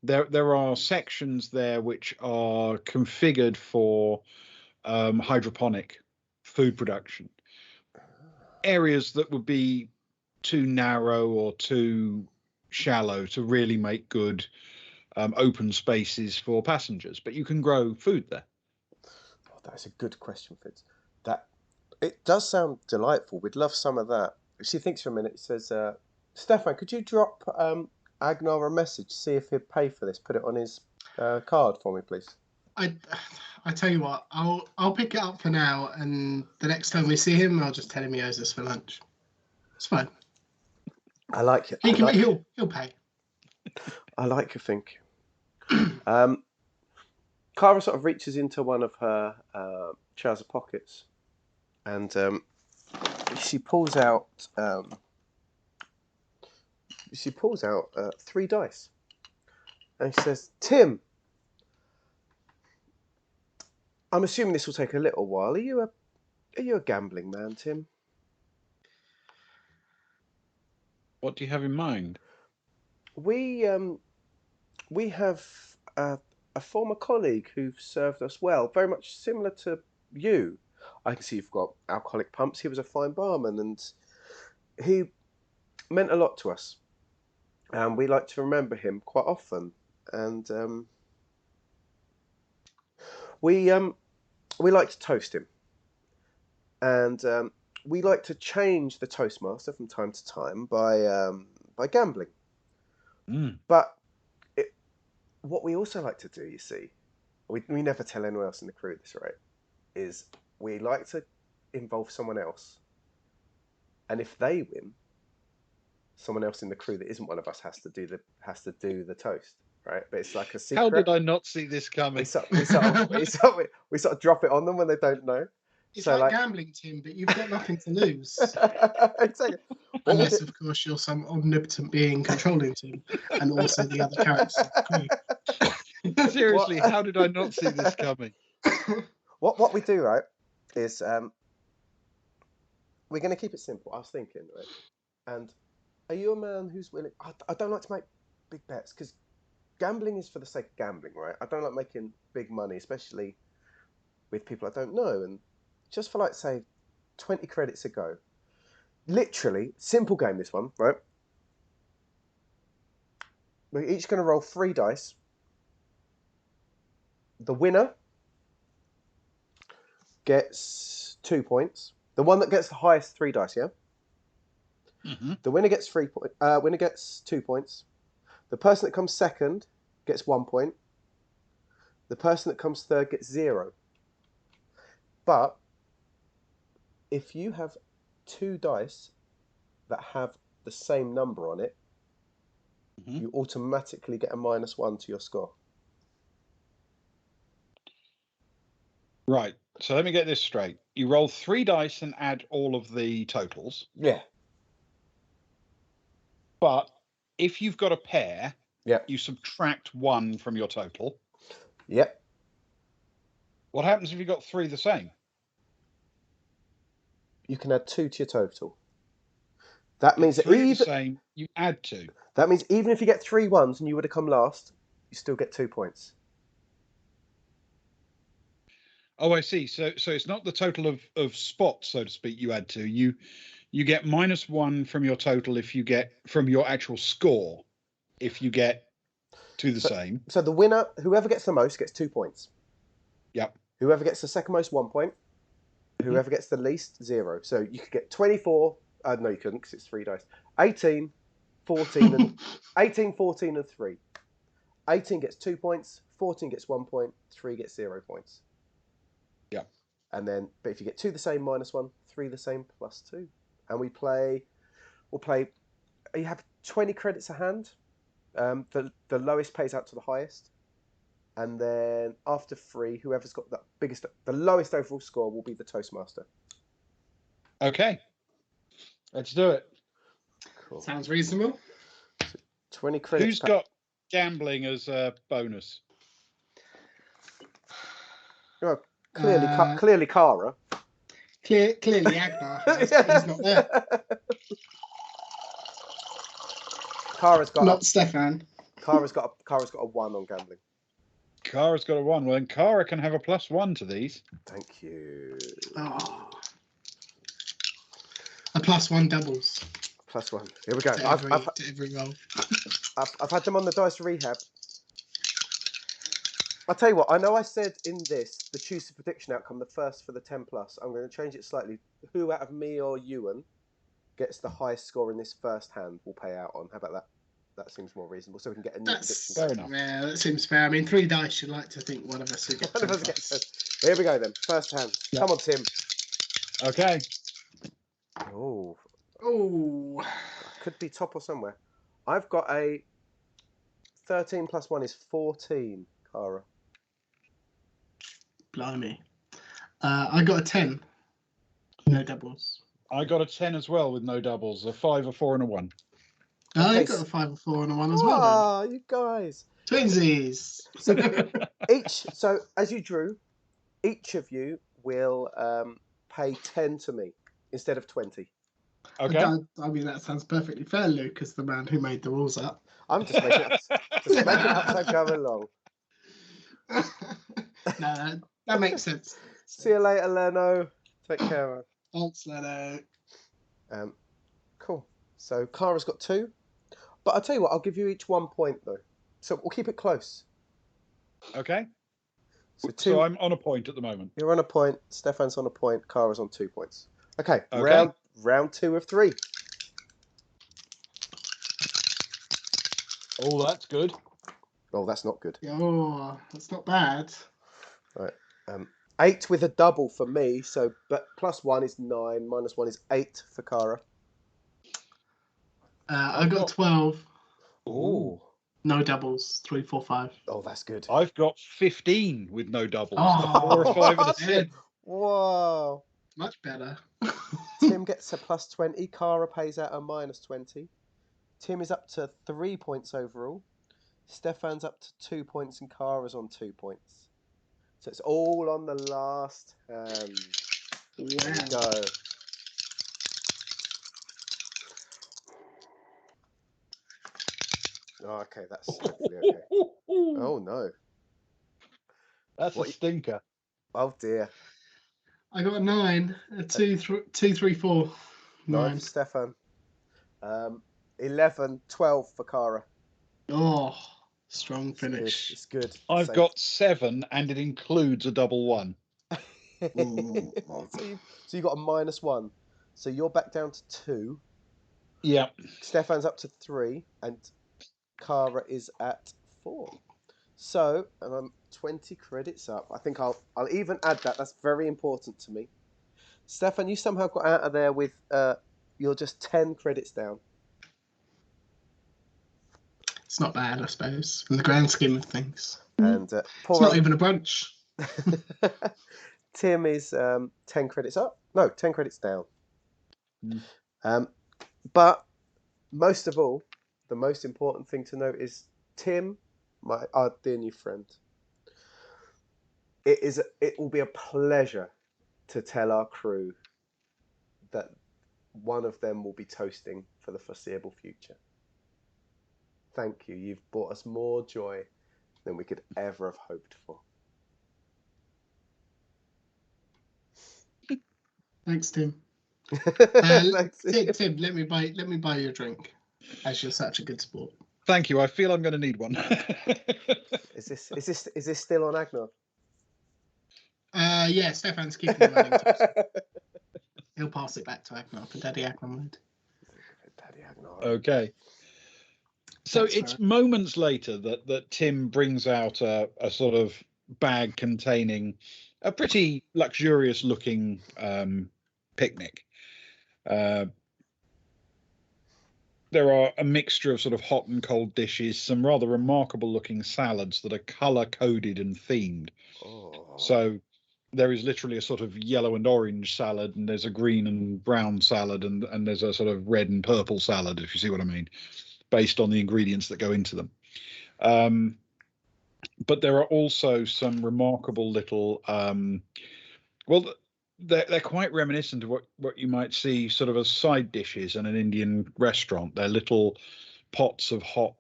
there are sections there which are configured for hydroponic food production. Areas that would be too narrow or too shallow to really make good open spaces for passengers, but you can grow food there. Oh, that's a good question, Fitz. That it does sound delightful. We'd love some of that. She thinks for a minute. Says, "Stefan, could you drop Agnar a message? See if he'd pay for this. Put it on his card for me, please." I tell you what, I'll pick it up for now, and the next time we see him, I'll just tell him he owes us for lunch. It's fine. I like it. He'll pay. I like your thinking. Cara sort of reaches into one of her trouser pockets, and she pulls out 3 dice, and she says, "Tim, I'm assuming this will take a little while. Are you a gambling man, Tim?" What do you have in mind? We have a former colleague who served us well, very much similar to you. I can see you've got alcoholic pumps. He was a fine barman, and he meant a lot to us. And we like to remember him quite often. And we like to toast him, and we like to change the toastmaster from time to time by gambling. But what we also like to do, you see, we never tell anyone else in the crew this, right? Is we like to involve someone else, and if they win, someone else in the crew that isn't one of us has to do the toast, right? But it's like a secret. How did I not see this coming? We sort of drop it on them when they don't know. It's So like gambling, Tim, but you've got nothing to lose. Exactly. Unless, of course, you're some omnipotent being controlling Tim, and also the other characters of the crew. Seriously, how did I not see this coming? What we do, right, is we're going to keep it simple. I was thinking, right, and are you a man who's willing? I don't like to make big bets because gambling is for the sake of gambling, right? I don't like making big money, especially with people I don't know. And just for, like, say, 20 credits a go. Literally, simple game, this one, right? We're each going to roll 3 dice. The winner gets 2 points. The one that gets the highest 3 dice, yeah? Mm-hmm. The winner gets 3 points. Winner gets 2 points. The person that comes second gets 1 point. The person that comes third gets 0. But if you have 2 dice that have the same number on it, you automatically get a -1 to your score. Right. So let me get this straight. You roll 3 dice and add all of the totals. Yeah. But if you've got a pair, Yep. you subtract 1 from your total. Yep. What happens if you've got 3 the same? You can add 2 to your total. That means that 3 the same, you add 2. That means even if you get 3 ones and you would have come last, you still get 2 points. Oh, I see. So it's not the total of spots, so to speak, you add 2. You get -1 from your total if you get from your actual score. If you get 2 the same. So the winner, whoever gets the most, gets 2 points. Yep. Whoever gets the second most, 1 point. Whoever gets the least, 0. So you could get 24. No, you couldn't because it's 3 dice. 18, 14, and 18, 14, and 3. 18 gets 2 points. 14 gets 1 point. 3 gets 0 points. Yeah. And then, but if you get 2 the same, -1. 3 the same, +2. And we'll play. You have 20 credits a hand. The lowest pays out to the highest. And then after 3, whoever's got the lowest overall score will be the Toastmaster. Okay. Let's do it. Cool. Sounds reasonable. 20 credits. Who's got gambling as a bonus? Oh, clearly Cara. Clearly Agnar. He's not there. Cara's got not Stefan. Cara's got a 1 on gambling. Cara's got a 1. Well, then Cara can have a +1 to these. Thank you. Oh. A +1 doubles. +1. Here we go. To every roll. I've had them on the dice rehab. I'll tell you what. I know I said in this the choose the prediction outcome, the first for the 10+. I'm going to change it slightly. Who out of me or Ewan gets the highest score in this first hand will pay out on. How about that? That seems more reasonable. So we can get a new prediction. Fair enough. Yeah, that seems fair. I mean, 3 dice. You'd like to think one of us would get. Here we go then. First hand. Yep. Come on, Tim. Okay. Oh. Could be top or somewhere. I've got a 13 + 1 is 14, Cara. Blimey. I got a 10. No doubles. I got a 10 as well with no doubles. A 5, a 4, and a 1. I got a 5, a 4, and a 1 as well. Ah, you guys. Twinsies. So as you drew, each of you will pay 10 to me instead of 20. Okay. I mean, that sounds perfectly fair, Luke, as the man who made the rules up. I'm just making it up as I go along. No, that makes sense. See you later, Leno. Take care, man. Thanks, Leno. Cool. So Kara's got 2. But I'll tell you what, I'll give you each 1 point, though. So we'll keep it close. Okay. So So I'm on a point at the moment. You're on a point. Stefan's on a point. Kara's on 2 points. Okay. Okay. Round 2 of 3. Oh, that's good. Oh, that's not good. Oh, that's not bad. Right. 8 with a double for me. So, but +1 is 9. -1 is 8 for Kara. I got 12. Oh. No doubles. 3, 4, 5. Oh, that's good. I've got 15 with no doubles. Oh, 4, 5, and a 6. Whoa. Much better. Tim gets a +20. Kara pays out a -20. Tim is up to 3 points overall. Stefan's up to 2 points and Kara's on 2 points. So it's all on the last hand. There we go. Oh, okay, that's hopefully okay. Oh no. That's a stinker. Oh dear. I got a 9. 2, 3, 4. 9 for Stefan. 11, 12 for Kara. Oh, strong finish. It's good. I've got 7, and it includes a double 1. So you got a -1. So you're back down to 2. Yeah. Stefan's up to 3, and Kara is at 4. So I'm 20 credits up. I think I'll even add that. That's very important to me. Stefan, you somehow got out of there with you're just 10 credits down. It's not bad, I suppose, in the grand scheme of things. And it's not even a brunch. Tim is 10 credits up. No, 10 credits down. But most of all, the most important thing to note is Tim, our dear new friend. It will be a pleasure to tell our crew that one of them will be toasting for the foreseeable future. Thank you. You've brought us more joy than we could ever have hoped for. Thanks, Tim. Thanks, Tim, let me buy you a drink, as you're such a good sport. Thank you. I feel I'm going to need one. Is this still on Agnar? Yeah, Stefan's keeping the running. He'll pass it back to Agnar for Daddy Agnar. Okay. So it's moments later that Tim brings out a sort of bag containing a pretty luxurious looking picnic. There are a mixture of sort of hot and cold dishes, some rather remarkable looking salads that are color coded and themed. Oh. So there is literally a sort of yellow and orange salad, and there's a green and brown salad, and there's a sort of red and purple salad, if you see what I mean, based on the ingredients that go into them. But there are also some remarkable little, they're quite reminiscent of what you might see sort of as side dishes in an Indian restaurant. They're little pots of hot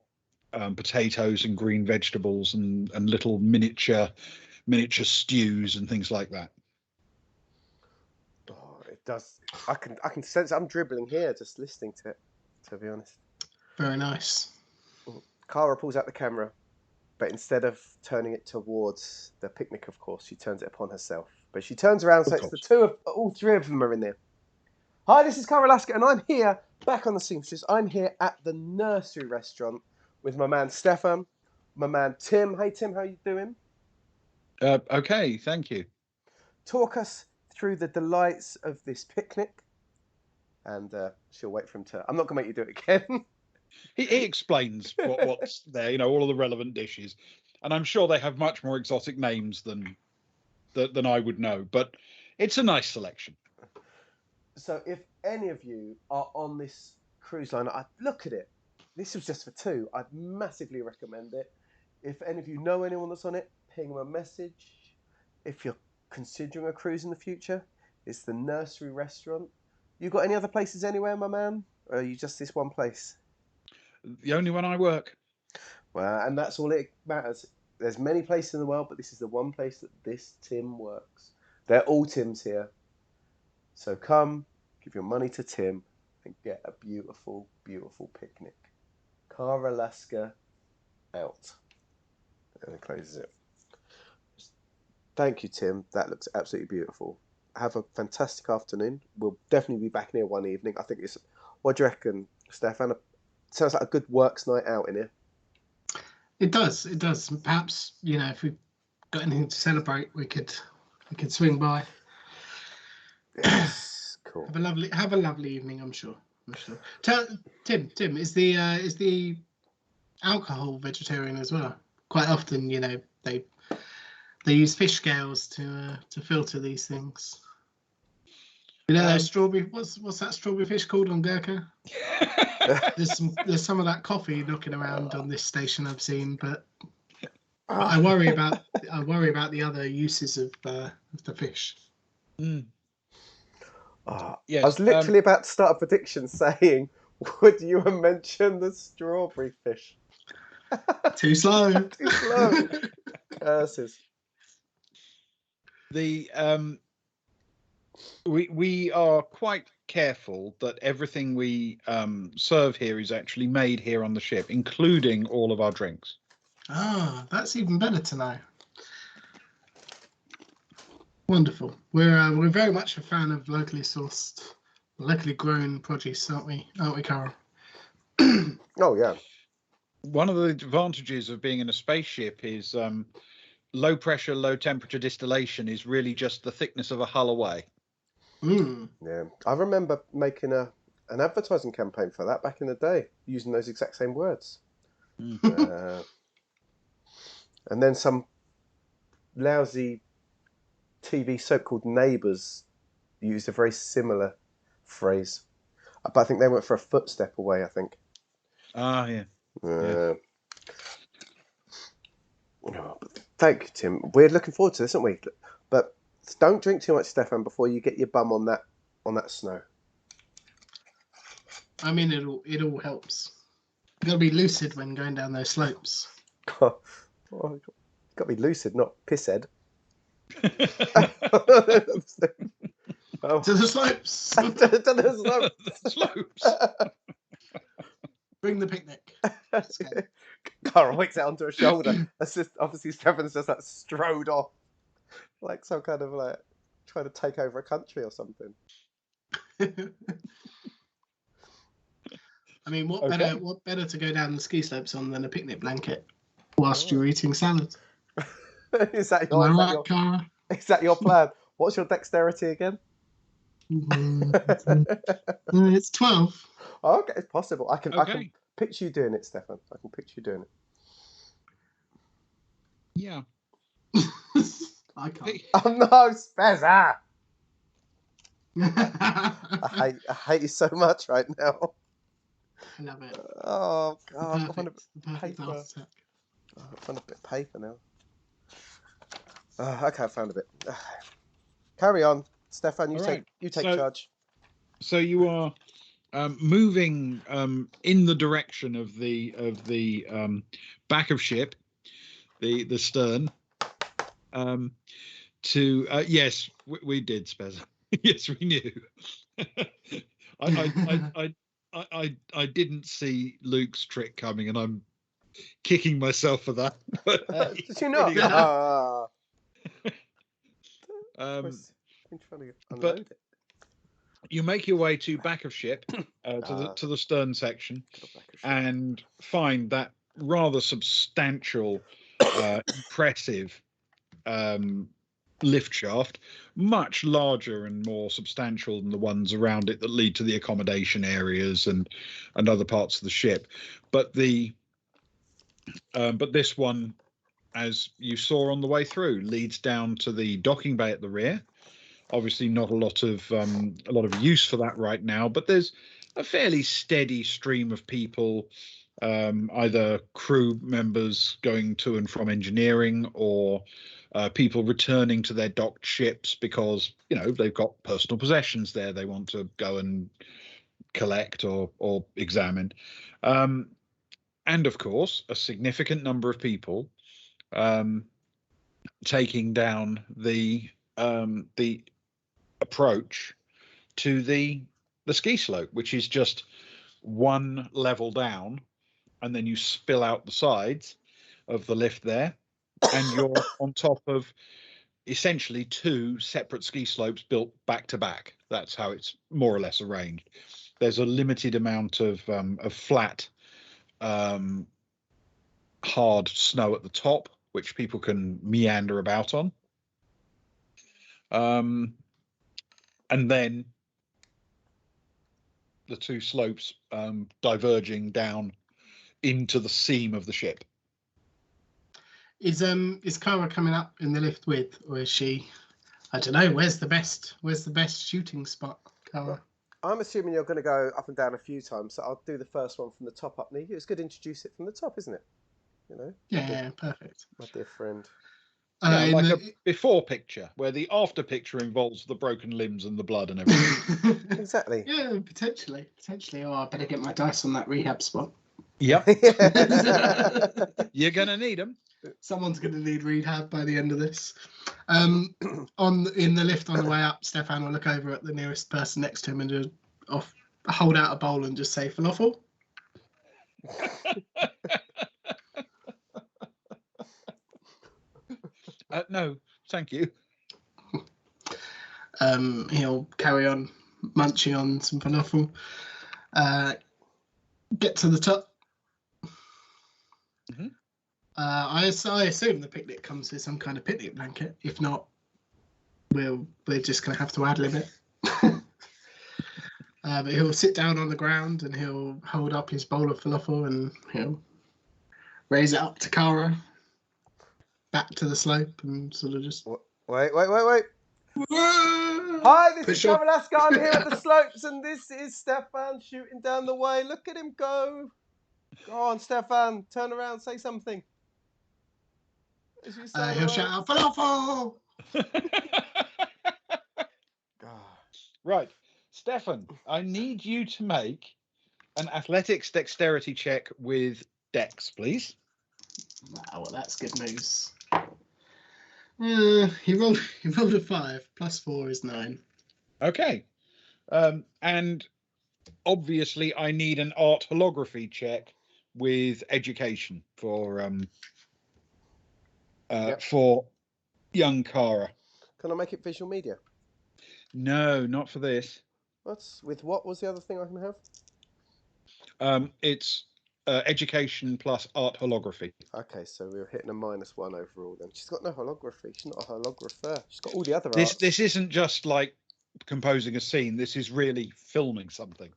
potatoes and green vegetables and little miniature stews and things like that. Oh, it does. I can sense I'm dribbling here just listening to it, to be honest. Very nice. Kara pulls out the camera, but instead of turning it towards the picnic, of course, she turns it upon herself. But she turns around, so it's all 3 of them are in there. Hi, this is Kara Lasker, and I'm here, back on the Seamstress. I'm here at the nursery restaurant with my man Stefan, my man Tim. Hey, Tim, how you doing? Okay, thank you. Talk us through the delights of this picnic. And she'll wait for him to... I'm not going to make you do it again. He explains what's there, all of the relevant dishes. And I'm sure they have much more exotic names than I would know. But it's a nice selection. So if any of you are on this cruise line, I'd look at it. This was just for 2. I'd massively recommend it. If any of you know anyone that's on it, ping them a message. If you're considering a cruise in the future, it's the nursery restaurant. You got any other places anywhere, my man? Or are you just this one place? The only one I work. Well, and that's all it matters. there's many places in the world, but this is the one place that this Tim works. They're all Tims here. So come, give your money to Tim, and get a beautiful, beautiful picnic. Car Alaska out. And it closes it. Thank you, Tim. That looks absolutely beautiful. Have a fantastic afternoon. We'll definitely be back in here one evening. I think it's. What do you reckon, Stefan? Sounds like a good works night out in here. It does. It does. Perhaps, if we've got anything to celebrate, we could swing by. Yes, cool. Have a lovely evening. I'm sure. Tim, is the alcohol vegetarian as well? Quite often, they use fish scales to filter these things. Those strawberry. What's that strawberry fish called on Gurkha? There's some of that coffee knocking around on this station I've seen, but I worry about the other uses of the fish. Yes, Yes, I was literally about to start a prediction saying, would you have mentioned the strawberry fish? Too slow. Too slow. Curses. We are quite careful that everything we serve here is actually made here on the ship, including all of our drinks. That's even better to know. Wonderful. We're very much a fan of locally sourced, locally grown produce, aren't we, Carl? Oh yeah. One of the advantages of being in a spaceship is low pressure, low temperature distillation is really just the thickness of a hull away. Yeah, I remember making an advertising campaign for that back in the day, using those exact same words. And then some lousy TV soap called Neighbours used a very similar phrase, but I think they went for a footstep away. I think. Yeah. Thank you, Tim. We're looking forward to this, aren't we? But don't drink too much, Stefan, before you get your bum on that snow. I mean, it all helps. You got to be lucid when going down those slopes. Got to be lucid, not pisshead. To the slopes. To the Slopes. Bring the picnic. Let's go. Carl wakes out onto a shoulder. Obviously, Stefan's just like strode off, like some kind of like trying to take over a country or something. I mean, what better to go down the ski slopes on than a picnic blanket whilst you're eating salad? Is that your plan? What's your dexterity again? It's 12. Oh, okay, it's possible. I can picture you doing it, Stefan. I can picture you doing it. Yeah. I can't. Oh no, Spezza! I hate you so much right now. I love it. Oh God, I want a bit The perfect paper. heart attack. I found a bit of paper now. Okay, I found a bit. Carry on, Stefan. You take charge. So you are moving in the direction of the back of ship, the stern. Yes, we did, Spez. Yes, we knew. I didn't see Luke's trick coming, and I'm kicking myself for that. Did you not? Been trying to unload it. You make your way to back of ship, to the stern section, and find that rather substantial, impressive lift shaft, much larger and more substantial than the ones around it that lead to the accommodation areas and other parts of the ship. But this one, as you saw on the way through, leads down to the docking bay at the rear. Obviously, not a lot of use for that right now, but there's a fairly steady stream of people, either crew members going to and from engineering, or people returning to their docked ships because they've got personal possessions there they want to go and collect or examine, and of course a significant number of people taking down the approach to the ski slope, which is just one level down, and then you spill out the sides of the lift there, and you're on top of essentially two separate ski slopes built back to back. That's how it's more or less arranged. There's a limited amount of flat, hard snow at the top, which people can meander about on. And then the two slopes diverging down into the seam of the ship. Is Kara coming up in the lift with, or is she? I don't know. Where's the best shooting spot, Kara? I'm assuming you're going to go up and down a few times, so I'll do the first one from the top up. Nick, it's good to introduce it from the top, isn't it? You know. Yeah, perfect. My dear friend. Yeah, like a before picture, where the after picture involves the broken limbs and the blood and everything. Exactly. Yeah, potentially. Oh, I better get my dice on that rehab spot. Yep. You're gonna need them. Someone's gonna need rehab by the end of this. In the lift on the way up, Stefan will look over at the nearest person next to him and just hold out a bowl and just say falafel. No, thank you. He'll carry on munching on some falafel. Get to the top. Mm-hmm. I assume the picnic comes with some kind of picnic blanket. If not, we're just going to have to ad-lib it. But he'll sit down on the ground and he'll hold up his bowl of falafel and he'll raise it up to Kara, back to the slope, and sort of just... Wait. Hi, this is Kavalaska. I'm here at the slopes, and this is Stefan shooting down the way. Look at him go. Go on, Stefan. Turn around, say something. He'll shout out, falafel! Right. Stefan, I need you to make an athletics dexterity check with Dex, please. Wow, well, that's good news. He rolled a 5. Plus 4 is 9. Okay. And obviously I need an art holography check with education for young Kara. Can I make it visual media? No, not for this. What was the other thing I can have? It's education plus art holography. Okay, so we're hitting a -1 overall then. She's got no holography. She's not a holographer. She's got all the other arts. This isn't just like composing a scene. This is really filming something.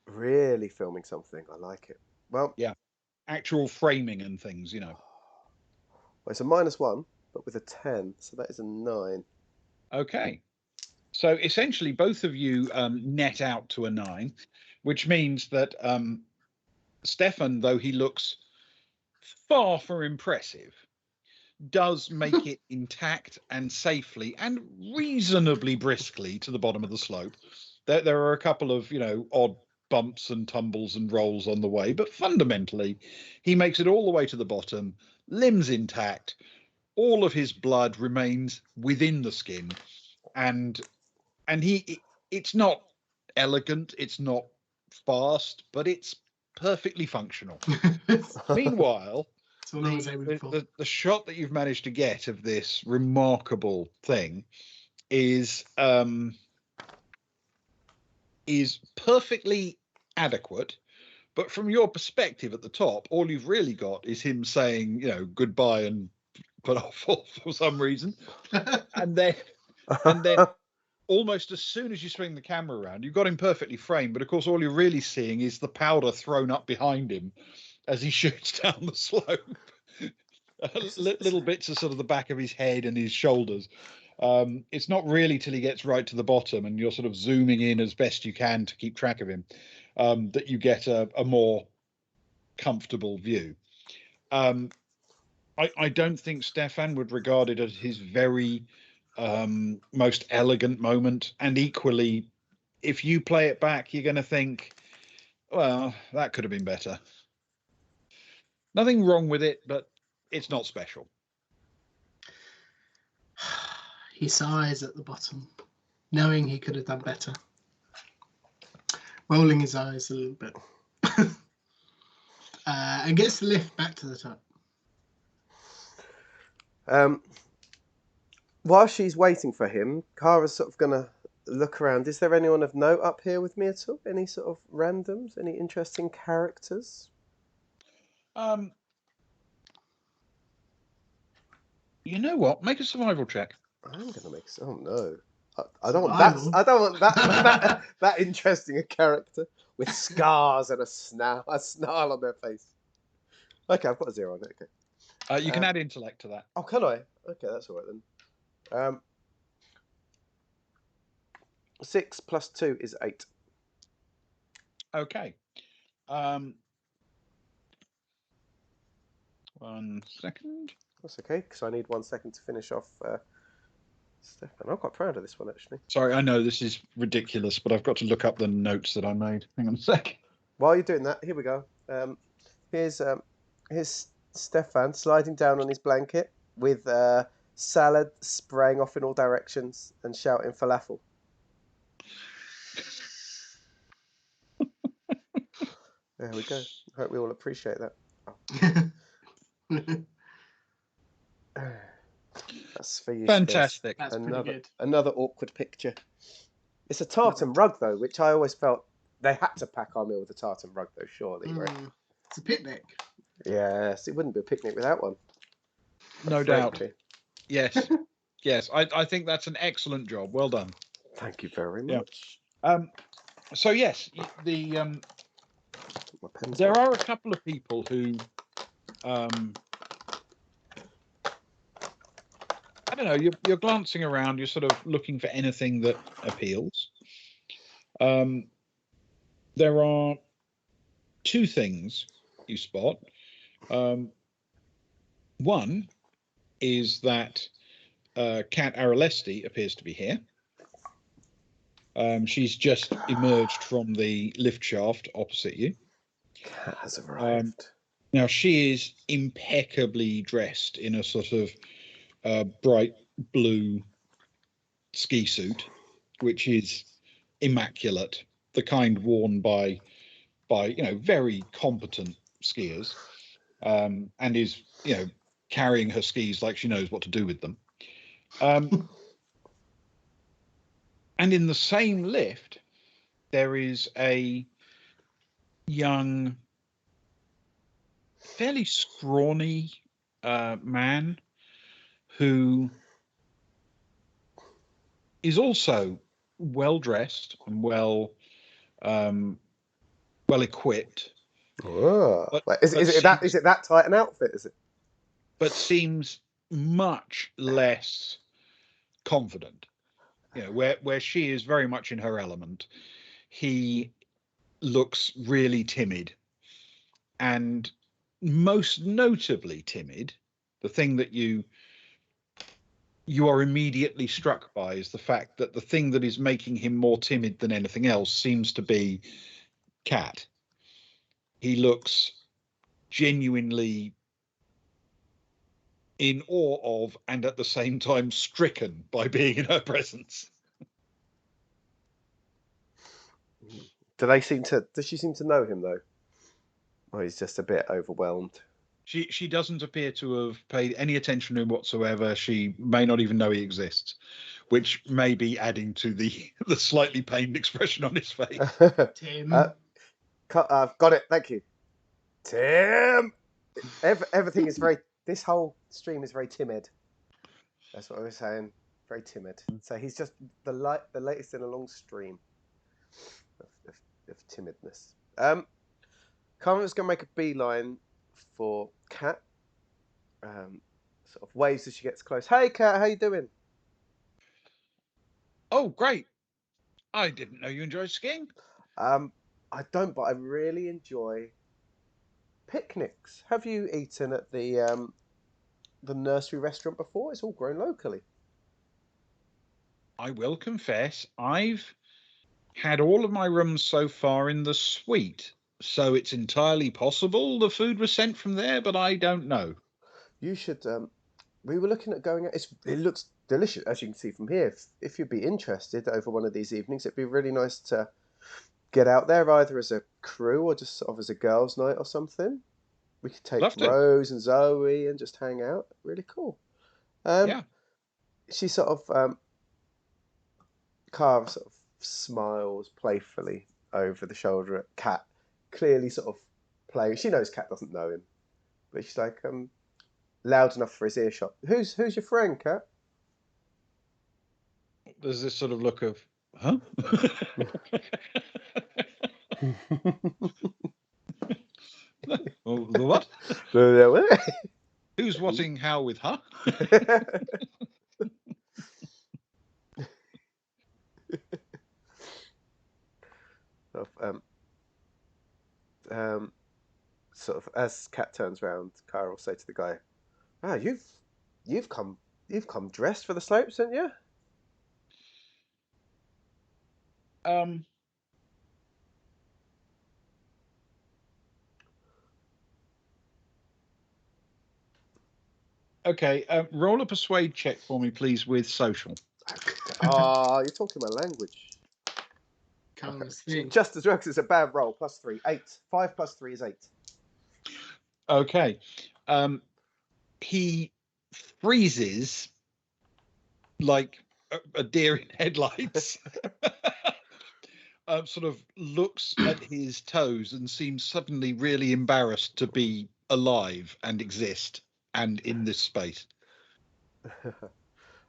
Really filming something. I like it. Well, yeah, actual framing and things, you know. Well, it's a -1, but with a 10, so that is a 9. Okay. So essentially, both of you net out to a 9, which means that Stefan, though he looks far from impressive, does make it intact and safely and reasonably briskly to the bottom of the slope. There are a couple of, odd bumps and tumbles and rolls on the way, but fundamentally, he makes it all the way to the bottom, limbs intact, all of his blood remains within the skin, and it's not elegant, it's not fast, but it's perfectly functional. Meanwhile, the shot that you've managed to get of this remarkable thing is perfectly adequate, but from your perspective at the top, all you've really got is him saying, goodbye and put off for some reason, and then almost as soon as you swing the camera around, you've got him perfectly framed, but of course all you're really seeing is the powder thrown up behind him as he shoots down the slope. Little bits of sort of the back of his head and his shoulders. It's not really till he gets right to the bottom and you're sort of zooming in as best you can to keep track of him that you get a more comfortable view. I don't think Stefan would regard it as his very most elegant moment, and equally, if you play it back, you're going to think, well, that could have been better. Nothing wrong with it, but it's not special. He sighs at the bottom, knowing he could have done better. Rolling his eyes a little bit. And gets the lift back to the top. While she's waiting for him, Kara's sort of going to look around. Is there anyone of note up here with me at all? Any sort of randoms? Any interesting characters? You know what? Make a survival check. I'm going to make... Oh, no. I don't want that. I don't want that interesting a character with scars and a snarl on their face. Okay, I've got a 0 on it. Okay. You can add intellect to that. Oh, can I? Okay, that's all right then. 6 plus 2 is 8. Okay. 1 second. That's okay, because I need 1 second to finish off Stefan. I'm quite proud of this one, actually. Sorry, I know this is ridiculous, but I've got to look up the notes that I made. Hang on a sec. While you're doing that, here we go. Here's Stefan sliding down on his blanket with salad spraying off in all directions and shouting falafel. There we go. I hope we all appreciate that. Oh. That's for you. Fantastic. That's another awkward picture. It's a tartan rug, though, which I always felt they had to pack our meal with a tartan rug, though, surely, right? It's a picnic. Yes, it wouldn't be a picnic without one. No doubt. Yes. Yes, I think that's an excellent job. Well done. Thank you very much. So, yes, there are a couple of people who... I don't know, you're glancing around, you're sort of looking for anything that appeals. There are 2 things you spot. One is that Kat Aralesti appears to be here. She's just emerged from the lift shaft opposite you. Kat has arrived. Now, she is impeccably dressed in a sort of bright blue ski suit, which is immaculate, the kind worn by very competent skiers, and is carrying her skis like she knows what to do with them. And in the same lift, there is a young, fairly scrawny man who is also well dressed and well equipped. Oh. Is it that tight an outfit? Is it? But seems much less confident. Where she is very much in her element, he looks really timid, and most notably timid. The thing that you are immediately struck by is the fact that the thing that is making him more timid than anything else seems to be Kat. He looks genuinely in awe of, and at the same time stricken by being in her presence. Does she seem to know him, though? Or he's just a bit overwhelmed? She doesn't appear to have paid any attention to him whatsoever. She may not even know he exists, which may be adding to the slightly pained expression on his face. Tim. I've got it. Thank you. Tim! Everything is very... This whole stream is very timid. That's what I was saying. Very timid. So he's just the latest in a long stream of timidness. Carmen's going to make a beeline for Kat. Sort of waves as she gets close. Hey, Kat, how you doing? Oh, great. I didn't know you enjoyed skiing. I don't, but I really enjoy picnics. Have you eaten at the nursery restaurant before? It's all grown locally. I will confess, I've had all of my rooms so far in the suite, so it's entirely possible the food was sent from there, but I don't know. you should. We were looking at going out. It looks delicious, as you can see from here. If you'd be interested over one of these evenings, it'd be really nice to get out there either as a crew or just sort of as a girls' night or something. We could take Love to. Rose and Zoe and just hang out. Really cool. Yeah. She sort of Cara sort of smiles playfully over the shoulder at Kat, clearly sort of playing. She knows Kat doesn't know him, but she's like loud enough for his earshot. Who's your friend, Kat? There's this sort of look of, huh? Oh, the what? Who's watching how with huh? Sort of as Kat turns round, Cara will say to the guy, "Ah, you've come dressed for the slopes, haven't you?" Okay, roll a persuade check for me, please, with social. Ah, you're talking my language. Okay. Just as well, because it's a bad roll. +3, 8. 5 + 3 is 8. Okay. He freezes like a deer in headlights. Sort of looks at his toes and seems suddenly really embarrassed to be alive and exist and in this space.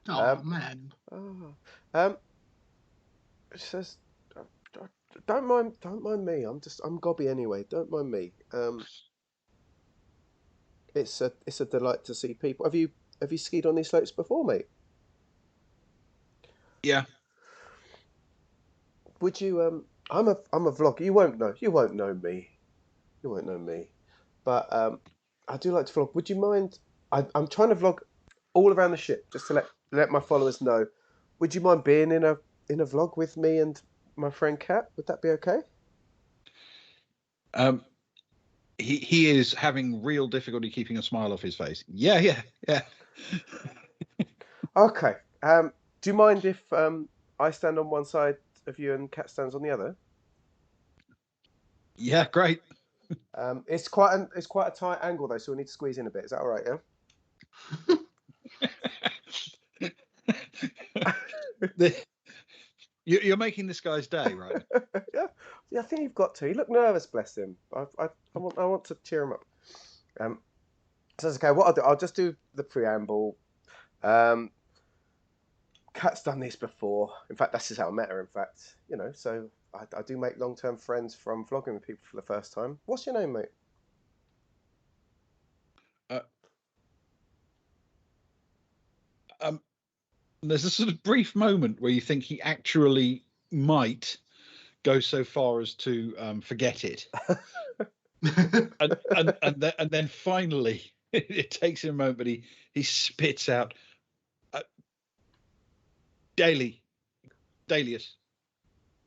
Oh man. It says, don't mind me. I'm gobby anyway. Don't mind me. It's a delight to see people. Have you skied on these slopes before, mate? Yeah. Would you? I'm a vlogger. You won't know me. You won't know me. But I do like to vlog. Would you mind? I'm trying to vlog all around the ship just to let my followers know. Would you mind being in a vlog with me and my friend Kat? Would that be okay? He is having real difficulty keeping a smile off his face. Yeah. Okay. Do you mind if I stand on one side of you and Kat stands on the other? Yeah, great. It's quite a tight angle though, so we need to squeeze in a bit. Is that all right? Yeah. You're making this guy's day, right? Yeah. I think you've got to. He looked nervous, bless him. I want to cheer him up. So that's okay. What I'll do, I'll just do the preamble. Kat's done this before. In fact, that's just how I met her. In fact, so I do make long-term friends from vlogging with people for the first time. What's your name, mate? There's a sort of brief moment where you think he actually might go so far as to forget it, and then finally it takes him a moment, but he spits out Dalius.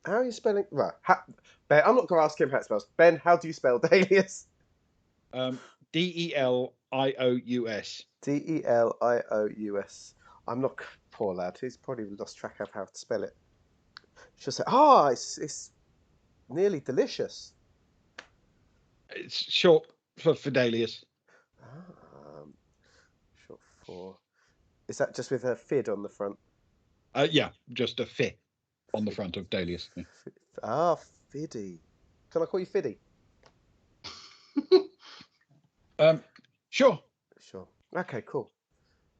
How are you spelling? Right, Ben. I'm not going to ask him how it spells. Ben, how do you spell Dalius? Delious. Delious. I'm not. Poor lad. He's probably lost track of how to spell it. She'll say, it's nearly delicious. It's short for Dalius. Short for. Is that just with a fid on the front? Yeah, just a fit on the front of Dalius. Yeah. Fiddy. Can I call you Fiddy? Sure. Okay, cool.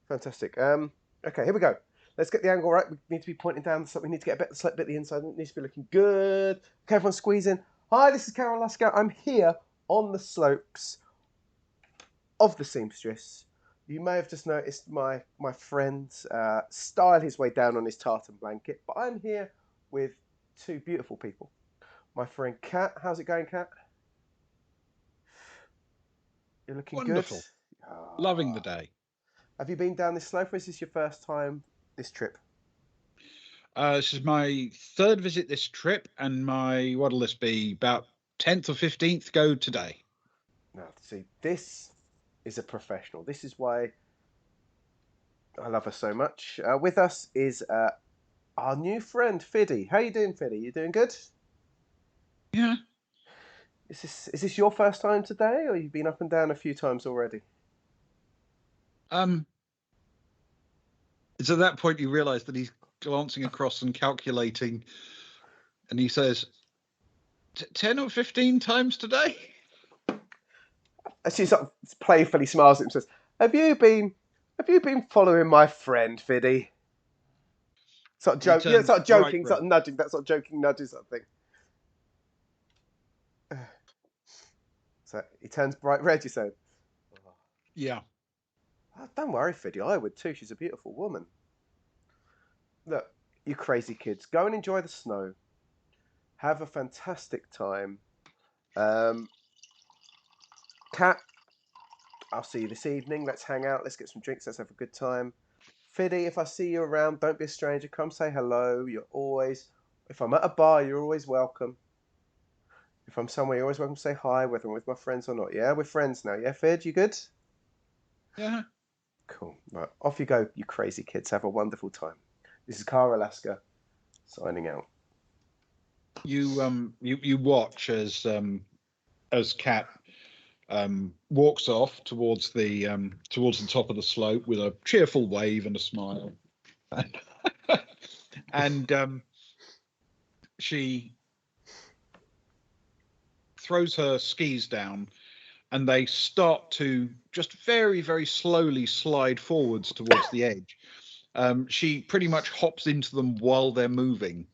Fantastic. Okay, here we go. Let's get the angle right. We need to be pointing down the slope. We need to get a bit of the inside. It needs to be looking good. Okay, everyone squeeze in. Hi, this is Carol Lasker. I'm here on the slopes of the Seamstress. You may have just noticed my friend style his way down on his tartan blanket, but I'm here with two beautiful people. My friend Kat. How's it going, Kat? You're looking Wonderful. Good. Loving the day. Have you been down this slope, or is this your first time this trip? This is my third visit this trip, and what'll this be? About 10th or 15th go today. Now, see, this is a professional. This is why I love her so much. With us is our new friend, Fiddy. How you doing, Fiddy? You doing good? Yeah. Is this your first time today, or you've been up and down a few times already? It's at that point you realise that he's glancing across and calculating, and he says, 10 or 15 times today? And she sort of playfully smiles at him and says, Have you been following my friend, Fiddy? Sort of He joke, yeah, turns sort of bright joking, red. sort of nudging, that sort of joking nudges sort of thing. So he turns bright red, you say? Yeah. Oh, don't worry, Fiddy, I would too. She's a beautiful woman. Look, you crazy kids, go and enjoy the snow. Have a fantastic time. Cat, I'll see you this evening. Let's hang out. Let's get some drinks. Let's have a good time. Fiddy, if I see you around, don't be a stranger. Come say hello. If I'm at a bar, you're always welcome. If I'm somewhere, you're always welcome to say hi, whether I'm with my friends or not. Yeah, we're friends now. Yeah, Fid, you good? Yeah. Cool. Right, off you go, you crazy kids. Have a wonderful time. This is Cara Alaska, signing out. You watch as Kat walks off towards the top of the slope with a cheerful wave and a smile, and she throws her skis down, and they start to just very, very slowly slide forwards towards the edge. She pretty much hops into them while they're moving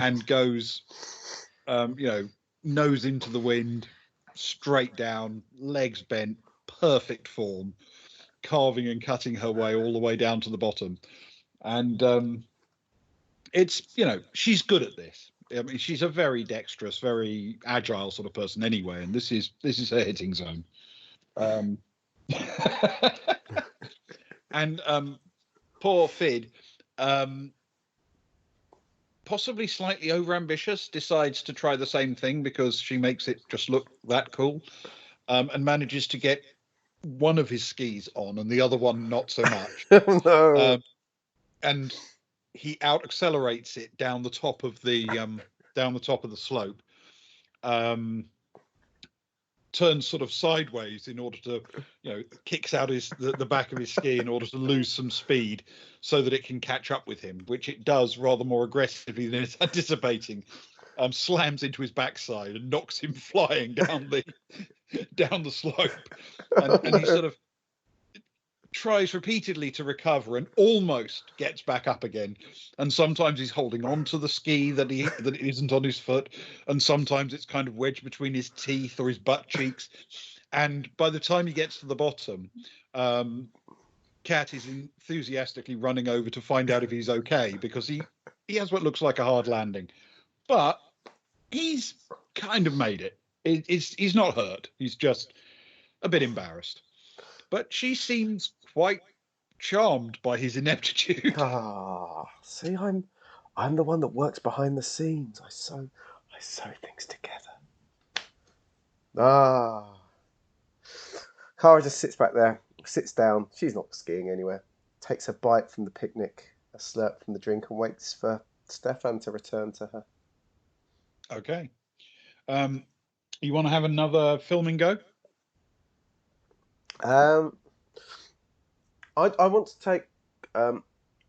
and goes, nose into the wind, straight down, legs bent, perfect form, carving and cutting her way all the way down to the bottom. And it's, she's good at this. I mean, she's a very dexterous, very agile sort of person anyway, and this is her hitting zone. And poor Fid, possibly slightly overambitious, decides to try the same thing because she makes it just look that cool, and manages to get one of his skis on and the other one not so much. No. And he out accelerates it down the top of the slope. Turns sort of sideways in order to, kicks out the back of his ski in order to lose some speed so that it can catch up with him, which it does rather more aggressively than it's anticipating. Slams into his backside and knocks him flying down the slope, and he sort of tries repeatedly to recover and almost gets back up again. And sometimes he's holding on to the ski that isn't on his foot, and sometimes it's kind of wedged between his teeth or his butt cheeks. And by the time he gets to the bottom, Cat is enthusiastically running over to find out if he's okay, because he has what looks like a hard landing, but he's kind of made it. He's not hurt. He's just a bit embarrassed. But she seems quite charmed by his ineptitude. See, I'm the one that works behind the scenes. I sew things together. Cara just sits back there, sits down. She's not skiing anywhere. Takes a bite from the picnic, a slurp from the drink, and waits for Stefan to return to her. Okay. You want to have another filming go? I want to take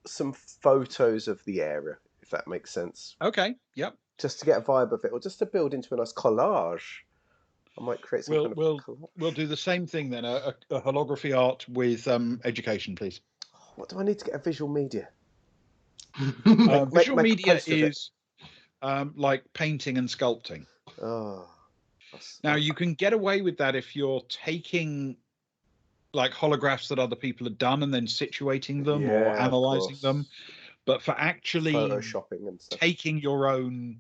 some photos of the area, if that makes sense. Okay. Yep. Just to get a vibe of it, or just to build into a nice collage. I might create some kind of collage. We'll do the same thing then. A holography art with education, please. What do I need to get a visual media? Visual media is like painting and sculpting. Now you can get away with that if you're taking like holographs that other people have done and then situating them or analyzing them. But for actually photoshopping and stuff, taking your own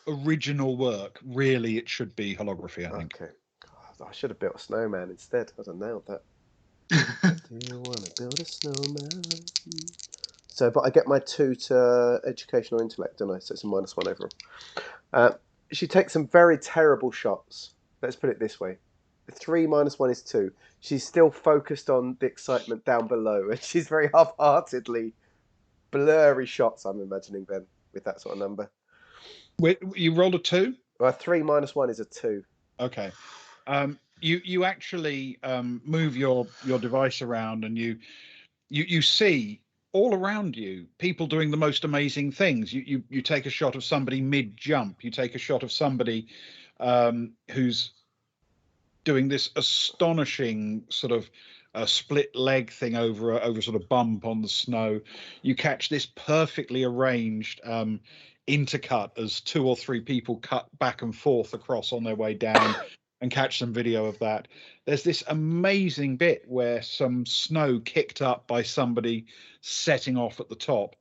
original work, really, it should be holography, I think. Okay. God, I should have built a snowman instead. I'd have nailed that. Do you want to build a snowman? So, but I get my 2 to education or intellect, don't I? So it's a -1 overall. She takes some very terrible shots. Let's put it this way. 3 minus 1 is 2. She's still focused on the excitement down below, and she's very half-heartedly blurry shots. I'm imagining Ben with that sort of number. Wait, you rolled a 2? Well, 3 minus 1 is a 2. Okay. You actually move your device around, and you see all around you people doing the most amazing things. You take a shot of somebody mid jump. You take a shot of somebody who's doing this astonishing sort of split leg thing over sort of bump on the snow. You catch this perfectly arranged intercut as 2 or 3 people cut back and forth across on their way down, and catch some video of that. There's this amazing bit where some snow kicked up by somebody setting off at the top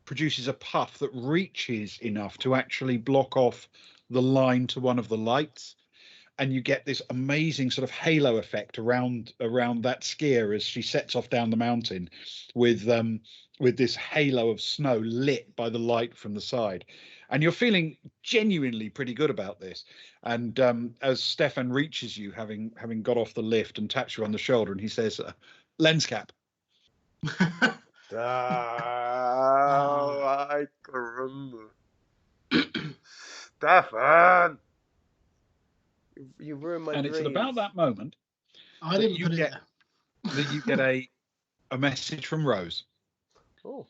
produces a puff that reaches enough to actually block off the line to one of the lights, and you get this amazing sort of halo effect around that skier as she sets off down the mountain with this halo of snow lit by the light from the side. And you're feeling genuinely pretty good about this. And as Stefan reaches you, having got off the lift, and taps you on the shoulder, and he says, "Lens cap." I remember. Stefan! You ruined my and dreams. It's at about that moment I didn't put it there. that you get a message from Rose. Oh.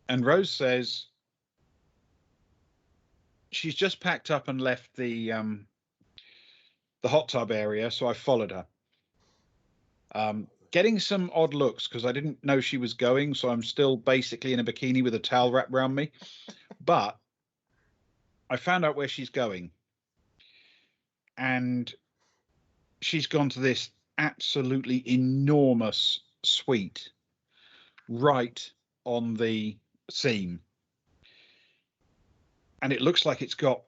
And Rose says she's just packed up and left the hot tub area, so I followed her. Getting some odd looks because I didn't know she was going, so I'm still basically in a bikini with a towel wrapped around me. But I found out where she's going, and she's gone to this absolutely enormous suite right on the seam. And it looks like it's got,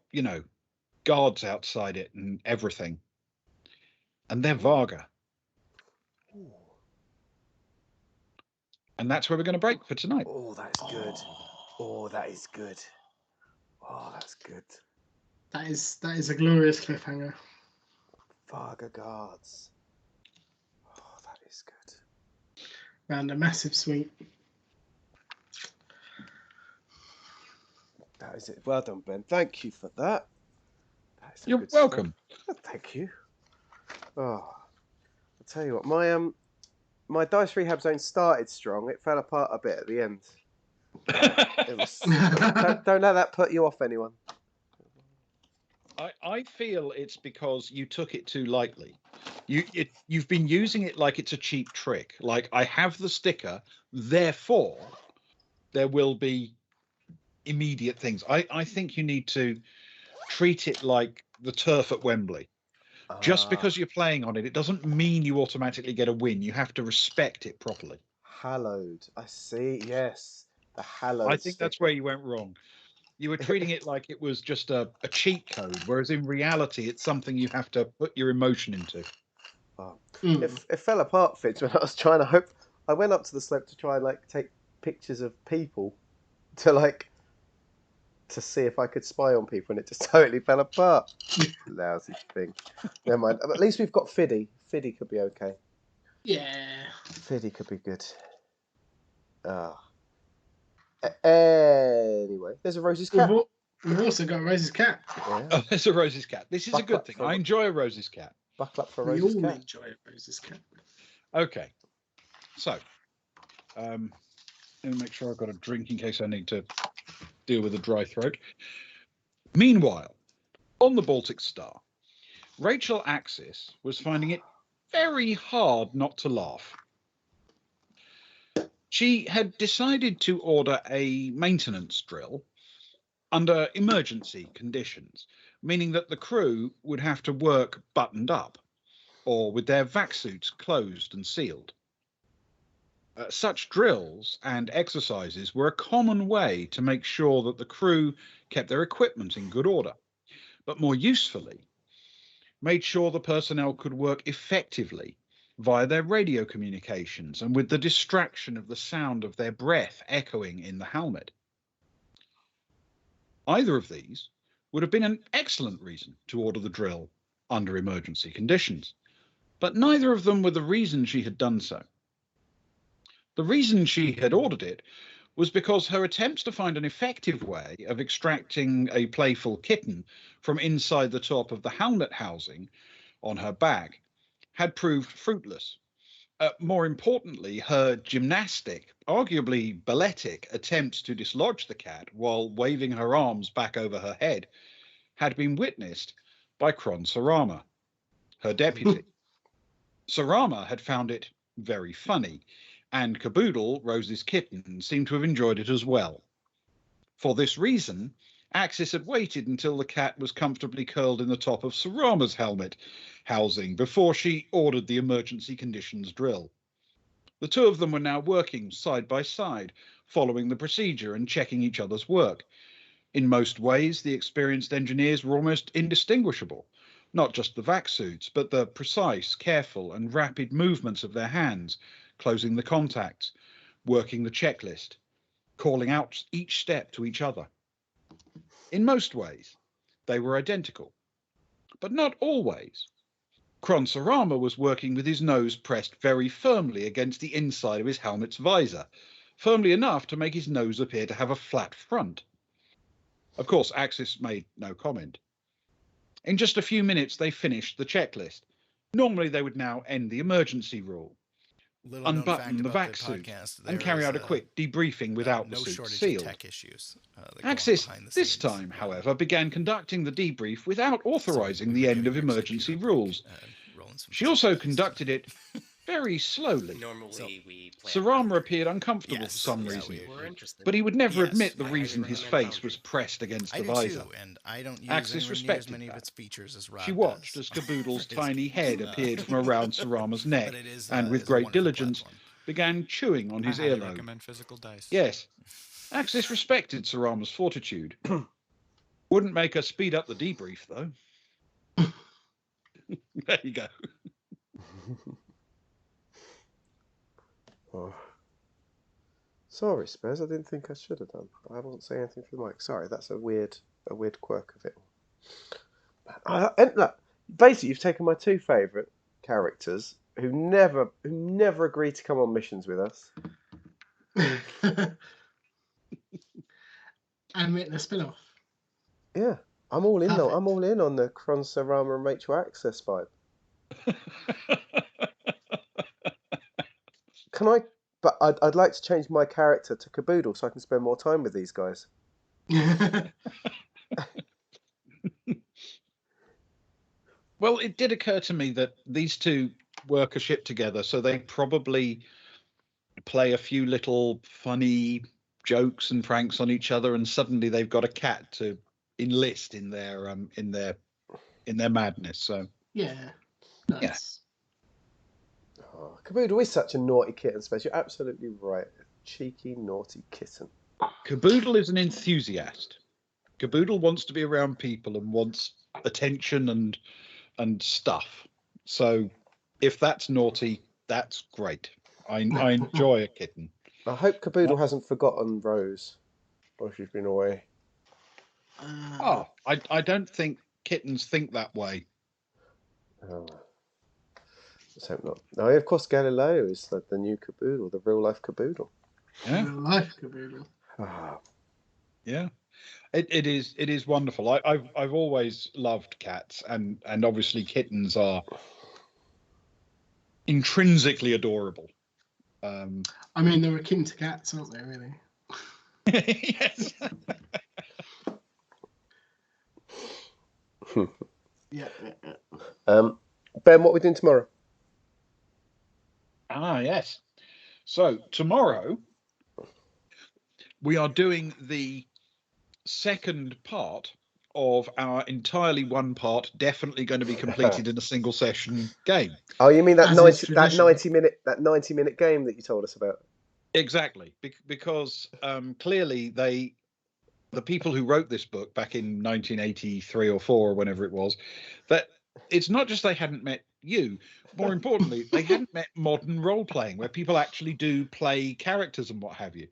guards outside it and everything. And they're Varga. And that's where we're going to break for tonight. Oh, that's good. Oh, that is good. Oh, that's good. That is a glorious cliffhanger. Varga guards. Oh, that is good. Round a massive suite. That is it. Well done, Ben. Thank you for that. You're welcome. Thank you. Oh, I'll tell you what. My Dice Rehab Zone started strong. It fell apart a bit at the end. It was, don't let that put you off, anyone. I feel it's because you took it too lightly. You've been using it like it's a cheap trick. Like, I have the sticker, therefore there will be immediate things. I think you need to treat it like the turf at Wembley. Just because you're playing on it, it doesn't mean you automatically get a win. You have to respect it properly. Hallowed. I see. Yes. The hallowed. I think that's where you went wrong. You were treating it like it was just a cheat code, whereas in reality, it's something you have to put your emotion into. Oh. It fell apart, Fitz, when I was trying to hope. I went up to the slope to try and take pictures of people to see if I could spy on people, and it just totally fell apart. Lousy thing. Never mind. At least we've got Fiddy. Fiddy could be okay. Yeah. Fiddy could be good. Anyway, there's a Rose's cat. We've also got Rose's cat. Yeah. Oh, there's a Rose's cat. This is a good thing. I enjoy a Rose's cat. Buckle up for We Rose's all cat. enjoy a Rose's cat. Okay. So, let me make sure I've got a drink in case I need to deal with a dry throat. Meanwhile, on the Baltic Star, Rachel Axis was finding it very hard not to laugh. She had decided to order a maintenance drill under emergency conditions, meaning that the crew would have to work buttoned up or with their vac suits closed and sealed. Such drills and exercises were a common way to make sure that the crew kept their equipment in good order, but more usefully, made sure the personnel could work effectively via their radio communications and with the distraction of the sound of their breath echoing in the helmet. Either of these would have been an excellent reason to order the drill under emergency conditions. But neither of them were the reason she had done so. The reason she had ordered it was because her attempts to find an effective way of extracting a playful kitten from inside the top of the helmet housing on her back had proved fruitless. More importantly, her gymnastic, arguably balletic, attempts to dislodge the cat while waving her arms back over her head had been witnessed by Kron Sarama, her deputy. Sarama had found it very funny, and Caboodle, Rose's kitten, seemed to have enjoyed it as well. For this reason, Axis had waited until the cat was comfortably curled in the top of Sarama's helmet housing before she ordered the emergency conditions drill. The two of them were now working side by side, following the procedure and checking each other's work. In most ways, the experienced engineers were almost indistinguishable. Not just the vac suits, but the precise, careful, and rapid movements of their hands, closing the contacts, working the checklist, calling out each step to each other. In most ways, they were identical, but not always. Kron Sarama was working with his nose pressed very firmly against the inside of his helmet's visor, firmly enough to make his nose appear to have a flat front. Of course, Axis made no comment. In just a few minutes, they finished the checklist. Normally, they would now end the emergency rule, unbutton the vac suit, and carry out a quick debriefing without the suit sealed. Axis, this time, however, began conducting the debrief without authorizing the end of emergency rules. She also conducted it very slowly. Normally we plan Sarama after. appeared uncomfortable Yes, for some So reason, we're interested. but he would never Yes, admit the I reason highly his recommend face was Foundry. pressed against I the do visor. too, and I don't use Axis anywhere near as respected many of that. its features as Rob She watched does as Caboodle's for his tiny games. head appeared from around Sarama's neck, But it is, and with is a great wonderful diligence platform. began chewing on I his highly earlobe. recommend physical dice. Yes, Axis respected Sarama's fortitude. Wouldn't make her speed up the debrief, though. There you go. Oh. Sorry, Spez. I didn't think I should have done. I wasn't saying anything for the mic. Sorry, that's a weird quirk of it. And look, basically, you've taken my two favourite characters who never agreed to come on missions with us. And written a spin-off. Yeah, I'm all in though. Perfect. I'm all in on the Kron Sarama and Rachel Access vibe. Can I? But I'd like to change my character to Caboodle so I can spend more time with these guys. Well, it did occur to me that these two work a ship together, so they probably play a few little funny jokes and pranks on each other, and suddenly they've got a cat to enlist in their madness. So Yeah. Nice. Oh, Caboodle is such a naughty kitten, Spez. You're absolutely right. A cheeky, naughty kitten. Caboodle is an enthusiast. Caboodle wants to be around people and wants attention and stuff. So if that's naughty, that's great. I enjoy a kitten. I hope Caboodle hasn't forgotten Rose, or she's been away. Oh, I don't think kittens think that way. Oh. Let's hope not. No, of course, Galileo is the new Caboodle, the real life Caboodle. Yeah, Real life Caboodle. Ah, yeah. It is wonderful. I've always loved cats, and obviously kittens are intrinsically adorable. I mean, they're akin to cats, aren't they, really? Yes. Yeah. Ben, what are we doing tomorrow? Ah, yes. So tomorrow we are doing the second part of our entirely one part, definitely going to be completed in a single session game. Oh, you mean that As is 90 minute game that you told us about? Exactly, because clearly the people who wrote this book back in 1983 or 4 or whenever it was, that it's not just they hadn't met you, more importantly, they hadn't met modern role playing where people actually do play characters and what have you.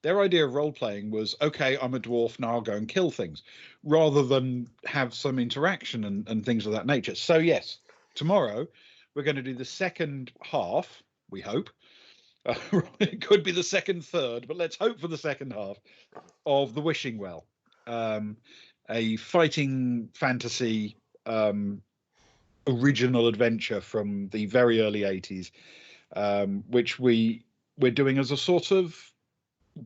Their idea of role playing was, okay, I'm a dwarf, now I'll go and kill things, rather than have some interaction and things of that nature. So yes, tomorrow we're going to do the second half, we hope. It could be the second third, but let's hope for the second half of The Wishing Well, a fighting fantasy original adventure from the very early 80s, which we're doing as a sort of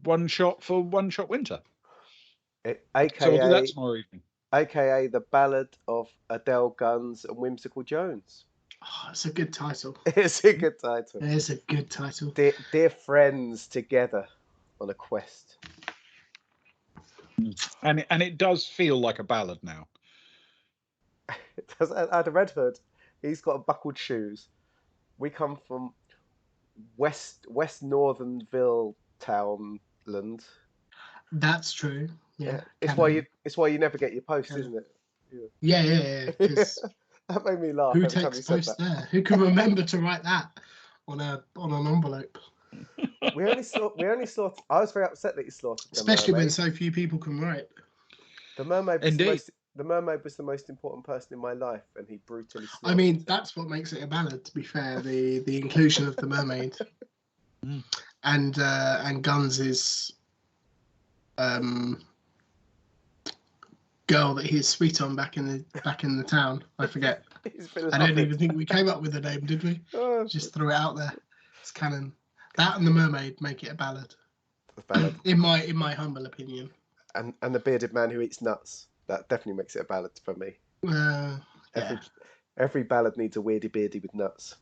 one shot for One Shot Winter. So we'll do that AKA tomorrow evening. AKA the Ballad of Adele Guns and Whimsical Jones. Oh, it's a good title. It's a good title. It is a good title. Dear friends together on a quest. And it does feel like a ballad now. It does. Add a Red Hood. He's got buckled shoes. We come from West Northernville Townland. That's true. Yeah. It's why you never get your post, isn't it? Yeah. 'Cause that made me laugh. who every time takes you said post that. there? Who can remember to write that on an envelope? We only slaughtered. I was very upset that you slaughtered the Especially when mermaid. so few people can write. The mermaid was Indeed. the mermaid was the most important person in my life, and he brutally slaughtered. I mean, that's what makes it a ballad. To be fair, the inclusion of the mermaid and Guns' girl that he's sweet on back in the town. I forget. I don't even think we came up with a name, did we? Just threw it out there. It's canon. That and the mermaid make it a ballad. in my humble opinion. And the bearded man who eats nuts. That definitely makes it a ballad for me. Every ballad needs a weirdy beardy with nuts.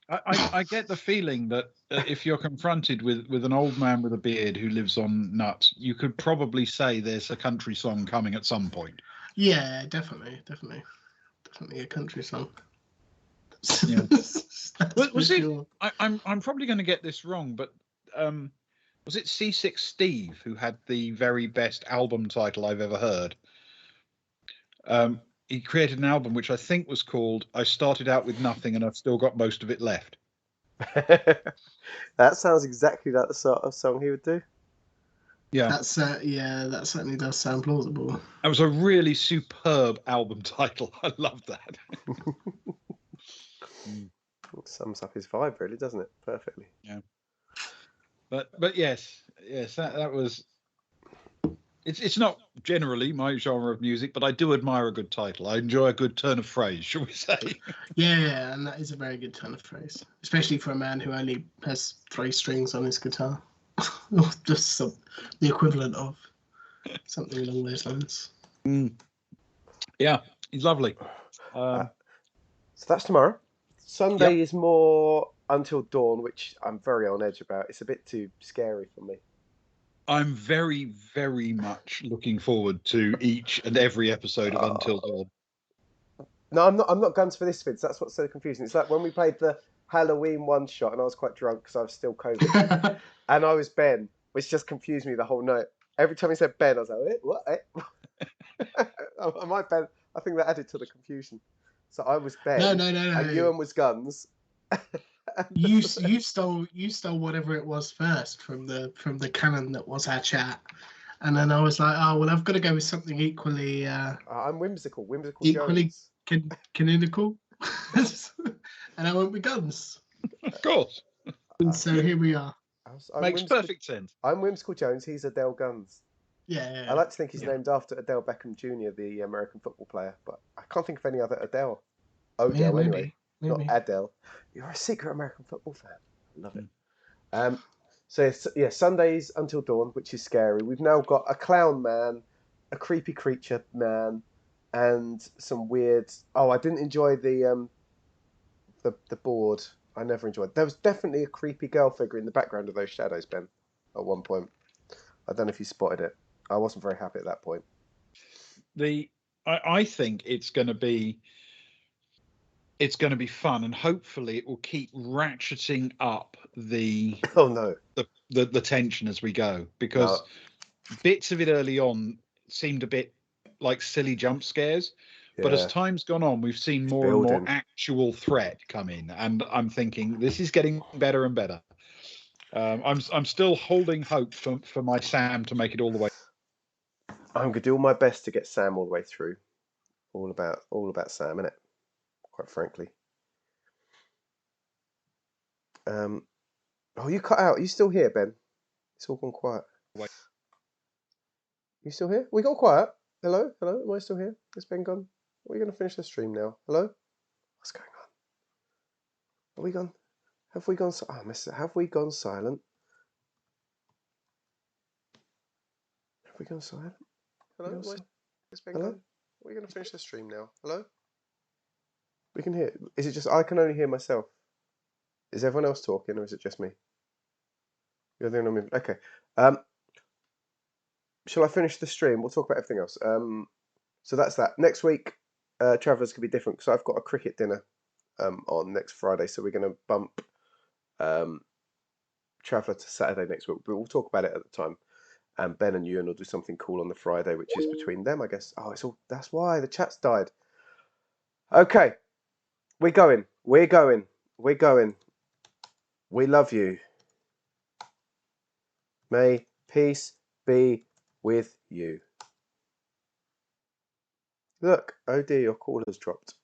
I get the feeling that if you're confronted with an old man with a beard who lives on nuts, you could probably say there's a country song coming at some point. Yeah, definitely a country song. Yeah. Was it? Sure. I'm probably going to get this wrong, but was it C6 Steve who had the very best album title I've ever heard? He created an album which I think was called "I Started Out with Nothing and I've Still Got Most of It Left." That sounds exactly like the sort of song he would do. Yeah, that certainly does sound plausible. That was a really superb album title. I love that. It sums up his vibe, really, doesn't it? Perfectly. Yeah. But yes, that was. It's not generally my genre of music, but I do admire a good title. I enjoy a good turn of phrase, shall we say? Yeah, and that is a very good turn of phrase, especially for a man who only has 3 strings on his guitar. Just the equivalent of something along those lines. Yeah, he's lovely. So that's tomorrow. Sunday is more Until Dawn, which I'm very on edge about. It's a bit too scary for me. I'm very, very much looking forward to each and every episode of Until Dawn. No, I'm not guns for this, Vince. That's what's so confusing. It's like when we played the Halloween one shot, and I was quite drunk because I was still COVID, and I was Ben, which just confused me the whole night. Every time he said Ben, I was like, what? I might Ben. I think that added to the confusion. So I was Ben. No. And Ewan was Guns. You stole whatever it was first from the canon that was our chat, and then I was like, oh well, I've got to go with something equally. I'm whimsical equally Jones. Canonical, and I went with Guns. Of course. And so here we are. Makes perfect sense. I'm Whimsical Jones. He's Adele Guns. Yeah. I like to think he's named after Adele Beckham Jr., the American football player, but I can't think of any other Adele. Odell, anyway. Maybe. Not Adele. You're a secret American football fan. I love it. So Sundays Until Dawn, which is scary. We've now got a clown man, a creepy creature man, and some weird. Oh, I didn't enjoy the board. I never enjoyed. There was definitely a creepy girl figure in the background of those shadows, Ben. At one point, I don't know if you spotted it. I wasn't very happy at that point. I think it's going to be fun, and hopefully it will keep ratcheting up the tension as we go, because bits of it early on seemed a bit like silly jump scares, but as time's gone on, we've seen more and more actual threat come in, and I'm thinking this is getting better and better. I'm still holding hope for my Sam to make it all the way. I'm gonna do all my best to get Sam all the way through. All about Sam, innit? Quite frankly. Oh, you cut out. Are you still here, Ben? It's all gone quiet. You still here? We got quiet. Hello? Hello? Am I still here? Is Ben gone? Are we going to finish the stream now? Hello? What's going on? Are we gone? Have we gone? Oh, I missed it. Have we gone silent? Have we gone silent? Hello? Is Ben gone? Are we going to finish the stream now? Hello? We can hear. Is it just I can only hear myself? Is everyone else talking, or is it just me? You're the only one. Okay. Shall I finish the stream? We'll talk about everything else. So that's that. Next week, Travelers could be different because I've got a cricket dinner on next Friday, so we're going to bump Traveller to Saturday next week. But we'll talk about it at the time. And Ben and Ewan will do something cool on the Friday, which is between them, I guess. Oh, it's all. That's why the chat's died. Okay, we're going. We're going. We're going. We love you. May peace be with you. Look, oh dear, your call has dropped.